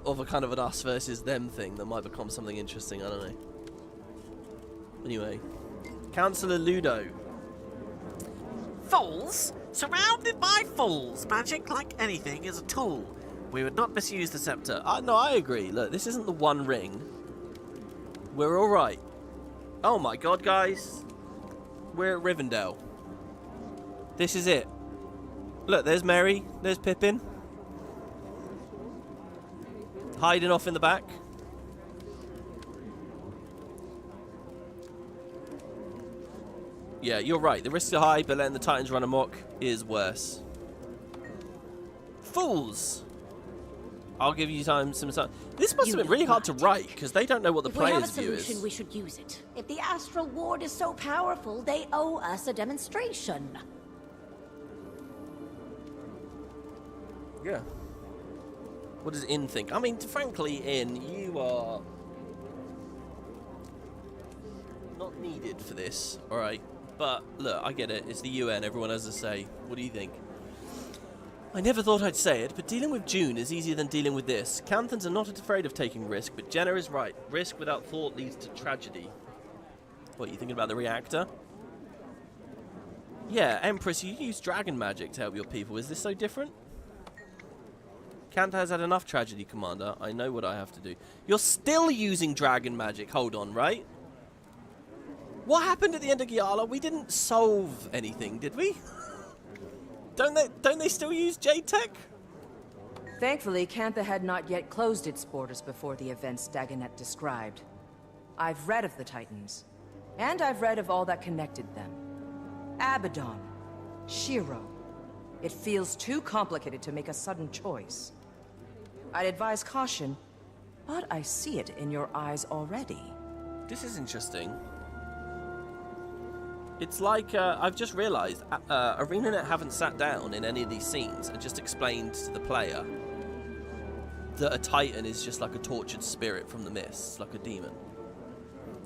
of a kind of an us versus them thing that might become something interesting. I don't know. Anyway. Councillor Ludo. Fools? Surrounded by fools. Magic, like anything, is a tool. We would not misuse the scepter. No, I agree. Look, this isn't the One Ring. We're alright. Oh my god, guys. We're at Rivendell. This is it. Look, there's Mary. There's Pippin. Hiding off in the back. Yeah, you're right. The risks are high, but letting the Titans run amok is worse. Fools! I'll give you some time. This must have been really hard to write, because they don't know what the If we have a player's view solution, is. we should use it. If the Astral Ward is so powerful, they owe us a demonstration. Yeah. What does In think? I mean, frankly, In, you are not needed for this, alright? But, look, I get it. It's the UN. Everyone has a say. What do you think? I never thought I'd say it, but dealing with June is easier than dealing with this. Canthans are not afraid of taking risk, but Jenna is right. Risk without thought leads to tragedy. What, you thinking about the reactor? Yeah, Empress, you use dragon magic to help your people. Is this so different? Cantha has had enough tragedy, Commander. I know what I have to do. You're still using dragon magic. Hold on, right? What happened at the end of Gyala? We didn't solve anything, did we? Don't they still use Jade Tech? Thankfully, Cantha had not yet closed its borders before the events Dagonet described. I've read of the Titans, and I've read of all that connected them. Abaddon, Shiro. It feels too complicated to make a sudden choice. I'd advise caution, but I see it in your eyes already. This is interesting. It's like, I've just realised, ArenaNet haven't sat down in any of these scenes and just explained to the player that a Titan is just like a tortured spirit from the mists, like a demon.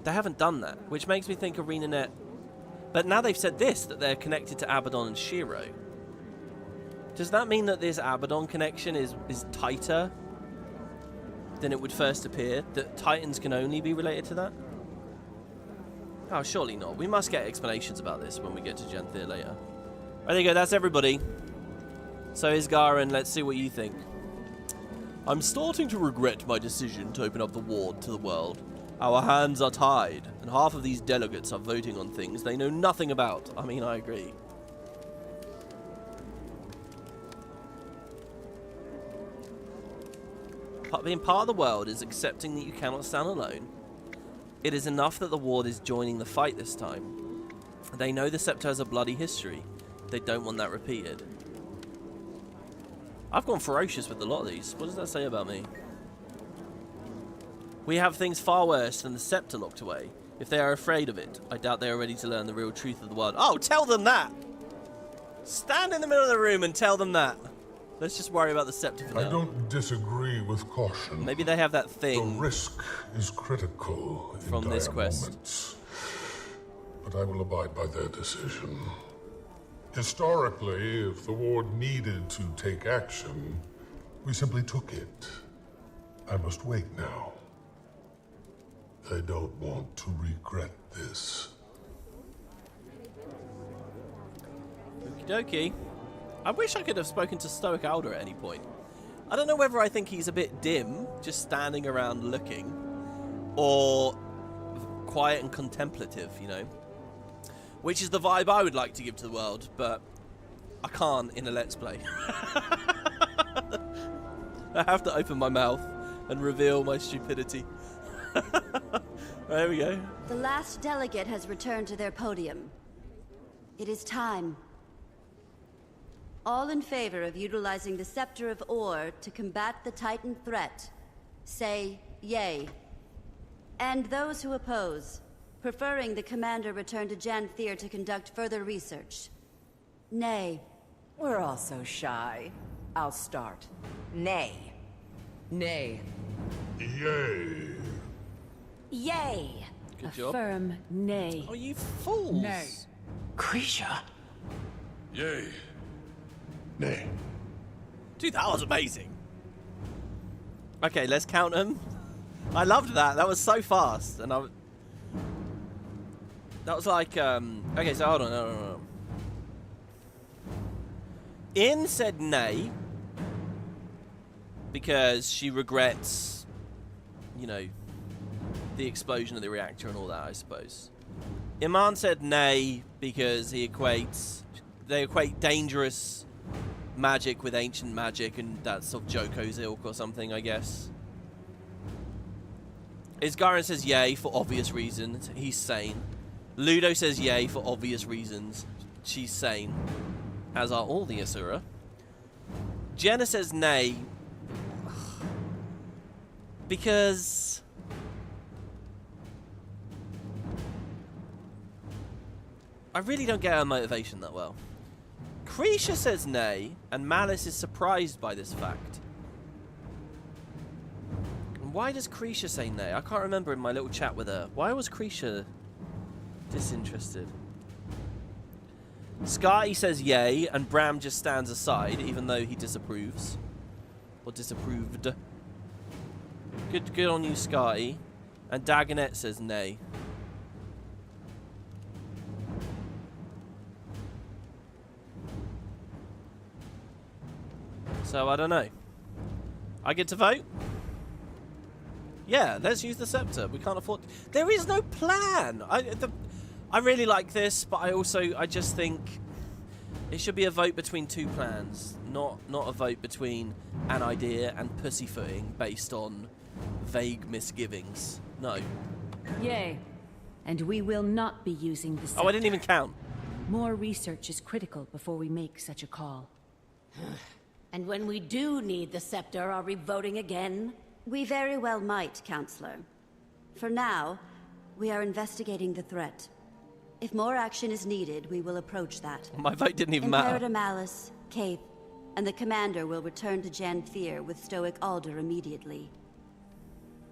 They haven't done that, which makes me think ArenaNet... But now they've said this, that they're connected to Abaddon and Shiro. Does that mean that this Abaddon connection is tighter than it would first appear? That Titans can only be related to that? Oh, surely not. We must get explanations about this when we get to Janthir later. Right, there you go. That's everybody. So is Garen. Let's see what you think. I'm starting to regret my decision to open up the ward to the world. Our hands are tied, and half of these delegates are voting on things they know nothing about. I mean, I agree. Being part of the world is accepting that you cannot stand alone. It is enough that the ward is joining the fight this time. They know the Scepter has a bloody history. They don't want that repeated. I've gone ferocious with a lot of these. What does that say about me? We have things far worse than the Scepter locked away. If they are afraid of it, I doubt they are ready to learn the real truth of the world. Oh, tell them that! Stand in the middle of the room and tell them that. Let's just worry about the Scepter for now. I don't disagree with caution. Maybe they have that thing. The risk is critical from in this dire quest. moments, but I will abide by their decision. Historically, if the ward needed to take action, we simply took it. I must wait now. I don't want to regret this. Okie dokie. I wish I could have spoken to Stoic Alder at any point. I don't know whether I think he's a bit dim, just standing around looking, or quiet and contemplative, you know. Which is the vibe I would like to give to the world, but I can't in a Let's Play. I have to open my mouth and reveal my stupidity. There we go. The last delegate has returned to their podium. It is time. All in favor of utilizing the Scepter of Ore to combat the Titan threat, say yay. And those who oppose, preferring the commander return to Janthir to conduct further research, nay. We're all so shy. I'll start. Nay. Nay. Yay. Yay. Good job. Affirm nay. Oh, you fools. Nay. Grisha. Yay. Nay. Dude, that was amazing. Okay, let's count them. I loved that. That was so fast. And that was like, okay, so hold on, no. In said nay. Because she regrets, you know, the explosion of the reactor and all that, I suppose. Iman said nay because they equate dangerous magic with ancient magic, and that's of Joko's ilk or something, I guess. Isgaran says yay for obvious reasons. He's sane. Ludo says yay for obvious reasons. She's sane. As are all the Asura. Jenna says nay. Because I really don't get her motivation that well. Kreesha says nay, and Malice is surprised by this fact. And why does Kreesha say nay? I can't remember in my little chat with her. Why was Kreesha disinterested? Scotty says yay, and Bram just stands aside, even though he disapproves. Or disapproved. Good on you, Scotty. And Dagonet says nay. So, I don't know. I get to vote? Yeah, let's use the scepter. We can't afford... There is no plan! I really like this, but I just think it should be a vote between two plans, not a vote between an idea and pussyfooting based on vague misgivings. No. Yay. And we will not be using the scepter. Oh, I didn't even count. More research is critical before we make such a call. And when we do need the scepter, are we voting again? We very well might, Counselor. For now, we are investigating the threat. If more action is needed, we will approach that. My vote didn't even matter. Imperator Malice, Cape, and the Commander will return to Janthir with Stoic Alder immediately.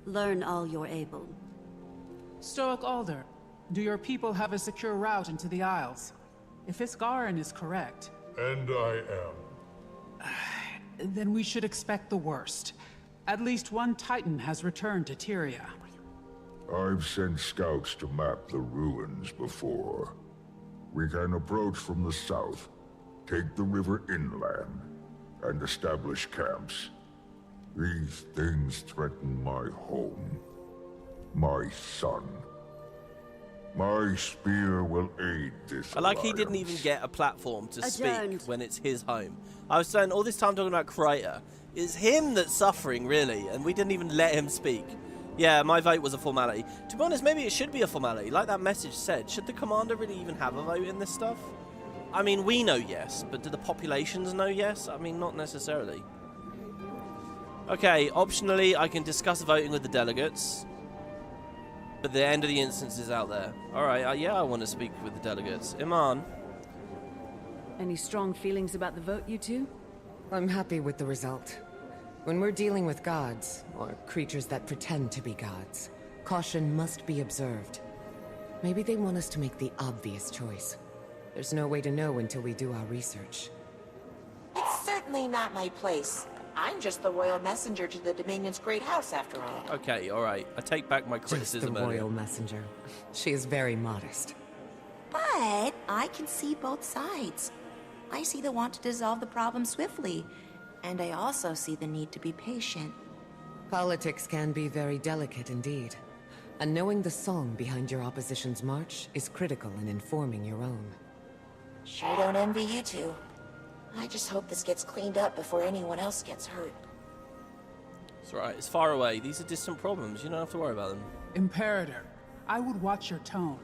Learn all you're able. Stoic Alder, do your people have a secure route into the Isles? If Iskarin is correct... And I am. Then we should expect the worst. At least one Titan has returned to Tyria. I've sent scouts to map the ruins before. We can approach from the south, take the river inland, and establish camps. These things threaten my home, my son. My spear will aid this I like alliance. he didn't even get a platform to Adjourned. speak when it's his home. I was saying all this time talking about Kreiter. It's him that's suffering, really, and we didn't even let him speak. Yeah, my vote was a formality. To be honest, maybe it should be a formality. Like that message said, should the commander really even have a vote in this stuff? I mean, we know yes, but do the populations know yes? I mean, not necessarily. Okay, optionally, I can discuss voting with the delegates. But the end of the instance is out there. Alright, yeah, I want to speak with the delegates. Iman. Any strong feelings about the vote, you two? I'm happy with the result. When we're dealing with gods, or creatures that pretend to be gods, caution must be observed. Maybe they want us to make the obvious choice. There's no way to know until we do our research. It's certainly not my place. I'm just the royal messenger to the Dominion's great house, after all. Okay, alright. I take back my Just criticism the royal messenger. She is very modest. But I can see both sides. I see the want to dissolve the problem swiftly, and I also see the need to be patient. Politics can be very delicate indeed. And knowing the song behind your opposition's march is critical in informing your own. Sure don't envy you two. I just hope this gets cleaned up before anyone else gets hurt. It's alright, it's far away. These are distant problems. You don't have to worry about them. Imperator, I would watch your tone.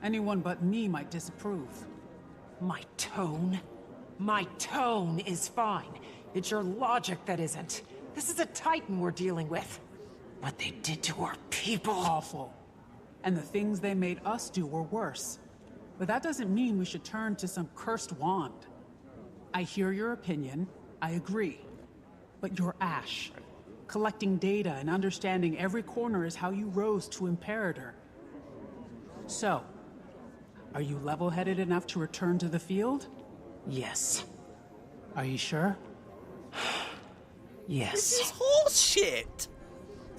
Anyone but me might disapprove. My tone? My tone is fine. It's your logic that isn't. This is a Titan we're dealing with. What they did to our people... Awful. And the things they made us do were worse. But that doesn't mean we should turn to some cursed wand. I hear your opinion, I agree. But you're Ash. Collecting data and understanding every corner is how you rose to Imperator. So, are you level-headed enough to return to the field? Yes. Are you sure? Yes. This is horseshit!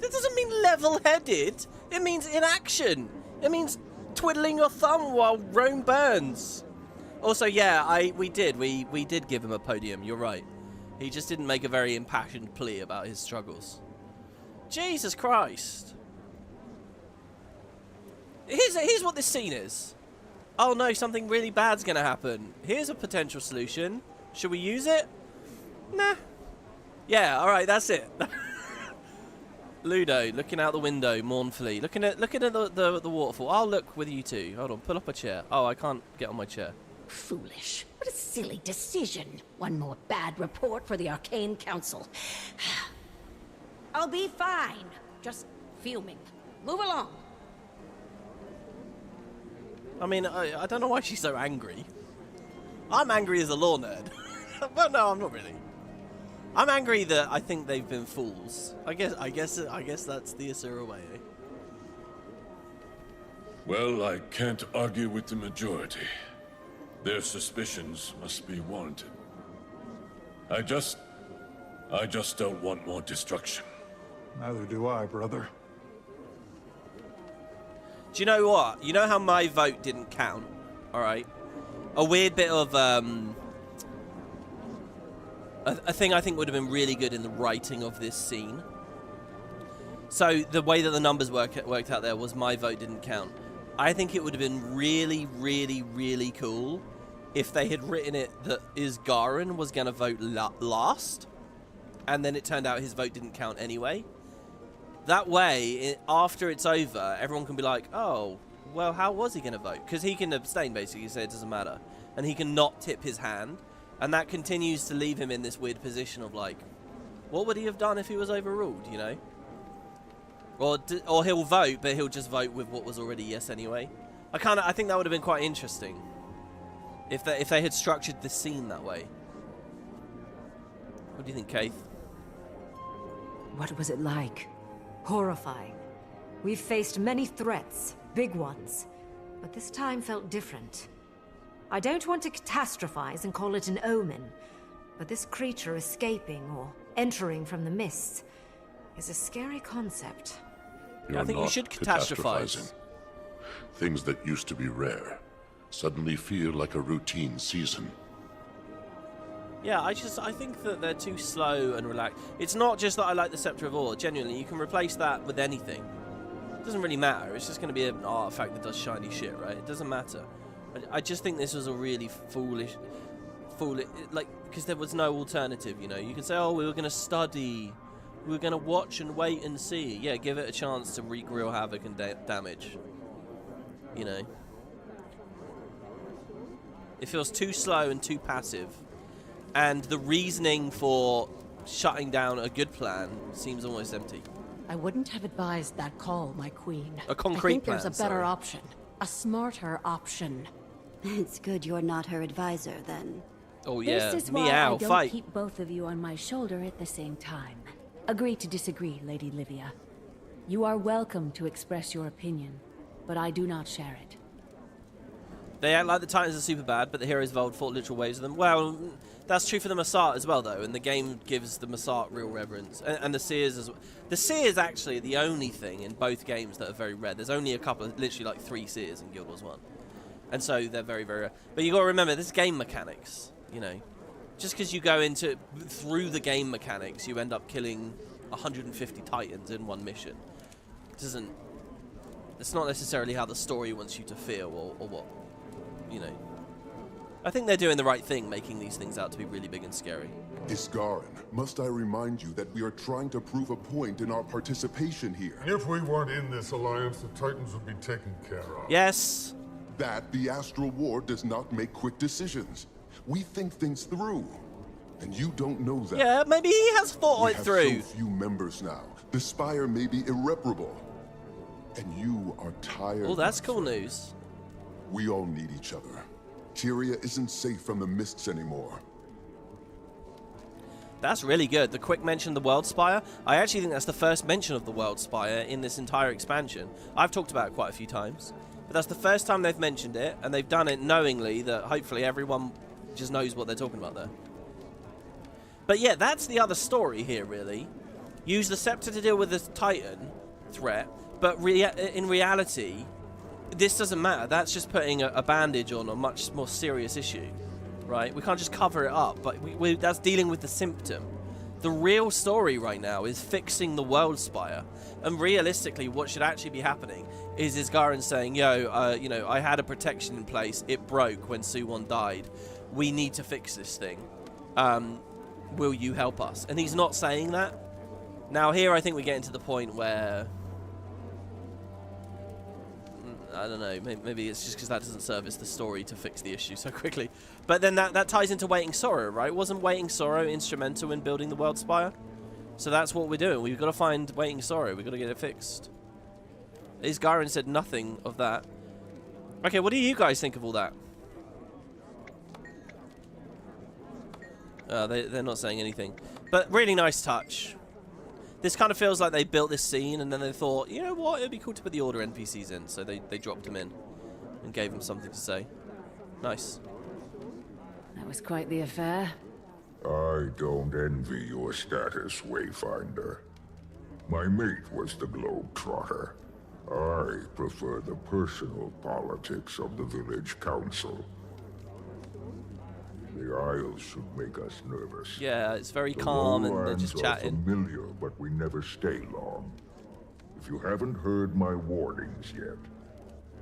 That doesn't mean level-headed. It means inaction. It means twiddling your thumb while Rome burns. Also, yeah, we did give him a podium. You're right. He just didn't make a very impassioned plea about his struggles. Jesus Christ. Here's what this scene is. Oh no, something really bad's gonna happen. Here's a potential solution. Should we use it? Nah. Yeah, alright, that's it. Ludo, looking out the window mournfully. Looking at the waterfall. I'll look with you two. Hold on, pull up a chair. Oh, I can't get on my chair. Foolish. What a silly decision. One more bad report for the Arcane Council. I'll be fine. just fuming. Move along. I mean, I don't know why she's so angry. I'm angry as a law nerd. Well, no, I'm not really. I'm angry that I think they've been fools. I guess that's the Asura way. Eh? Well, I can't argue with the majority. Their suspicions must be warranted. I just don't want more destruction. Neither do I, brother. Do you know what? You know how my vote didn't count? Alright. A weird bit of, a thing I think would have been really good in the writing of this scene. So, the way that the numbers worked out there was my vote didn't count. I think it would have been really, really, really cool if they had written it that Isgarin was going to vote last, and then it turned out his vote didn't count anyway. That way, after it's over, everyone can be like, oh, well, how was he going to vote? Because he can abstain, basically, so it doesn't matter. And he can not tip his hand, and that continues to leave him in this weird position of, like, what would he have done if he was overruled, you know? Or he'll vote, but he'll just vote with what was already yes anyway. I think that would have been quite interesting if they had structured the scene that way. What do you think, Keith? What was it like? Horrifying. We've faced many threats, big ones, but this time felt different. I don't want to catastrophize and call it an omen, but this creature escaping or entering from the mists is a scary concept. You're I think you should catastrophize. Things that used to be rare suddenly feel like a routine season. Yeah, I think that they're too slow and relaxed. It's not just that I like the Scepter of Ore. Genuinely, you can replace that with anything. It doesn't really matter. It's just going to be an artifact that does shiny shit, right? It doesn't matter. I just think this was a really foolish, like, because there was no alternative, you know? You can say, oh, we were going to study. We were going to watch and wait and see. Yeah, give it a chance to wreak real havoc and damage. You know? It feels too slow and too passive. And the reasoning for shutting down a good plan seems almost empty. I wouldn't have advised that call, my queen. A concrete I think plan, there's a better sorry. option. A smarter option. It's good you're not her advisor, then. Oh yeah, This is why meow, I don't fight. keep both of you on my shoulder at the same time. Agree to disagree, Lady Livia. You are welcome to express your opinion, but I do not share it. They act like the Titans are super bad, but the heroes of old fought literal waves of them. Well, that's true for the Massart as well, though, and the game gives the Massart real reverence. And the Seers as well. The Seers actually are the only thing in both games that are very rare. There's only a couple, literally like 3 Seers in Guild Wars 1. And so they're very, very rare. But you got to remember, this is game mechanics, you know. Just because you go through the game mechanics, you end up killing 150 Titans in one mission. It's not necessarily how the story wants you to feel or what, you know. I think they're doing the right thing, making these things out to be really big and scary. Isgarin, must I remind you that we are trying to prove a point in our participation here? If we weren't in this alliance, the Titans would be taken care of. Yes. That the Astral War does not make quick decisions. We think things through. And you don't know that. Yeah, maybe he has thought it through. We have so few members now. The Spire may be irreparable. And you are tired. Oh, that's cool news. We all need each other. Tyria isn't safe from the mists anymore. That's really good. The quick mention of the World Spire. I actually think that's the first mention of the World Spire in this entire expansion. I've talked about it quite a few times. But that's the first time they've mentioned it, and they've done it knowingly that hopefully everyone just knows what they're talking about there. But yeah, that's the other story here, really. Use the Scepter to deal with this Titan threat, but in reality, this doesn't matter. That's just putting a bandage on a much more serious issue, right? We can't just cover it up, but that's dealing with the symptom. The real story right now is fixing the World Spire. And realistically, what should actually be happening is Isgarin saying, yo, you know, I had a protection in place. It broke when Suwon died. We need to fix this thing. Will you help us? And he's not saying that. Now here I think we're getting to the point where, I don't know, maybe it's just because that doesn't service the story to fix the issue so quickly. But then that ties into Waiting Sorrow, right? Wasn't Waiting Sorrow instrumental in building the World Spire? So that's what we're doing. We've got to find Waiting Sorrow. We've got to get it fixed. Isgarin said nothing of that. Okay, what do you guys think of all that? They're not saying anything. But really nice touch. This kind of feels like they built this scene and then they thought, you know what, it'd be cool to put the Order NPCs in. So they dropped them in and gave them something to say. Nice. That was quite the affair. I don't envy your status, Wayfinder. My mate was the Globetrotter. I prefer the personal politics of the village council. The Isles should make us nervous. Yeah, it's very calm and they're Lowlands just chatting. are familiar, but we never stay long. If you haven't heard my warnings yet,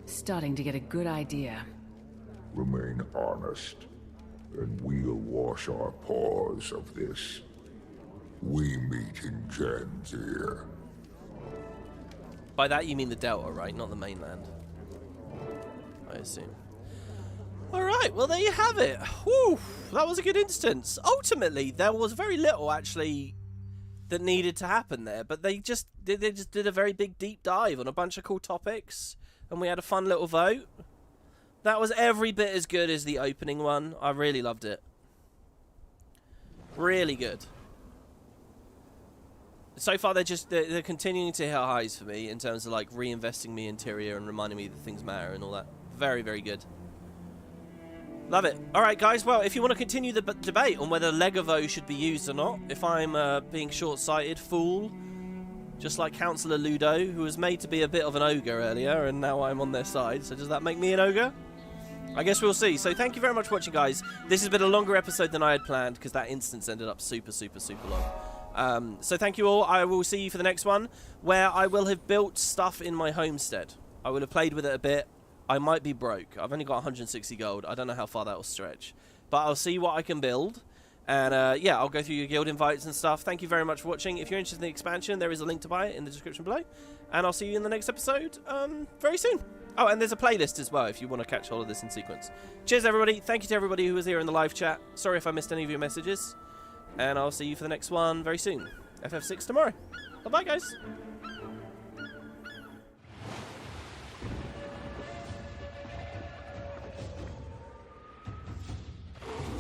Starting to get a good idea. remain honest, and we'll wash our paws of this. We meet in Janthir. By that you mean the Delta, right? Not the mainland. I assume. Alright, well there you have it. Whew, that was a good instance. Ultimately, there was very little actually that needed to happen there, but they just did a very big deep dive on a bunch of cool topics, and we had a fun little vote. That was every bit as good as the opening one. I really loved it. Really good. So far, they're continuing to hit highs for me in terms of like reinvesting me in Tyria and reminding me that things matter and all that. Very, very good. Love it. All right, guys. Well, if you want to continue the debate on whether Legavo should be used or not, if I'm being short-sighted, fool, just like Councillor Ludo, who was made to be a bit of an ogre earlier, and now I'm on their side. So does that make me an ogre? I guess we'll see. So thank you very much for watching, guys. This has been a longer episode than I had planned because that instance ended up super, super, super long. So thank you all. I will see you for the next one, where I will have built stuff in my homestead. I will have played with it a bit. I might be broke. I've only got 160 gold. I don't know how far that will stretch. But I'll see what I can build. And yeah, I'll go through your guild invites and stuff. Thank you very much for watching. If you're interested in the expansion, there is a link to buy it in the description below. And I'll see you in the next episode very soon. Oh, and there's a playlist as well if you want to catch all of this in sequence. Cheers, everybody. Thank you to everybody who was here in the live chat. Sorry if I missed any of your messages. And I'll see you for the next one very soon. FF6 tomorrow. Bye-bye, guys.